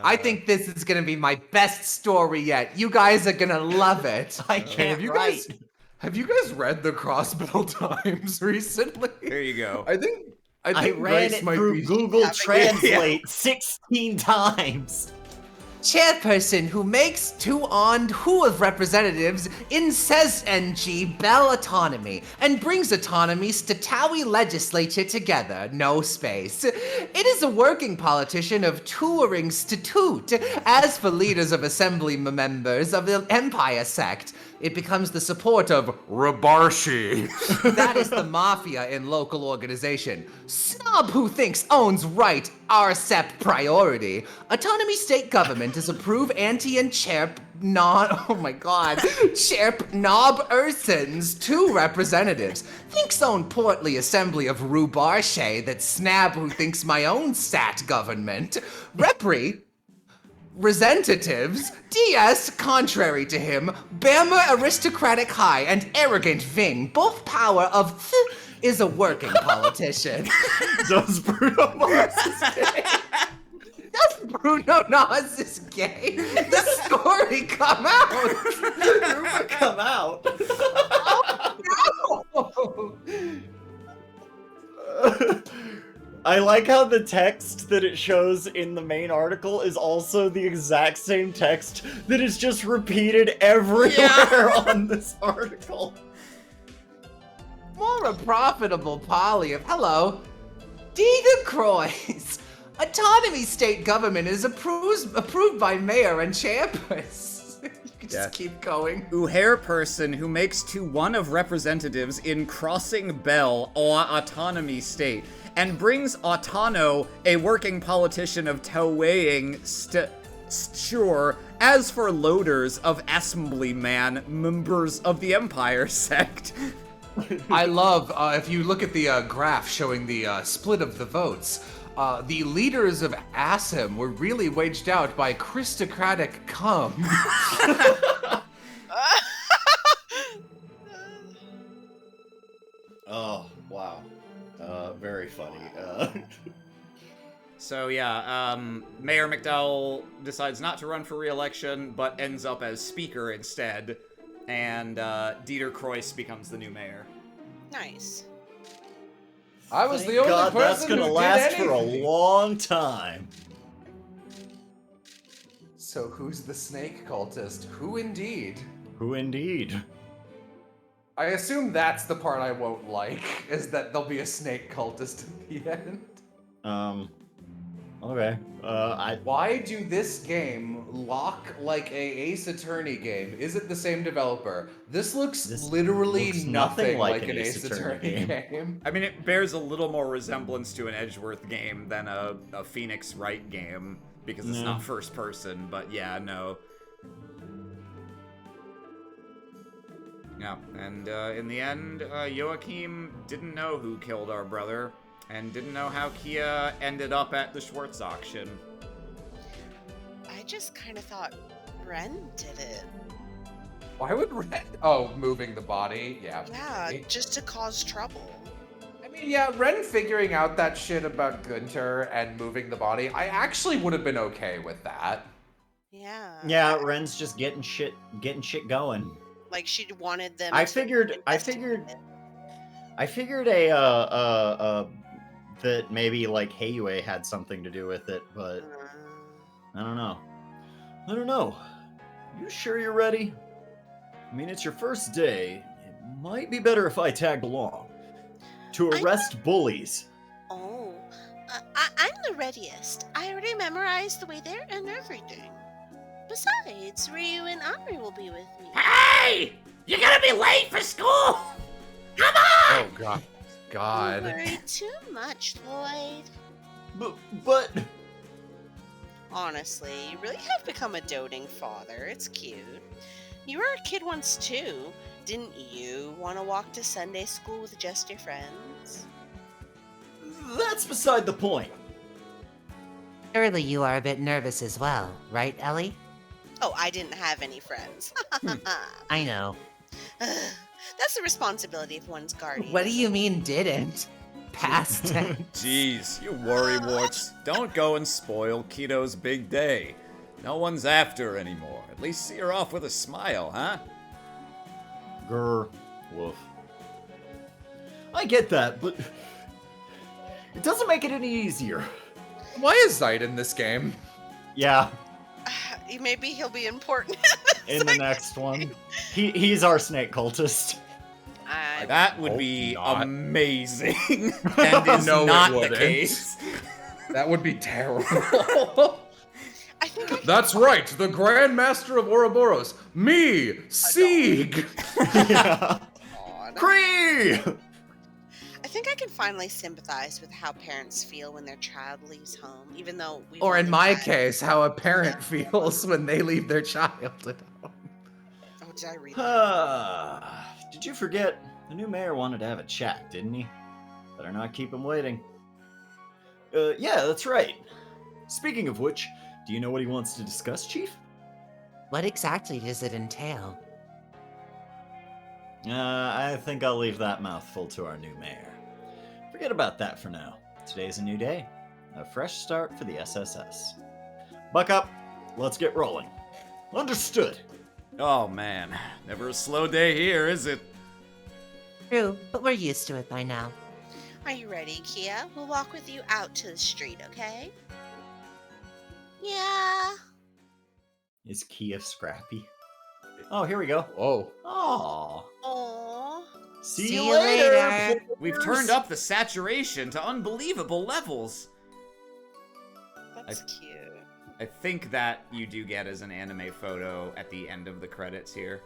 I think this is gonna be my best story yet. You guys are gonna love it. I can't write. Have you guys read the Crossbell Times recently? There you go. I think I ran Grace it might through be... Google Translate 16 times. Chairperson who makes two on who of representatives in says NG Bell autonomy and brings autonomies to Towie legislature together, no space. It is a working politician of tourings to toot. As for leaders of assembly members of the Empire sect, it becomes the support of Rabarshi. That is the mafia in local organization. Snob who thinks owns right, RSEP priority. Autonomy state government is approve anti and Cherp Cherp Knob Ursons, two representatives. Thinks own portly assembly of Rubarshe that snab who thinks my own stat government. Repri Resentatives, DS, contrary to him, Bammer aristocratic high and arrogant Ving, both power of is a working politician. Does Bruno Mars is gay? Does Bruno Mars is gay? The story come out. Rumor come out. Oh, no. I like how the text that it shows in the main article is also the exact same text that is just repeated everywhere on this article. More a profitable poly of hello. Diga Croix. Autonomy state government is approved by mayor and chairperson. You can just keep going. Uhair person who makes to one of representatives in Crossing Bell or Autonomy State, and brings Autono, a working politician of Towaying Sture, as for loaders of Assemblyman, members of the Empire sect. I love, if you look at the graph showing the split of the votes, the leaders of ASEM were really waged out by Christocratic cum. Oh, wow. Very funny. So yeah, Mayor McDowell decides not to run for re-election, but ends up as speaker instead, and Dieter Croix becomes the new mayor. Nice. I was Thank the only God, person that's gonna who last did for a anything. long time. So who's the snake cultist? Who indeed? Who indeed? I assume that's the part I won't like, is that there'll be a snake cultist at the end. Okay. Why do this game look like a Ace Attorney game? Is it the same developer? This looks literally looks nothing like an Ace Attorney game. I mean, it bears a little more resemblance to an Edgeworth game than a Phoenix Wright game, because it's not first person, but yeah, no. Yeah, and in the end, Joachim didn't know who killed our brother, and didn't know how Kia ended up at the Schwartz auction. I just kind of thought Ren did it. Why would Ren... Oh, moving the body? Yeah. Yeah, just to cause trouble. I mean, yeah, Ren figuring out that shit about Gunter and moving the body, I actually would have been okay with that. Yeah. Yeah, Ren's just getting shit going. Like she wanted them. I figured that maybe like Heiyue had something to do with it, but I don't know. I don't know. You sure you're ready? I mean, it's your first day. It might be better if I tagged along. To arrest bullies. Oh, I'm the readiest. I already memorized the way there and everything. Besides, Ryu and Amri will be with me. Hey! You're gonna be late for school! Come on! Oh god. Don't God. worry too much, Lloyd. But... Honestly, you really have become a doting father. It's cute. You were a kid once too. Didn't you want to walk to Sunday school with just your friends? That's beside the point. Surely you are a bit nervous as well, right, Ellie? Oh, I didn't have any friends. I know. That's the responsibility of one's guardian. What do you mean didn't? Past tense. Jeez, you worrywarts. Don't go and spoil Keto's big day. No one's after her anymore. At least see her off with a smile, huh? Grr. Woof. I get that, but... It doesn't make it any easier. Why is Zayt in this game? Yeah, Maybe he'll be important. in the next one. He's our snake cultist. That would hope be not. amazing. And is No, it not the wouldn't. case. That would be terrible. I think I That's right, the Grand Master of Ouroboros, me, Sieg. Yeah. God. Kree! I think I can finally sympathize with how parents feel when their child leaves home, even though we Or in my case, how a parent feels when they leave their child at home. Oh, did I read that? Did you forget? The new mayor wanted to have a chat, didn't he? Better not keep him waiting. Yeah, that's right. Speaking of which, do you know what he wants to discuss, Chief? What exactly does it entail? I think I'll leave that mouthful to our new mayor. Forget about that for now. Today's a new day. A fresh start for the SSS. Buck up. Let's get rolling. Understood. Oh man, never a slow day here, is it? True, but we're used to it by now. Are you ready, Kia? We'll walk with you out to the street, okay? Yeah. Is Kia scrappy? Oh, here we go. Whoa. Aww. Aww. See you later. We've turned up the saturation to unbelievable levels. That's cute. I think that you do get as an anime photo at the end of the credits here.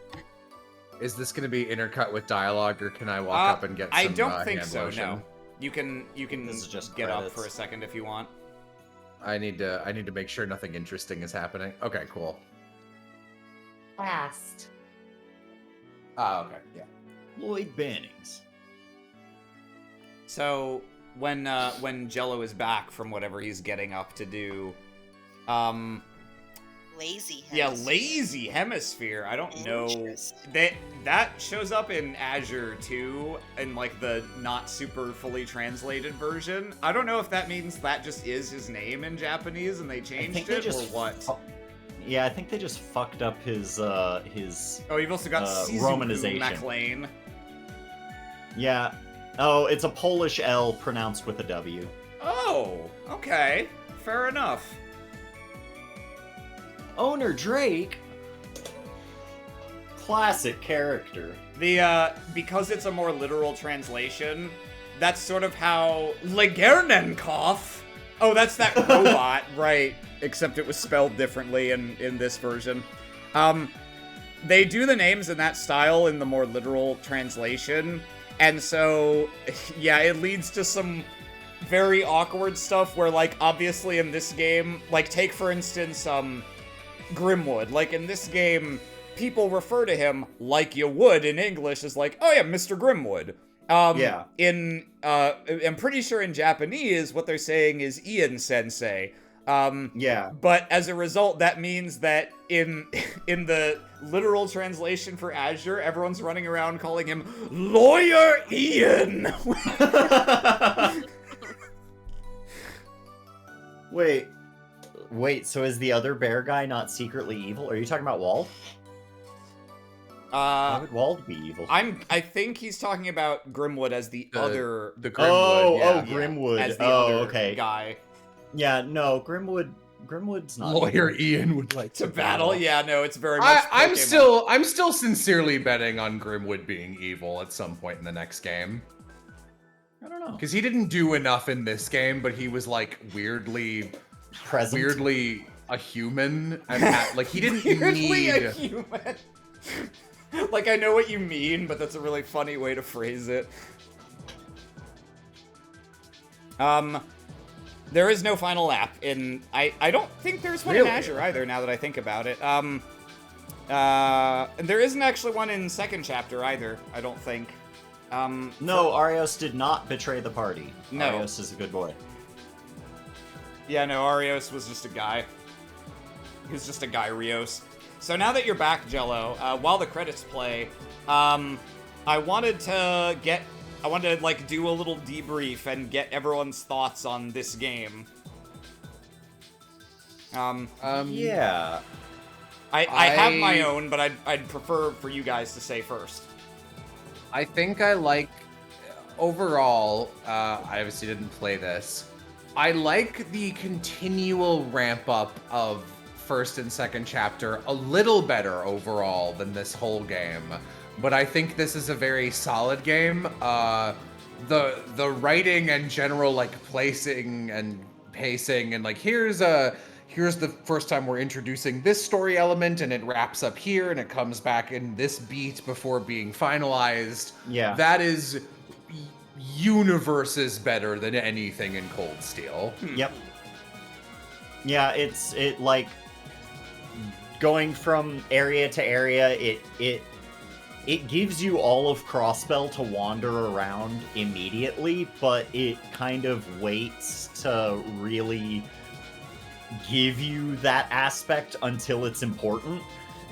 Is this going to be intercut with dialogue, or can I walk up and get some I don't think hand so, lotion? no. You can This is just get up credits. for a second if you want. I need to make sure nothing interesting is happening. Okay, cool. Fast. Oh, okay, yeah. Lloyd Bannings. So when Jello is back from whatever he's getting up to do, Lazy yeah, hemisphere. lazy hemisphere. I don't know Interesting. that shows up in Azure too, in like the not super fully translated version. I don't know if that means that just is his name in Japanese and they changed it or what. Yeah, I think they just fucked up his Oh, you've also got Shizuku Romanization. MacLean. Yeah. Oh, it's a Polish L pronounced with a W. Oh, okay, fair enough. Owner Drake. Classic character. The because it's a more literal translation, that's sort of how Legernenkov. Oh, that's that robot, right? Except it was spelled differently in this version. They do the names in that style in the more literal translation, and so yeah, it leads to some very awkward stuff where, like, obviously in this game, like, take for instance Grimwood. Like, in this game, people refer to him like you would in English as like, oh yeah, Mr. Grimwood. Yeah. I'm pretty sure in Japanese, what they're saying is Ian Sensei. Yeah. But as a result, that means that in the literal translation for Azure, everyone's running around calling him Lawyer Ian. Wait, so is the other bear guy not secretly evil? Are you talking about Wald? Why would Wald be evil? I think he's talking about Grimwood as the other Grimwood, yeah. Grimwood. as the other okay. guy. Yeah, no, Grimwood Grimwood's not Lawyer evil. Ian would like To battle? Yeah, no, it's very much I'm Pokemon. I'm still sincerely betting on Grimwood being evil at some point in the next game. I don't know. Because he didn't do enough in this game, but he was like weirdly a human, and like he didn't Weirdly a need. human. Like, I know what you mean, but that's a really funny way to phrase it. There is no final lap in... I don't think there's one in Azure either, now that I think about it. And there isn't actually one in second chapter either, I don't think. No, Arios did not betray the party. No. Arios is a good boy. Yeah, no, Arios was just a guy. He was just a guy, Rios. So now that you're back, Jello, while the credits play, I wanted to like do a little debrief and get everyone's thoughts on this game. Yeah. I have my own, but I'd prefer for you guys to say first. I think I like overall. I obviously didn't play this. I like the continual ramp up of first and second chapter a little better overall than this whole game, but I think this is a very solid game. The writing and general like placing and pacing and like here's the first time we're introducing this story element and it wraps up here and it comes back in this beat before being finalized. Yeah. That is universes better than anything in Cold Steel. Yep. Yeah, it like going from area to area, it gives you all of Crossbell to wander around immediately, but it kind of waits to really give you that aspect until it's important,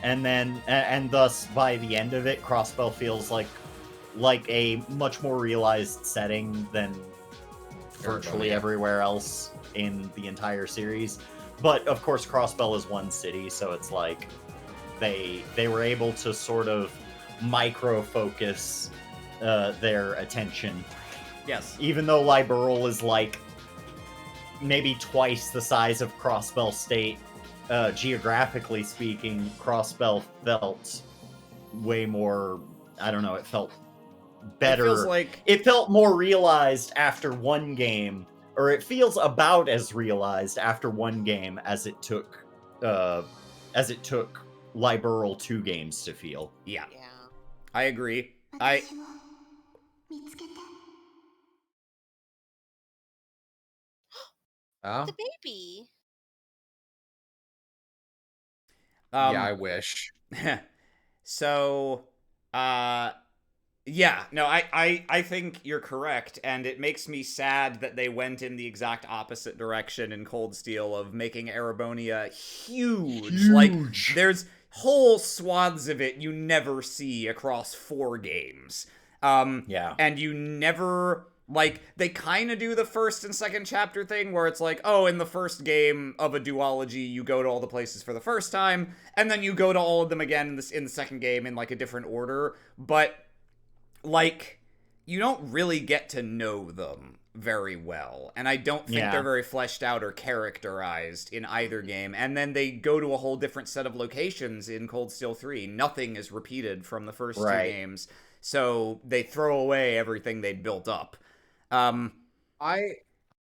and then and thus by the end of it, Crossbell feels like a much more realized setting than virtually everywhere else in the entire series. But of course, Crossbell is one city, so it's like they were able to sort of micro focus their attention. Yes. Even though Liberal is like maybe twice the size of Crossbell State, geographically speaking, Crossbell felt way more. I don't know. It felt better. It feels like it felt more realized after one game, or it feels about as realized after one game as it took Liberal 2 games to feel. Yeah. Yeah. I agree. Oh? The baby. Yeah, I wish. So, yeah, no, I think you're correct, and it makes me sad that they went in the exact opposite direction in Cold Steel of making Erebonia huge. Like, there's whole swaths of it you never see across 4 games. Yeah. And you never... Like, they kind of do the first and second chapter thing where it's like, oh, in the first game of a duology, you go to all the places for the first time, and then you go to all of them again in the second game in, like, a different order. But, like, you don't really get to know them very well. And I don't think they're very fleshed out or characterized in either game. And then they go to a whole different set of locations in Cold Steel 3. Nothing is repeated from the first 2 games. So they throw away everything they'd built up. I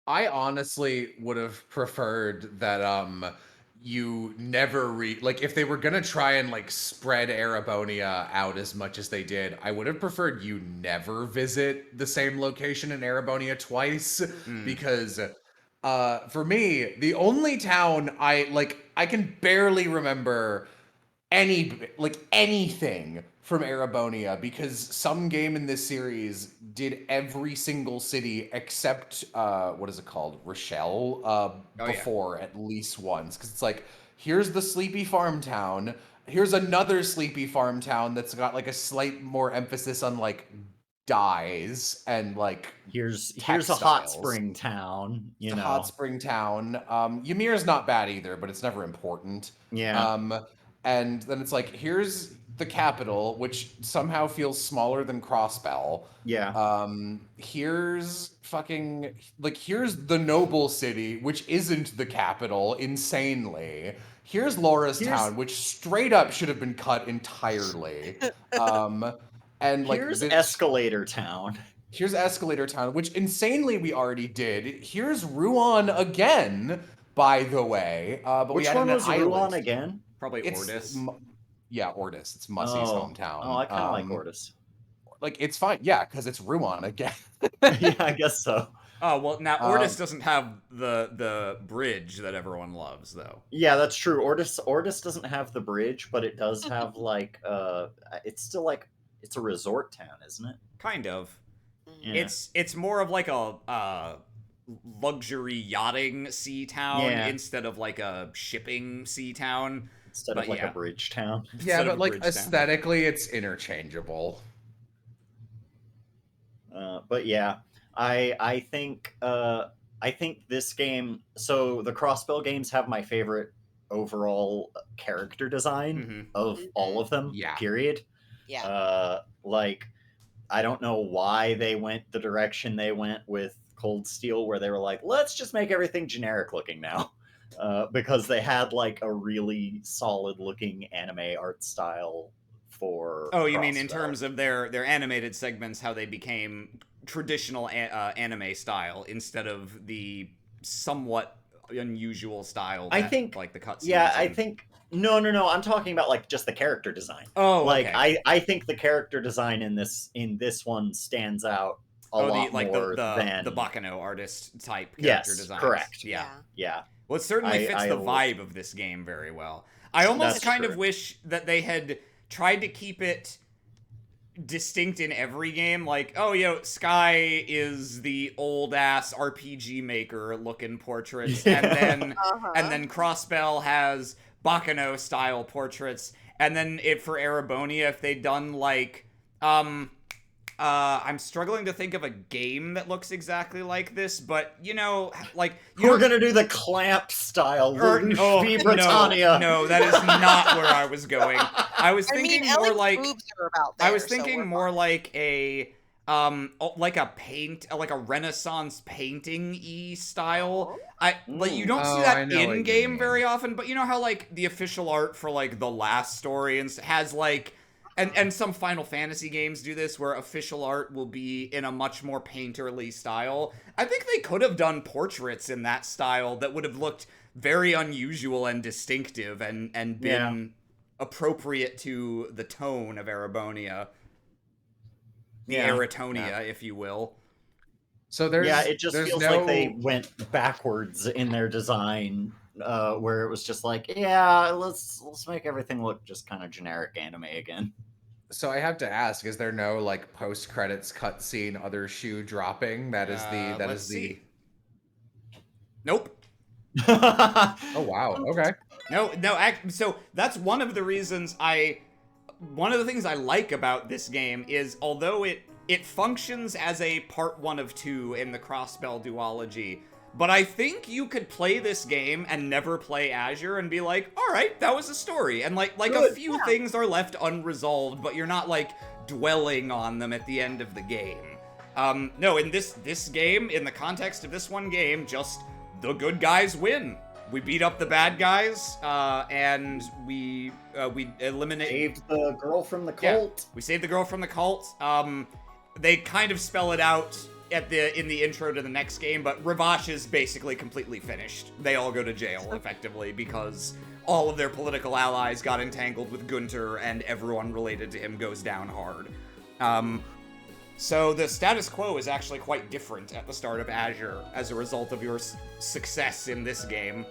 honestly would have preferred that you never like if they were gonna try and like spread Erebonia out as much as they did, I would have preferred you never visit the same location in Erebonia twice, because for me, the only town I can barely remember anything from Erebonia, because some game in this series did every single city except what is it called, Rochelle, before at least once, because it's like, here's the sleepy farm town, here's another sleepy farm town that's got like a slight more emphasis on like dyes and like here's textiles. a hot spring town, you know. Hot spring town. Ymir's not bad either, but it's never important. Yeah. And then it's like, here's the capital, which somehow feels smaller than Crossbell. Yeah. Here's fucking here's the noble city, which isn't the capital, insanely. Here's Laura's town, which straight up should have been cut entirely. And like Here's this, Escalator Town. Here's Escalator Town, which insanely we already did. Here's Ruan again, by the way. But Which we one added was an island. Ruan again? Probably It's Ordis. Yeah, Ordis. It's Mussie's hometown. Oh, I kind of like Ordis. Like, it's fine. Yeah, because it's Ruan again. Yeah, I guess so. Oh, well, now Ordis doesn't have the bridge that everyone loves, though. Yeah, that's true. Ordis doesn't have the bridge, but it does have, like, it's still, like, it's a resort town, isn't it? Kind of. Yeah. It's more of like a luxury yachting sea town instead of like a shipping sea town. Instead of like a bridge town. Yeah, but like aesthetically, it's interchangeable. But yeah, I think this game. So the Crossbell games have my favorite overall character design of all of them. Yeah. Period. Yeah. Like, I don't know why they went the direction they went with Cold Steel, where they were like, let's just make everything generic looking now. Because they had like a really solid looking anime art style for. Oh, you mean Crossbell. in terms of their animated segments, how they became traditional anime style instead of the somewhat unusual style that, I think, like the cutscenes. Yeah, I think no. I'm talking about like just the character design. Oh, like okay. I think the character design in this one stands out a lot more than the Bakano artist type character yes, designs. correct. Yeah. Well, it certainly fits the vibe of this game very well. I almost kind of wish that they had tried to keep it distinct in every game. Like, oh, Sky is the old ass RPG maker looking portraits, and then Crossbell has Bakano style portraits, and then for Erebonia, if they'd done like I'm struggling to think of a game that looks exactly like this, but we're gonna do the Clamp style. Britannia. No, that is not where I was going. I was thinking more like a Renaissance painting-y style. You don't see that in game very often, but you know how like the official art for like the last story and has like. And some Final Fantasy games do this, where official art will be in a much more painterly style. I think they could have done portraits in that style that would have looked very unusual and distinctive and been appropriate to the tone of Erebonia. The Eretonia, if you will. So it just feels like they went backwards in their design, where it was just like, let's make everything look just kind of generic anime again. So I have to ask: is there no like post-credits cutscene, other shoe dropping? Let's see. Nope. Oh wow. Okay. No. So that's one of the reasons one of the things I like about this game is, although it functions as a part 1 of 2 in the Crossbell duology, but I think you could play this game and never play Azure and be like, all right, that was a story. And like a few things are left unresolved, but you're not like dwelling on them at the end of the game. No, in this game, in the context of this one game, just the good guys win. We beat up the bad guys, and we saved the girl from the cult. We saved the girl from the cult. They kind of spell it out in the intro to the next game, but Ravash is basically completely finished. They all go to jail, effectively, because all of their political allies got entangled with Gunter, and everyone related to him goes down hard. So the status quo is actually quite different at the start of Azure as a result of your success in this game.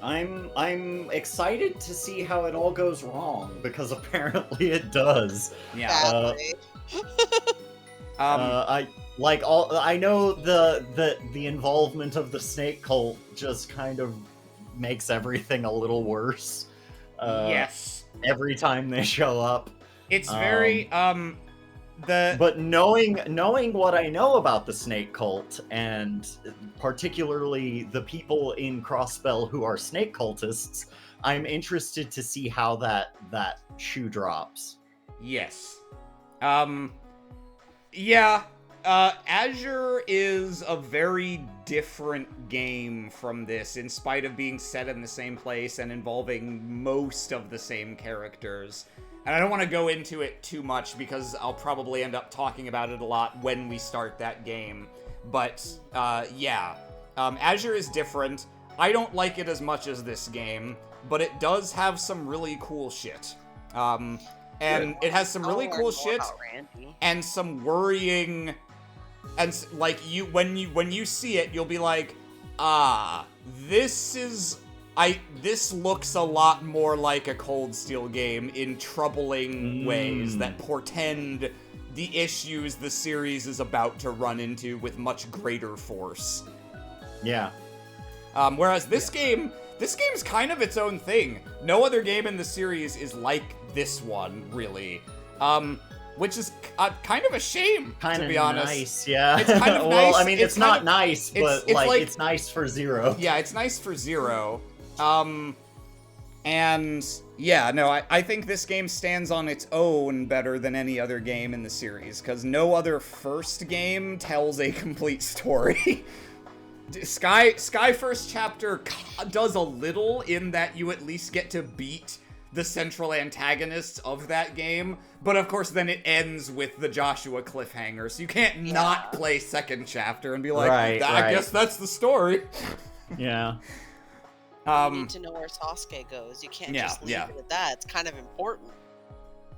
I'm excited to see how it all goes wrong, because apparently it does. Yeah. I know the involvement of the snake cult just kind of makes everything a little worse. Yes. Every time they show up. It's very But knowing what I know about the snake cult, and particularly the people in Crossbell who are snake cultists, I'm interested to see how that shoe drops. Yes. Yeah. Azure is a very different game from this, in spite of being set in the same place and involving most of the same characters. And I don't want to go into it too much because I'll probably end up talking about it a lot when we start that game. But, yeah. Azure is different. I don't like it as much as this game, but it does have some really cool shit. And it has some really cool shit and some worrying, and like when you see it, you'll be like, this looks a lot more like a Cold Steel game in troubling ways that portend the issues the series is about to run into with much greater force. Yeah. Whereas this game's kind of its own thing. No other game in the series is like this one, really. Which is kind of a shame, to be honest. Nice, yeah. It's kind of well, nice. I mean, it's not nice, but it's nice for Zero. Yeah, it's nice for Zero. And yeah, no, I think this game stands on its own better than any other game in the series, because no other first game tells a complete story. Sky First Chapter does a little in that you at least get to beat the central antagonists of that game, but of course then it ends with the Joshua cliffhanger, so you can't not play Second Chapter and be like, I guess that's the story. Yeah. You need to know where Sasuke goes. You can't just leave it at that. It's kind of important.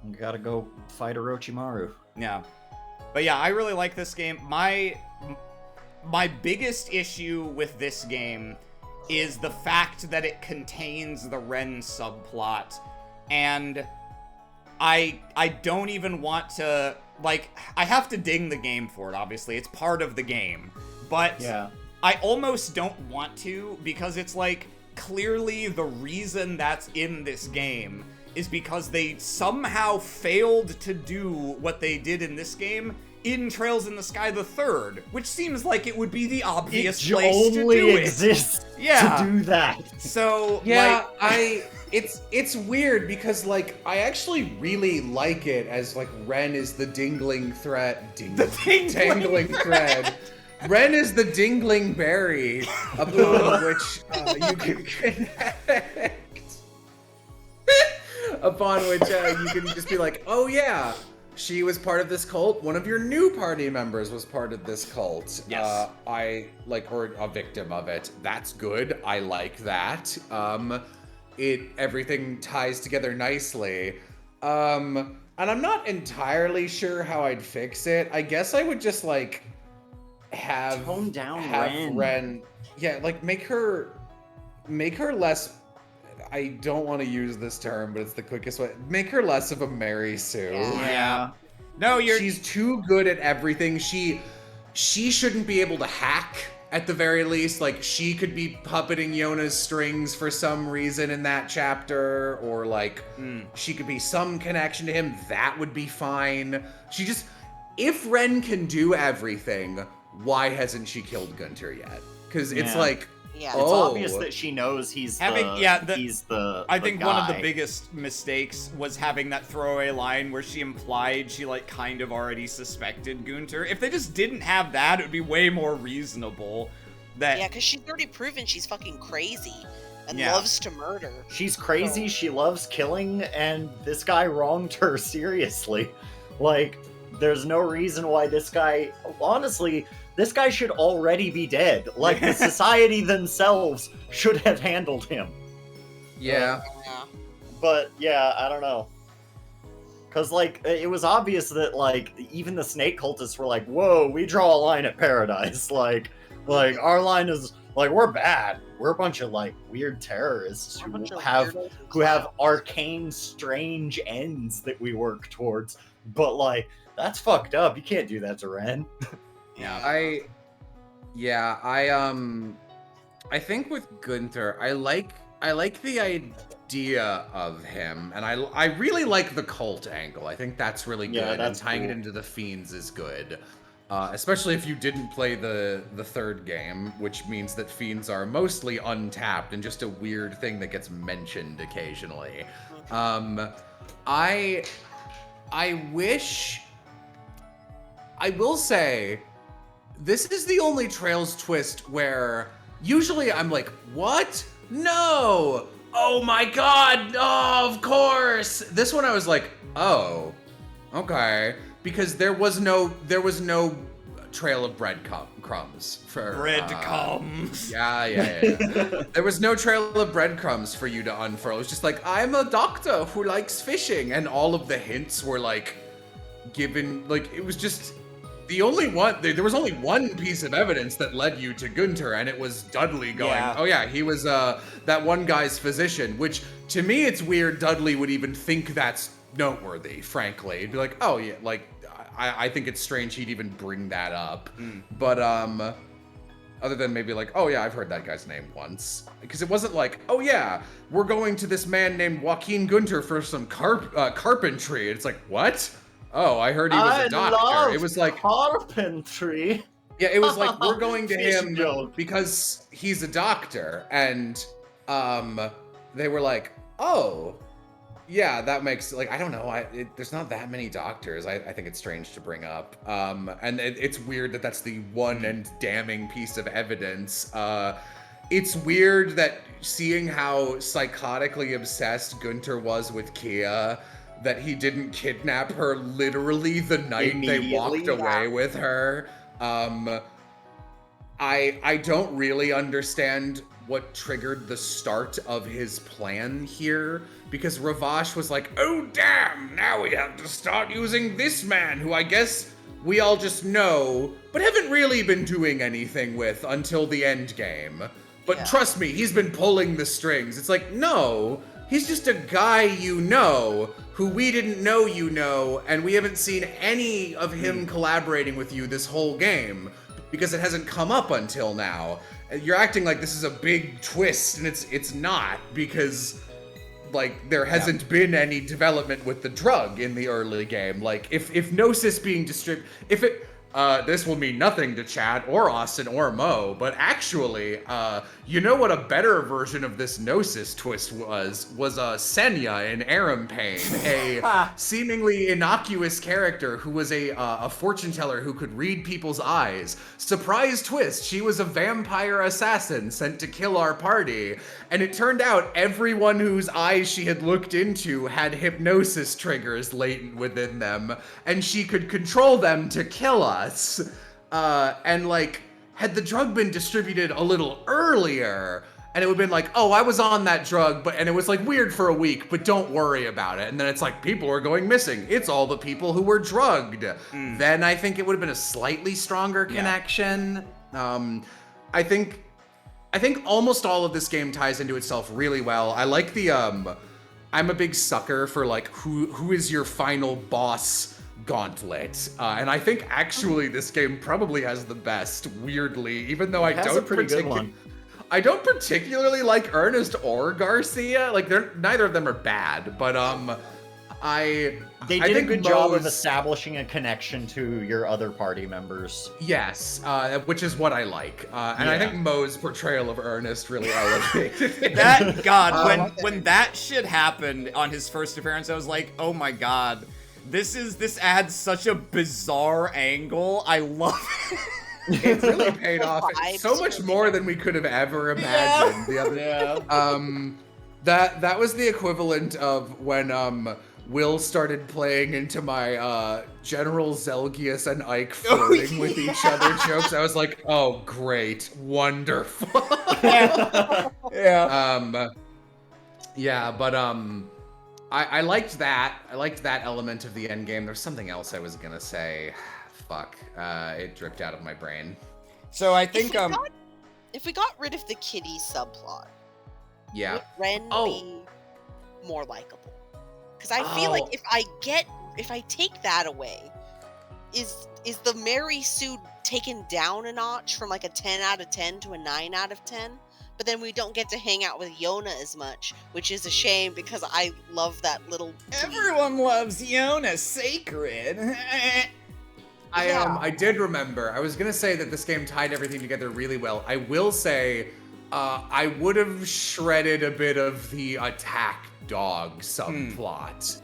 You gotta go fight Orochimaru. Yeah. But yeah, I really like this game. My biggest issue with this game is the fact that it contains the Ren subplot, and I don't even want to, like, I have to ding the game for it, obviously. It's part of the game. But I almost don't want to, because it's like, clearly the reason that's in this game is because they somehow failed to do what they did in this game in Trails in the Sky the Third, which seems like it would be the obvious place to do it. It only exists to do that. So, yeah, it's weird because, like, I actually really like it as, like, Ren is the dangling thread. Dangling thread. Ren is the dingling berry upon which you can connect. Upon which you can just be like, oh yeah, she was part of this cult. One of your new party members was part of this cult. Yes. Or a victim of it. That's good. I like that. Everything ties together nicely. And I'm not entirely sure how I'd fix it. I guess I would just like tone down Ren. Yeah, like make her less. I don't want to use this term, but it's the quickest way. Make her less of a Mary Sue. Yeah. No, she's too good at everything. She shouldn't be able to hack at the very least. Like, she could be puppeting Yona's strings for some reason in that chapter, or like she could be some connection to him. That would be fine. If Ren can do everything, why hasn't she killed Gunter yet? Because it's like, it's obvious that she knows he's I think one of the guy. biggest mistakes was having that throwaway line where she implied she, like, kind of already suspected Gunter. If they just didn't have that, it would be way more reasonable. Yeah, because she's already proven she's fucking crazy and loves to murder. She's crazy, she loves killing, and this guy wronged her seriously. Like, there's no reason why this guy... Honestly, this guy should already be dead. Like, the society themselves should have handled him. Yeah. But, yeah, I don't know. Because, like, it was obvious that, like, even the snake cultists were like, whoa, we draw a line at paradise. Like our line is, like, we're bad. We're a bunch of, like, weird terrorists who have arcane, strange ends that we work towards. But, like, that's fucked up. You can't do that to Ren. I think with Gunter, I like the idea of him, and I really like the cult angle. I think that's really good, and tying it into the Fiends is good. especially if you didn't play the third game, which means that fiends are mostly untapped and just a weird thing that gets mentioned occasionally. I will say, this is the only Trails twist where usually I'm like, what? No! Oh my god! Oh, of course! This one I was like, oh, okay. Because there was no trail of breadcrumbs for Breadcrumbs. Yeah. There was no trail of breadcrumbs for you to unfurl. It was just like, I'm a doctor who likes fishing, and all of the hints were like given. Like, it was just the only one. There was only one piece of evidence that led you to Gunter, and it was Dudley going, oh yeah, he was that one guy's physician. Which to me, it's weird Dudley would even think that's noteworthy. Frankly, it'd be like, oh yeah, like. I think it's strange he'd even bring that up. But other than maybe like, oh yeah, I've heard that guy's name once. Because it wasn't like, oh yeah, we're going to this man named Joaquin Gunter for some carpentry. It's like, what? Oh, I heard he was a doctor. It was like carpentry. Yeah, it was like, we're going to him joke. because he's a doctor. And they were like, oh, yeah, that makes, like, I don't know, there's not that many doctors. I think it's strange to bring up. And it's weird that that's the one and damning piece of evidence. It's weird that seeing how psychotically obsessed Gunter was with Kia, that he didn't kidnap her literally the night they walked away with her. I don't really understand what triggered the start of his plan here, because Ravash was like, oh damn, now we have to start using this man who I guess we all just know, but haven't really been doing anything with until the end game. But trust me, he's been pulling the strings. It's like, no, he's just a guy you know, who we didn't know you know, and we haven't seen any of him collaborating with you this whole game, because it hasn't come up until now. You're acting like this is a big twist, and it's not, because like there hasn't been any development with the drug in the early game. Like if Gnosis being distributed, this will mean nothing to Chad or Austin or Mo, but actually, you know what a better version of this Gnosis twist was Senya in Aram Pain, a seemingly innocuous character who was a fortune teller who could read people's eyes. Surprise twist, she was a vampire assassin sent to kill our party, and it turned out everyone whose eyes she had looked into had hypnosis triggers latent within them, and she could control them to kill us. And like, had the drug been distributed a little earlier, and it would have been like, oh, I was on that drug, and it was like weird for a week, but don't worry about it. And then it's like, people are going missing. It's all the people who were drugged. Then I think it would have been a slightly stronger connection. I think almost all of this game ties into itself really well. I like the, I'm a big sucker for like, who is your final boss gauntlet, and I think actually this game probably has the best, weirdly, even though I don't particularly like Ernest or Garcia. Like, neither of them are bad, but they did a good job of establishing a connection to your other party members. Yes, which is what I like, and I think Mo's portrayal of Ernest really elevated that. God, when that shit happened on his first appearance, I was like, oh my god. This adds such a bizarre angle. I love it. It really paid off so much more than we could have ever imagined. That was the equivalent of when Will started playing into my General Zelgius and Ike flirting with each other jokes. I was like, oh great, wonderful. I liked that. I liked that element of the end game. There's something else I was gonna say. Fuck. It dripped out of my brain. So I think if we got rid of the kitty subplot, would Ren be more likable? Because I feel like if I take that away, is the Mary Sue taken down a notch from like a 10 out of 10 to a 9 out of 10? But then we don't get to hang out with Yona as much, which is a shame because I love that little... Everyone loves Yona, sacred. I did remember. I was gonna say that this game tied everything together really well. I will say, I would have shredded a bit of the attack dog subplot.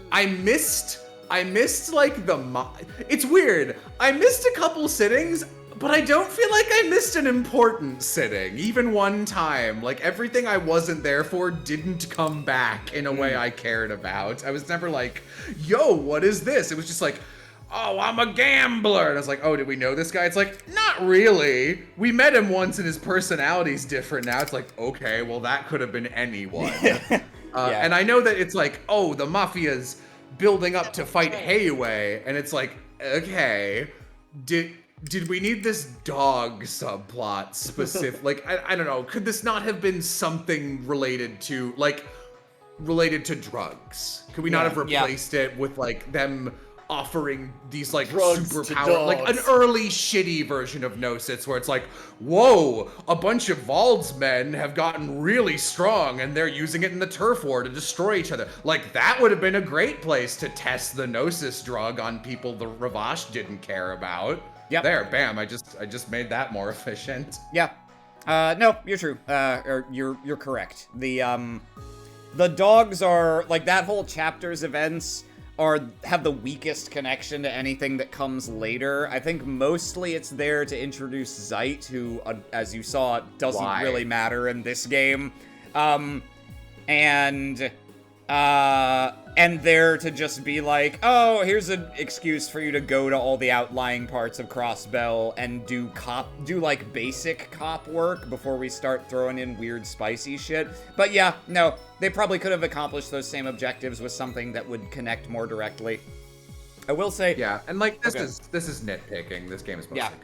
I missed like it's weird. I missed a couple sittings, but I don't feel like I missed an important sitting, even one time. Like everything I wasn't there for didn't come back in a way I cared about. I was never like, yo, what is this? It was just like, oh, I'm a gambler. And I was like, oh, did we know this guy? It's like, not really. We met him once and his personality's different now. It's like, okay, well, that could have been anyone. And I know that it's like, oh, the mafia's building up to fight Heiwei. And it's like, okay, did we need this dog subplot specific? Like, I don't know. Could this not have been something related to drugs? Could we not have replaced it with like them offering these like superpower, like an early shitty version of Gnosis where it's like, whoa, a bunch of Vald's men have gotten really strong and they're using it in the turf war to destroy each other. Like that would have been a great place to test the Gnosis drug on people the Ravash didn't care about. Yep. There, bam, I just made that more efficient. Yeah. No, you're true. Or you're correct. The dogs are like that whole chapter's events have the weakest connection to anything that comes later. I think mostly it's there to introduce Zeit, who, as you saw, doesn't really matter in this game. And there to just be like, oh, here's an excuse for you to go to all the outlying parts of Crossbell and do like basic cop work before we start throwing in weird spicy shit. But yeah, no, they probably could have accomplished those same objectives with something that would connect more directly. I will say, yeah, and like this is nitpicking. This game is mostly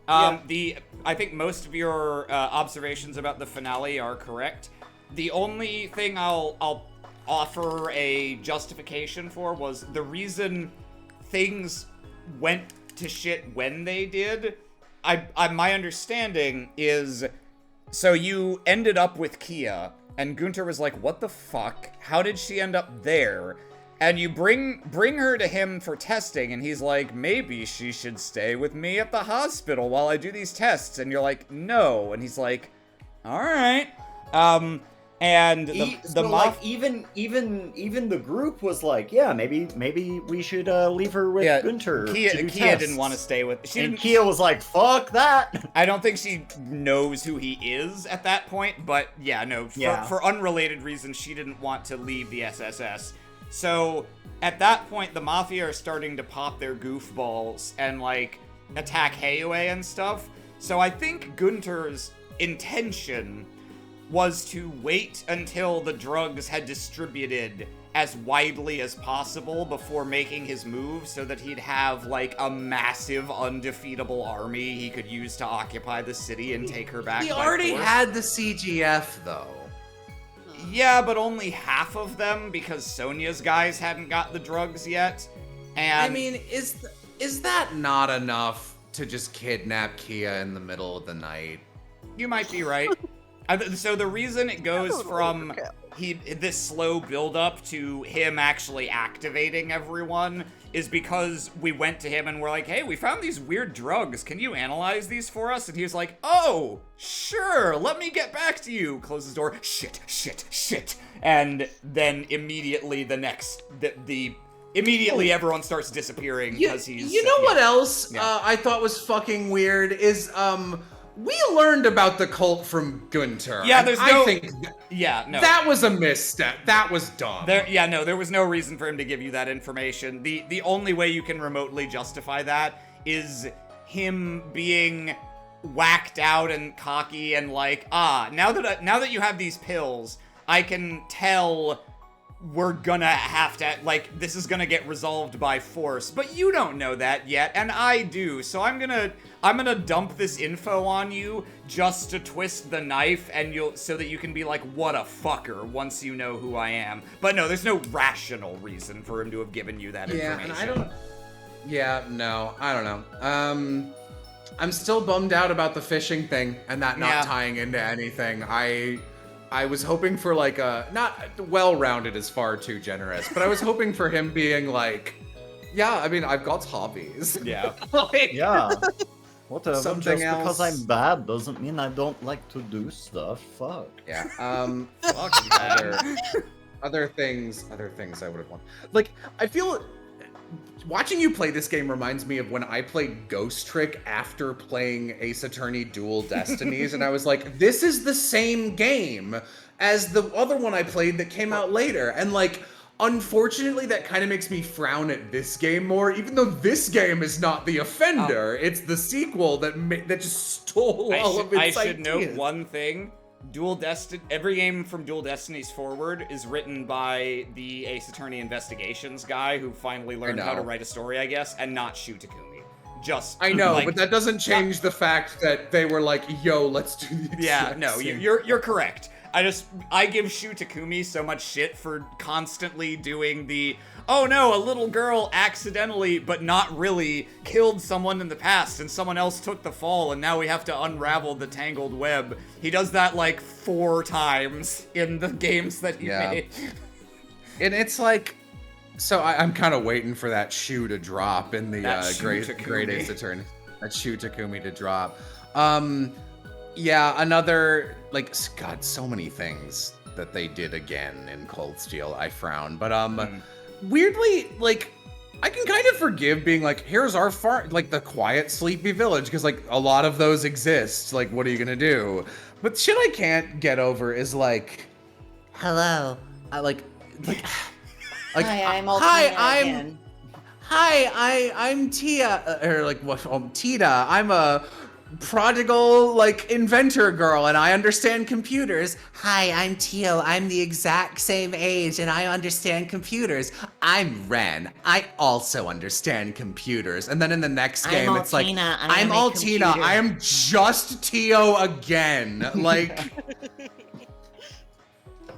good. I think most of your observations about the finale are correct. The only thing I'll offer a justification for was the reason things went to shit when they did. My understanding is, so you ended up with Kia, and Gunter was like, what the fuck? How did she end up there? And you bring her to him for testing, and he's like, maybe she should stay with me at the hospital while I do these tests. And you're like, no. And he's like, all right. And even the group was like, yeah, maybe we should leave her with Gunter. Kia didn't want to stay with. Kia was like, fuck that. I don't think she knows who he is at that point, but yeah, no. For unrelated reasons, she didn't want to leave the SSS. So at that point, the Mafia are starting to pop their goofballs and like attack Heiwei and stuff. So I think Gunter's intention was to wait until the drugs had distributed as widely as possible before making his move so that he'd have, like, a massive, undefeatable army he could use to occupy the city and take her back. He already had the CGF, though. Yeah, but only half of them because Sonya's guys hadn't got the drugs yet. And I mean, is that not enough to just kidnap Kia in the middle of the night? You might be right. So the reason it goes from this slow build-up to him actually activating everyone is because we went to him and we're like, hey, we found these weird drugs. Can you analyze these for us? And he was like, oh, sure, let me get back to you. Close the door. Shit. And then immediately immediately everyone starts disappearing because he's... You know what else I thought was fucking weird is, we learned about the cult from Gunter. Yeah, no. That was a misstep. That was dumb. There was no reason for him to give you that information. The only way you can remotely justify that is him being whacked out and cocky and like, now that you have these pills, I can tell we're gonna have to, like, this is gonna get resolved by force, but you don't know that yet, and I do, so I'm gonna dump this info on you just to twist the knife, and so that you can be like, what a fucker, once you know who I am. But no, there's no rational reason for him to have given you that information. And I don't know. I'm still bummed out about the fishing thing, and that not tying into anything. I was hoping for like not well-rounded is far too generous, but I was hoping for him being like Yeah, I mean, I've got hobbies. Yeah. Yeah. Whatever. Something Just because else. I'm bad doesn't mean I don't like to do stuff. Fuck. Yeah. Fuck, man. Other things I would have wanted. Like, I feel watching you play this game reminds me of when I played Ghost Trick after playing Ace Attorney Dual Destinies, and I was like, this is the same game as the other one I played that came out later. And like, unfortunately, that kind of makes me frown at this game more, even though this game is not the offender. It's the sequel that just stole all of its I should know ideas. one thing. Every game from Dual Destinies forward is written by the Ace Attorney Investigations guy who finally learned how to write a story, I guess, and not Shu Takumi. I know, like, but that doesn't change the fact that they were like, yo, let's do the Yeah, no, you're correct. I give Shu Takumi so much shit for constantly doing the, oh no, a little girl accidentally, but not really, killed someone in the past and someone else took the fall and now we have to unravel the tangled web. He does that like 4 times in the games that he made. And it's like, so I'm kind of waiting for that shoe to drop in the Great Ace Attorney. That Shu Takumi to drop. Yeah, another, like, God, so many things that they did again in Cold Steel, I frown. But, weirdly, like, I can kind of forgive being like, here's our like, the quiet, sleepy village, because, like, a lot of those exist. Like, what are you gonna do? But shit I can't get over is, like, Hello. like, Hi, I'm Altina again. I'm Tia, or like, what, Tita. I'm a prodigal, like, inventor girl, and I understand computers. Hi, I'm Tio. I'm the exact same age, and I understand computers. I'm Ren. I also understand computers. And then in the next game, I'm it's like, Altina. I'm I am a Altina. computer. I am just Tio again. Like,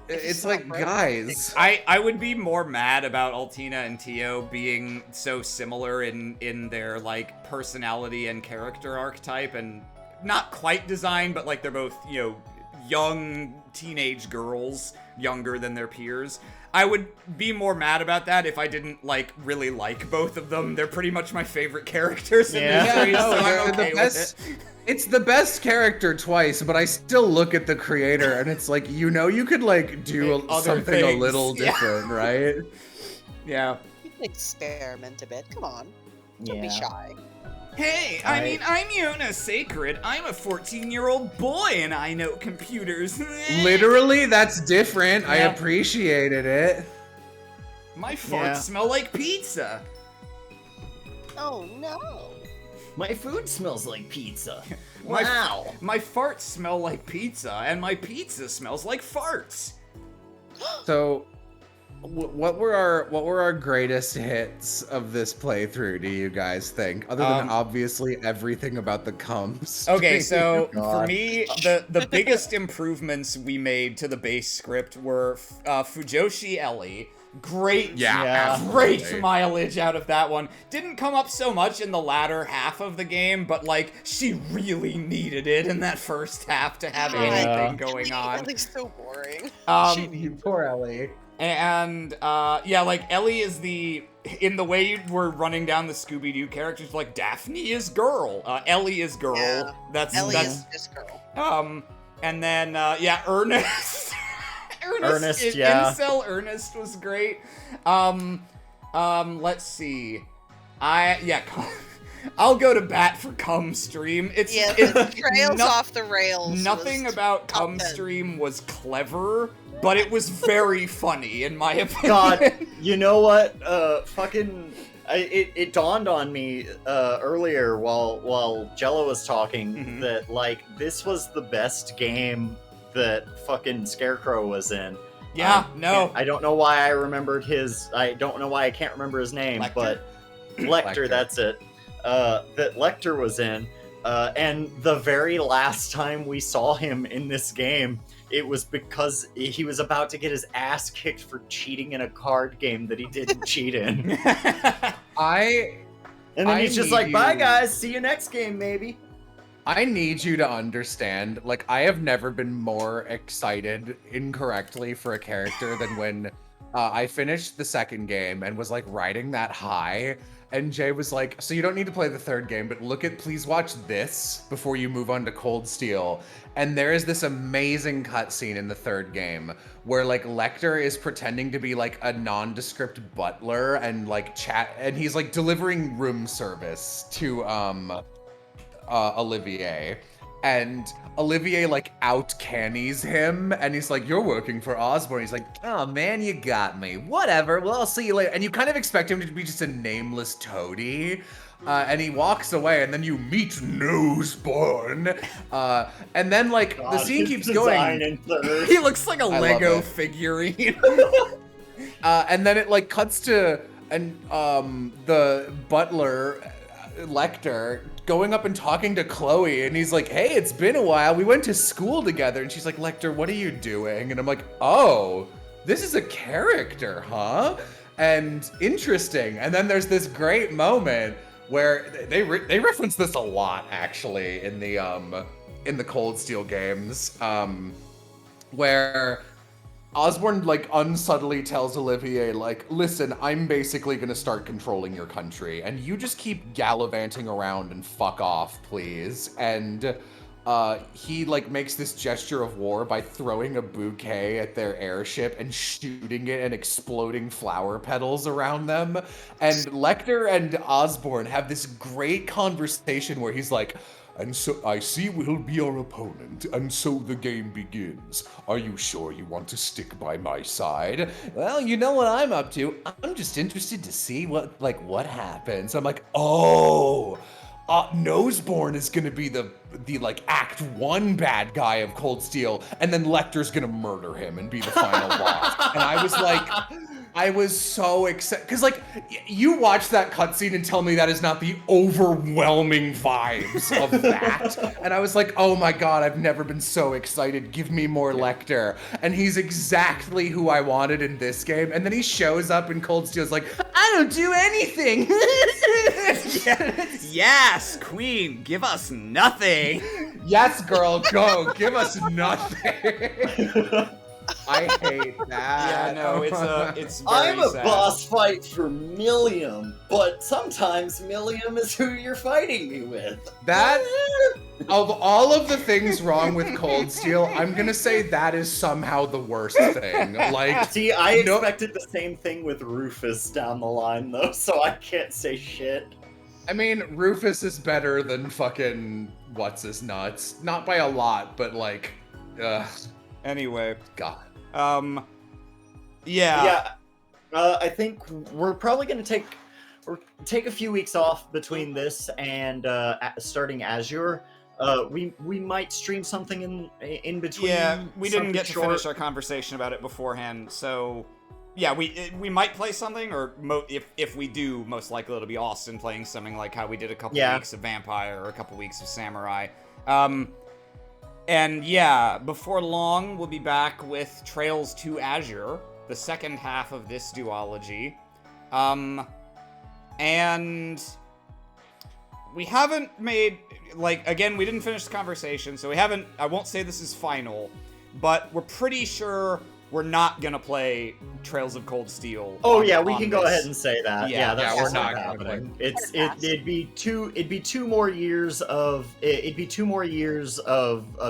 it's like, guys. I would be more mad about Altina and Tio being so similar in their like personality and character archetype, and not quite design, but like they're both, you know, young teenage girls, younger than their peers. I would be more mad about that if I didn't like really like both of them. They're pretty much my favorite characters in this series, so I'm okay with it. It's the best character twice, but I still look at the creator and it's like, you know, you could like do something things. a little different, right? Yeah. You can experiment a bit. Come on. Don't be Yeah. shy. Hey, I mean, I'm Yona Sacred. I'm a 14-year-old boy and I know computers. Literally, that's different. I Yeah. appreciated it. My farts Yeah. smell like pizza. Oh no. My food smells like pizza. My- Wow. My farts smell like pizza, and my pizza smells like farts. So, what were our greatest hits of this playthrough? Do you guys think, other than obviously everything about the cums? Okay, so for God. me, the biggest improvements we made to the base script were Fujoshi Ellie. Great, Yeah. great absolutely. mileage out of that one. Didn't come up so much in the latter half of the game, but like she really needed it in that first half to have anything going on. Ellie's so boring. Poor Ellie. And yeah, like Ellie is in the way you were running down the Scooby-Doo characters, like Daphne is girl, Ellie is girl. Yeah. That's Ellie is this girl. and then yeah, Ernest. Ernest, yeah. Incel Ernest was great. Let's see. I'll go to bat for Cum Stream. Yeah, the trails no- off the rails. Nothing was about top Cum 10. Stream was clever, but it was very funny in my opinion. God, you know what? It dawned on me earlier while Jello was talking that like this was the best game that fucking Scarecrow was in. Yeah, no. I don't know why I remembered his. I don't know why I can't remember his name, Lecter? but Lecter, that's it. That Lecter was in, and the very last time we saw him in this game, it was because he was about to get his ass kicked for cheating in a card game that he didn't cheat in. And And then he's just like, "Bye, guys. See you next game, maybe." I need you to understand, like, I have never been more excited incorrectly for a character than when I finished the second game and was like riding that high. And Jay was like, so you don't need to play the third game, but please watch this before you move on to Cold Steel. And there is this amazing cutscene in the third game where like Lecter is pretending to be like a nondescript butler and like and he's like delivering room service to Olivier. And Olivier like out-cannies him, and he's like, "You're working for Osborne." He's like, "Oh man, you got me. Whatever. Well, I'll see you later." And you kind of expect him to be just a nameless toady. And he walks away, and then you meet Noseborn. And then like the scene keeps going. He looks like a I Lego love it. figurine. And then it like cuts to the butler Lecter going up and talking to Chloe, and he's like, "Hey, it's been a while. We went to school together." And she's like, "Lecter, what are you doing?" And I'm like, "Oh, this is a character, huh? And interesting." And then there's this great moment where they reference this a lot actually in the Cold Steel games, where Osborne like unsubtly tells Olivier like, "Listen, I'm basically gonna start controlling your country, and you just keep gallivanting around and fuck off, please." And he like makes this gesture of war by throwing a bouquet at their airship and shooting it and exploding flower petals around them. And Lecter and Osborne have this great conversation where he's like, "And so I see we'll be our opponent, and so the game begins. Are you sure you want to stick by my side?" "Well, you know what I'm up to. I'm just interested to see what happens." I'm like, "Oh, Noseborn is gonna be the like Act 1 bad guy of Cold Steel, and then Lecter's gonna murder him and be the final boss." And I was like, I was so excited, because like you watch that cutscene and tell me that is not the overwhelming vibes of that. And I was like, oh my god, I've never been so excited. Give me more Lecter. And he's exactly who I wanted in this game. And then he shows up in Cold Steel, is like, "I don't do anything." Yes, Queen, give us nothing. Yes, girl, go. Give us nothing. I hate that. Yeah, no, it's very I'm a sad. boss fight for Millium, but sometimes Millium is who you're fighting me with. That, of all of the things wrong with Cold Steel, I'm gonna say that is somehow the worst thing. Like, See, I expected the same thing with Rufus down the line, though, so I can't say shit. I mean, Rufus is better than fucking what's-his-nuts. Not by a lot, but like, Anyway, God. Yeah. I think we're probably gonna take a few weeks off between this and starting Azure. We might stream something in between. Yeah, we didn't get to short. finish our conversation about it beforehand, so yeah, we might play something, or if we do, most likely it'll be Austin playing something like how we did a couple weeks of Vampire or a couple weeks of Samurai. And yeah, before long, we'll be back with Trails to Azure, the second half of this duology. And we haven't made, like, again, we didn't finish the conversation, so I won't say this is final, but we're pretty sure we're not gonna play Trails of Cold Steel. Oh yeah, we can go ahead and say that. Yeah, that's we're not happening. gonna It'd be two more years of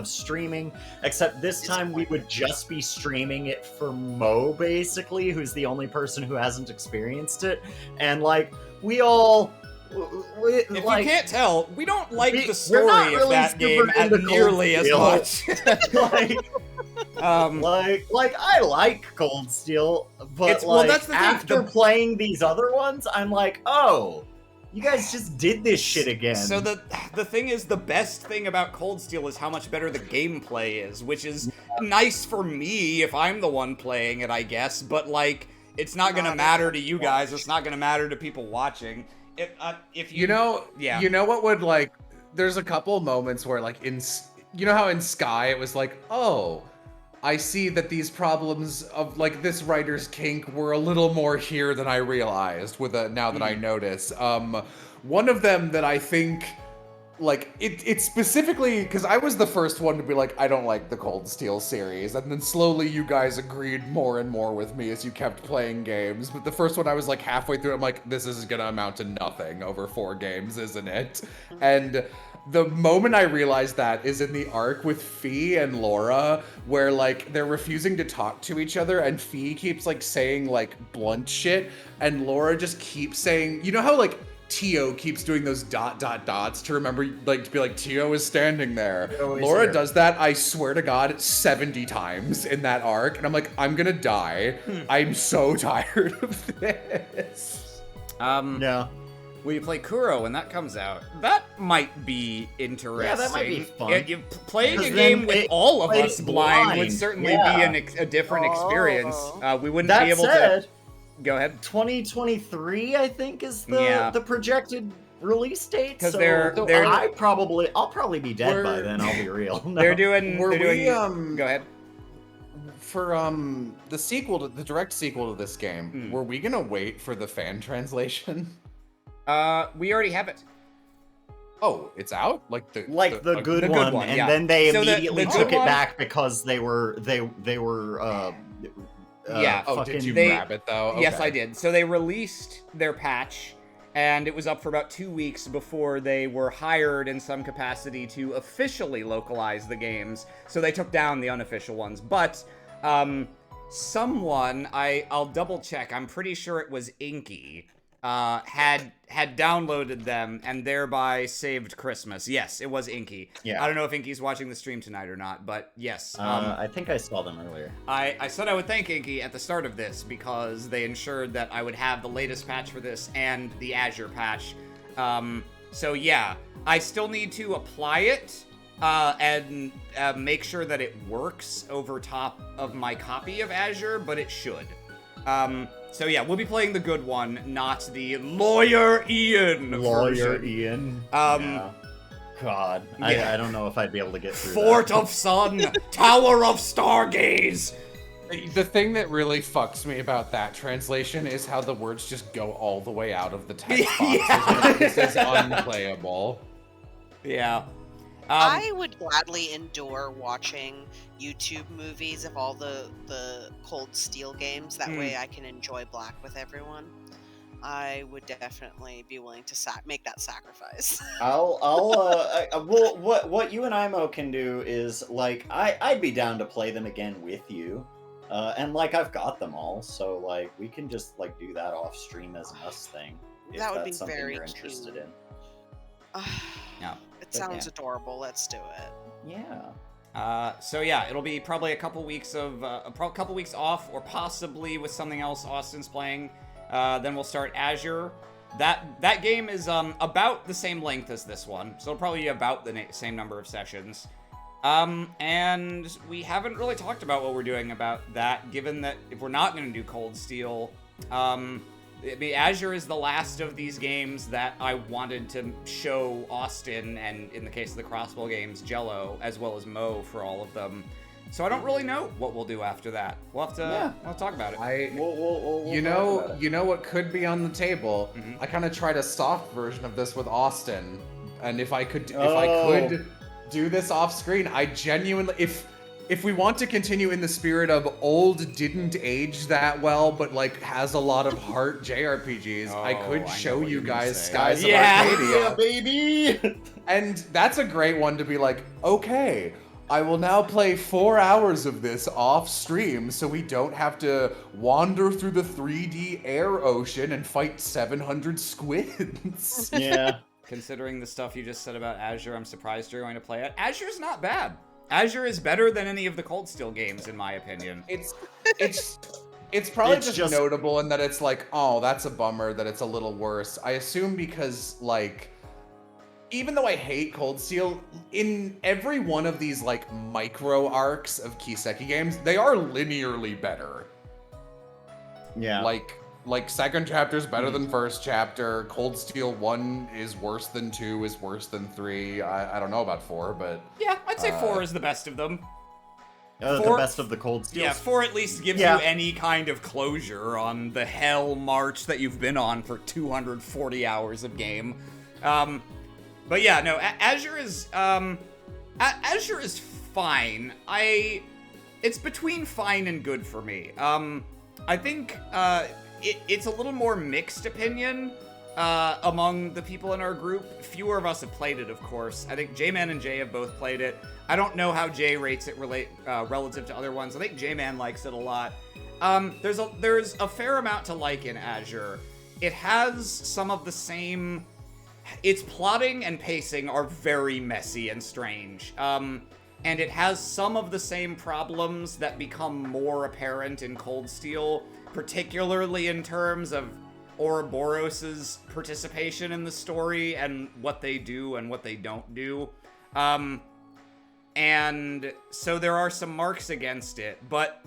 streaming. Except this time we would just be streaming it for Mo, basically, who's the only person who hasn't experienced it, and like we all. If you can't tell, we don't like the we're story not of really that game super into nearly as Cold much. like I like Cold Steel, but that's the thing, after playing these other ones, I'm like, oh, you guys just did this shit again. So the thing is, the best thing about Cold Steel is how much better the gameplay is, which is nice for me if I'm the one playing it, I guess. But like, it's not gonna matter to you guys. It's not gonna matter to people watching. If you know what would, like, there's a couple moments where like you know how in Sky it was like, oh, I see that these problems of like this writer's kink were a little more here than I realized now that I notice. One of them that I think like it specifically because I was the first one to be like, I don't like the Cold Steel series, and then slowly you guys agreed more and more with me as you kept playing games. But the first one I was like halfway through, I'm like, this is gonna amount to nothing over 4 games, isn't it? And the moment I realized that is in the arc with Fee and Laura, where like they're refusing to talk to each other, and Fee keeps like saying like blunt shit, and Laura just keeps saying, you know how like Tio keeps doing those ... dots to remember, like, to be like, Tio is standing there. Laura here. does that, I swear to God, 70 times in that arc, and I'm like, I'm gonna die. I'm so tired of this. Yeah. Will you play Kuro when that comes out? That might be interesting. Yeah, that might be fun. Playing a 'Cause game then with it- all of played us blind would blind, certainly yeah. be a different experience. We wouldn't That be able said, to... Go ahead. 2023, I think, is the Yeah. the projected release date. 'Cause So they're- I'll probably be dead by then. I'll be real. No. They're doing... Were they're we, doing... Go ahead. For the sequel to the direct sequel to this game, were we gonna wait for the fan translation? We already have it. Oh, it's out? Like the good one, and yeah. then they So immediately the took good it one- back because they were Yeah. Oh, did you They- grab it though? Yes, Okay. I did. So they released their patch, and it was up for about 2 weeks before they were hired in some capacity to officially localize the games. So they took down the unofficial ones. But someone, I'll double check, I'm pretty sure it was Inky, had downloaded them and thereby saved Christmas. Yes, it was Inky. Yeah. I don't know if Inky's watching the stream tonight or not, but yes. I think I saw them earlier. I said I would thank Inky at the start of this because they ensured that I would have the latest patch for this and the Azure patch. So yeah, I still need to apply it and make sure that it works over top of my copy of Azure, but it should. So yeah, we'll be playing the good one, not the Lawyer Ian version. Ian. Yeah. God, Yeah. I don't know if I'd be able to get through Fort that. of Sun, Tower of Stargaze. The thing that really fucks me about that translation is how the words just go all the way out of the text box. This is unplayable. Yeah. I would gladly endure watching YouTube movies of all the Cold Steel games. That way I can enjoy Black with everyone. I would definitely be willing to make that sacrifice. What you and Imo can do is, like, I'd be down to play them again with you. And, like, I've got them all, so, like, we can just, like, do that off stream as an us thing. If That would that's be something very you're interested cute. in. Yeah. It sounds adorable. Let's do it. Yeah. So yeah, it'll be probably a couple weeks of couple weeks off, or possibly with something else Austin's playing. Then we'll start Azure. That game is about the same length as this one, so it'll probably be about the same number of sessions. And we haven't really talked about what we're doing about that, given that if we're not going to do Cold Steel, I mean, Azure is the last of these games that I wanted to show Austin, and in the case of the Crossbow games, Jello, as well as Mo for all of them. So I don't really know what we'll do after that. We'll have to we'll talk about it. We'll You know what could be on the table? Mhm. I kind of tried a soft version of this with Austin, and if I could do this off screen, I genuinely, if we want to continue in the spirit of old didn't age that well, but like has a lot of heart JRPGs, I could show you guys Skies of Arcadia. Yeah, baby! And that's a great one to be like, okay, I will now play 4 hours of this off stream so we don't have to wander through the 3D air ocean and fight 700 squids. Yeah. Considering the stuff you just said about Azure, I'm surprised you're going to play it. Azure's not bad. Azure is better than any of the Cold Steel games, in my opinion. It's probably It's just notable in that it's like, oh, that's a bummer that it's a little worse. I assume because, like, even though I hate Cold Steel, in every one of these, like, micro arcs of Kiseki games, they are linearly better. Yeah. Like second chapter is better than first chapter. Cold Steel 1 is worse than 2, is worse than 3. I don't know about 4, but... Yeah, I'd say 4 is the best of them. The Four- best of the Cold Steel. Yeah, 4 at least gives you any kind of closure on the hell march that you've been on for 240 hours of game. But yeah, no, Azure is Azure is fine. It's between fine and good for me. I think it's a little more mixed opinion among the people in our group. Fewer of us have played it, of course. I think J-Man and Jay have both played it. I don't know how Jay rates it relative to other ones. I think J-Man likes it a lot. There's a fair amount to like in Azure. It has some of the same... Its plotting and pacing are very messy and strange. And it has some of the same problems that become more apparent in Cold Steel, particularly in terms of Ouroboros' participation in the story and what they do and what they don't do. And so there are some marks against it, but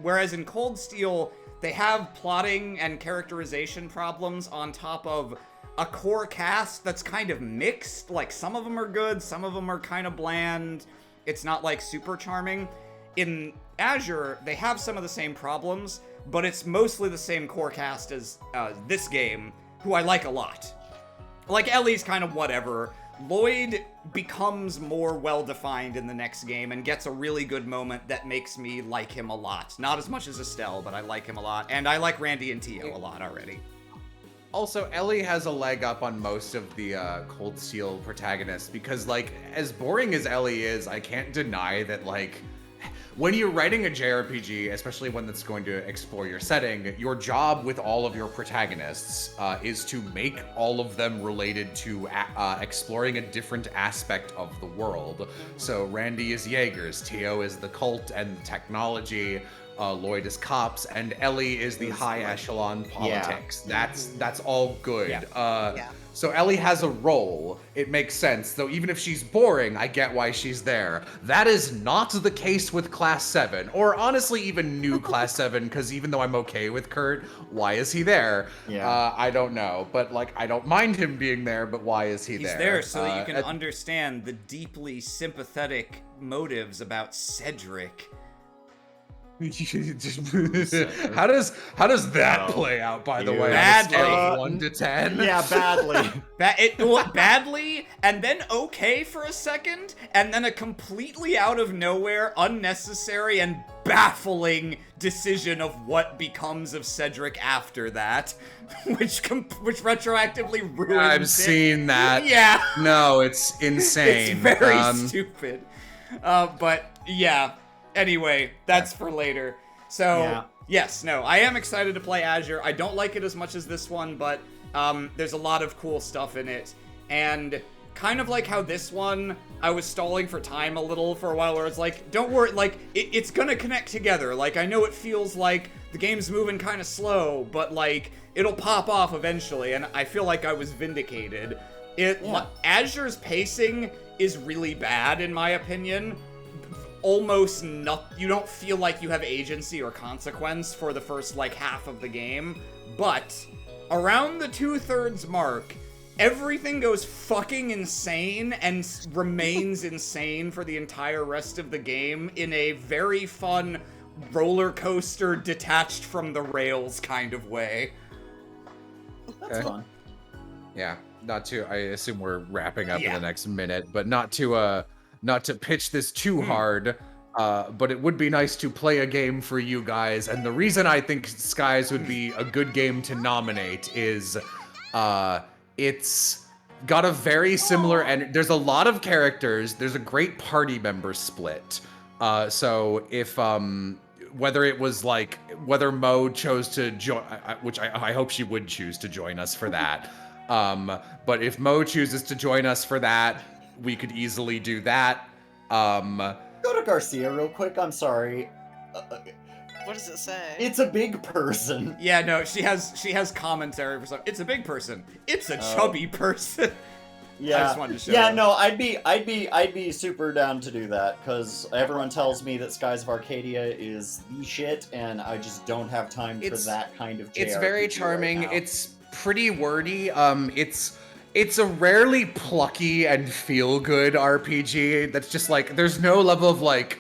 whereas in Cold Steel, they have plotting and characterization problems on top of a core cast that's kind of mixed. Like, some of them are good, some of them are kind of bland. It's not, like, super charming. In Azure, they have some of the same problems, but it's mostly the same core cast as this game, who I like a lot. Like, Ellie's kind of whatever. Lloyd becomes more well-defined in the next game and gets a really good moment that makes me like him a lot. Not as much as Estelle, but I like him a lot. And I like Randy and Tio a lot already. Also, Ellie has a leg up on most of the Cold Steel protagonists because, like, as boring as Ellie is, I can't deny that, like, when you're writing a JRPG, especially one that's going to explore your setting, your job with all of your protagonists is to make all of them related to exploring a different aspect of the world. So Randy is Jaegers, Tio is the cult and technology, Lloyd is cops, and Ellie is the high echelon politics. Yeah. That's all good. Yeah. So Ellie has a role. It makes sense, though even if she's boring, I get why she's there. That is not the case with Class 7, or honestly even new Class 7, because even though I'm okay with Kurt, why is he there? Yeah. I don't know, but like I don't mind him being there, but why is he there? He's there so that you can understand the deeply sympathetic motives about Cedric. How does that play out, by the way? Badly. 1 to 10? Yeah, badly. Badly, and then okay for a second, and then a completely out of nowhere, unnecessary, and baffling decision of what becomes of Cedric after that, which retroactively ruins I've seen that. Yeah. No, it's insane. It's very stupid. But yeah. Anyway, that's for later. So, yes, no, I am excited to play Azure. I don't like it as much as this one, but there's a lot of cool stuff in it. And kind of like how this one, I was stalling for time a little for a while, where it's like, don't worry, like, it's gonna connect together. Like, I know it feels like the game's moving kind of slow, but, like, it'll pop off eventually, and I feel like I was vindicated. Azure's pacing is really bad, in my opinion. Almost you don't feel like you have agency or consequence for the first, like, half of the game, but around the 2/3 mark, everything goes fucking insane and remains insane for the entire rest of the game in a very fun roller coaster detached from the rails kind of way. That's fun. Yeah, I assume we're wrapping up in the next minute, but not to pitch this too hard, but it would be nice to play a game for you guys. And the reason I think Skies would be a good game to nominate is it's got a very similar, and there's a lot of characters. There's a great party member split. So if whether Mo chose to join, which I hope she would choose to join us for that. But if Mo chooses to join us for that, we could easily do that. Go to Garcia real quick. I'm sorry. What does it say? It's a big person. Yeah, no, she has commentary for something. It's a big person. It's a chubby person. Yeah. I just wanted to show Yeah, that. no, I'd be super down to do that, because everyone tells me that Skies of Arcadia is the shit, and I just don't have time for that kind of JRPG. It's very charming. Right now. It's pretty wordy. It's a rarely plucky and feel-good RPG that's just like, there's no level of like,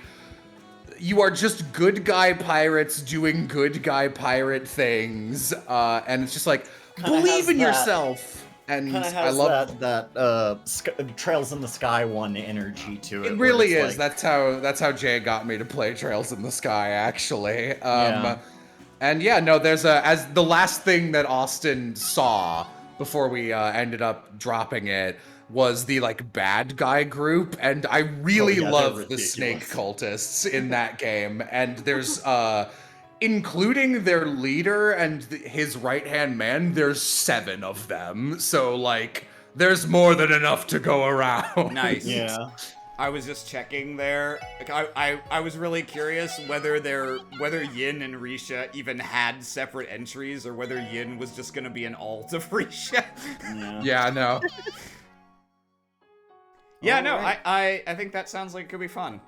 you are just good guy pirates doing good guy pirate things, and it's just like, Kinda believe has in that- yourself. And Kind of I has love that Trails in the Sky one energy to it. it. where Really it's is. like- That's how Jay got me to play Trails in the Sky. Actually. Yeah. And yeah, no, there's as the last thing that Austin saw before we ended up dropping it was the like bad guy group, and I really Oh, yeah, love they're the snake ridiculous. cultists in that game. And there's including their leader and his right hand man, there's 7 of them. So like, there's more than enough to go around. Nice. Yeah. I was just checking there. Like, I was really curious whether Yin and Risha even had separate entries, or whether Yin was just gonna be an alt of Risha. Yeah. Yeah, no. Yeah, no, Alright. I think that sounds like it could be fun.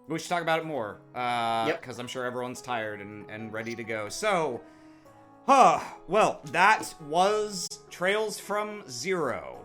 We should talk about it more. Yep. Because I'm sure everyone's tired and ready to go. So, well, that was Trails from Zero.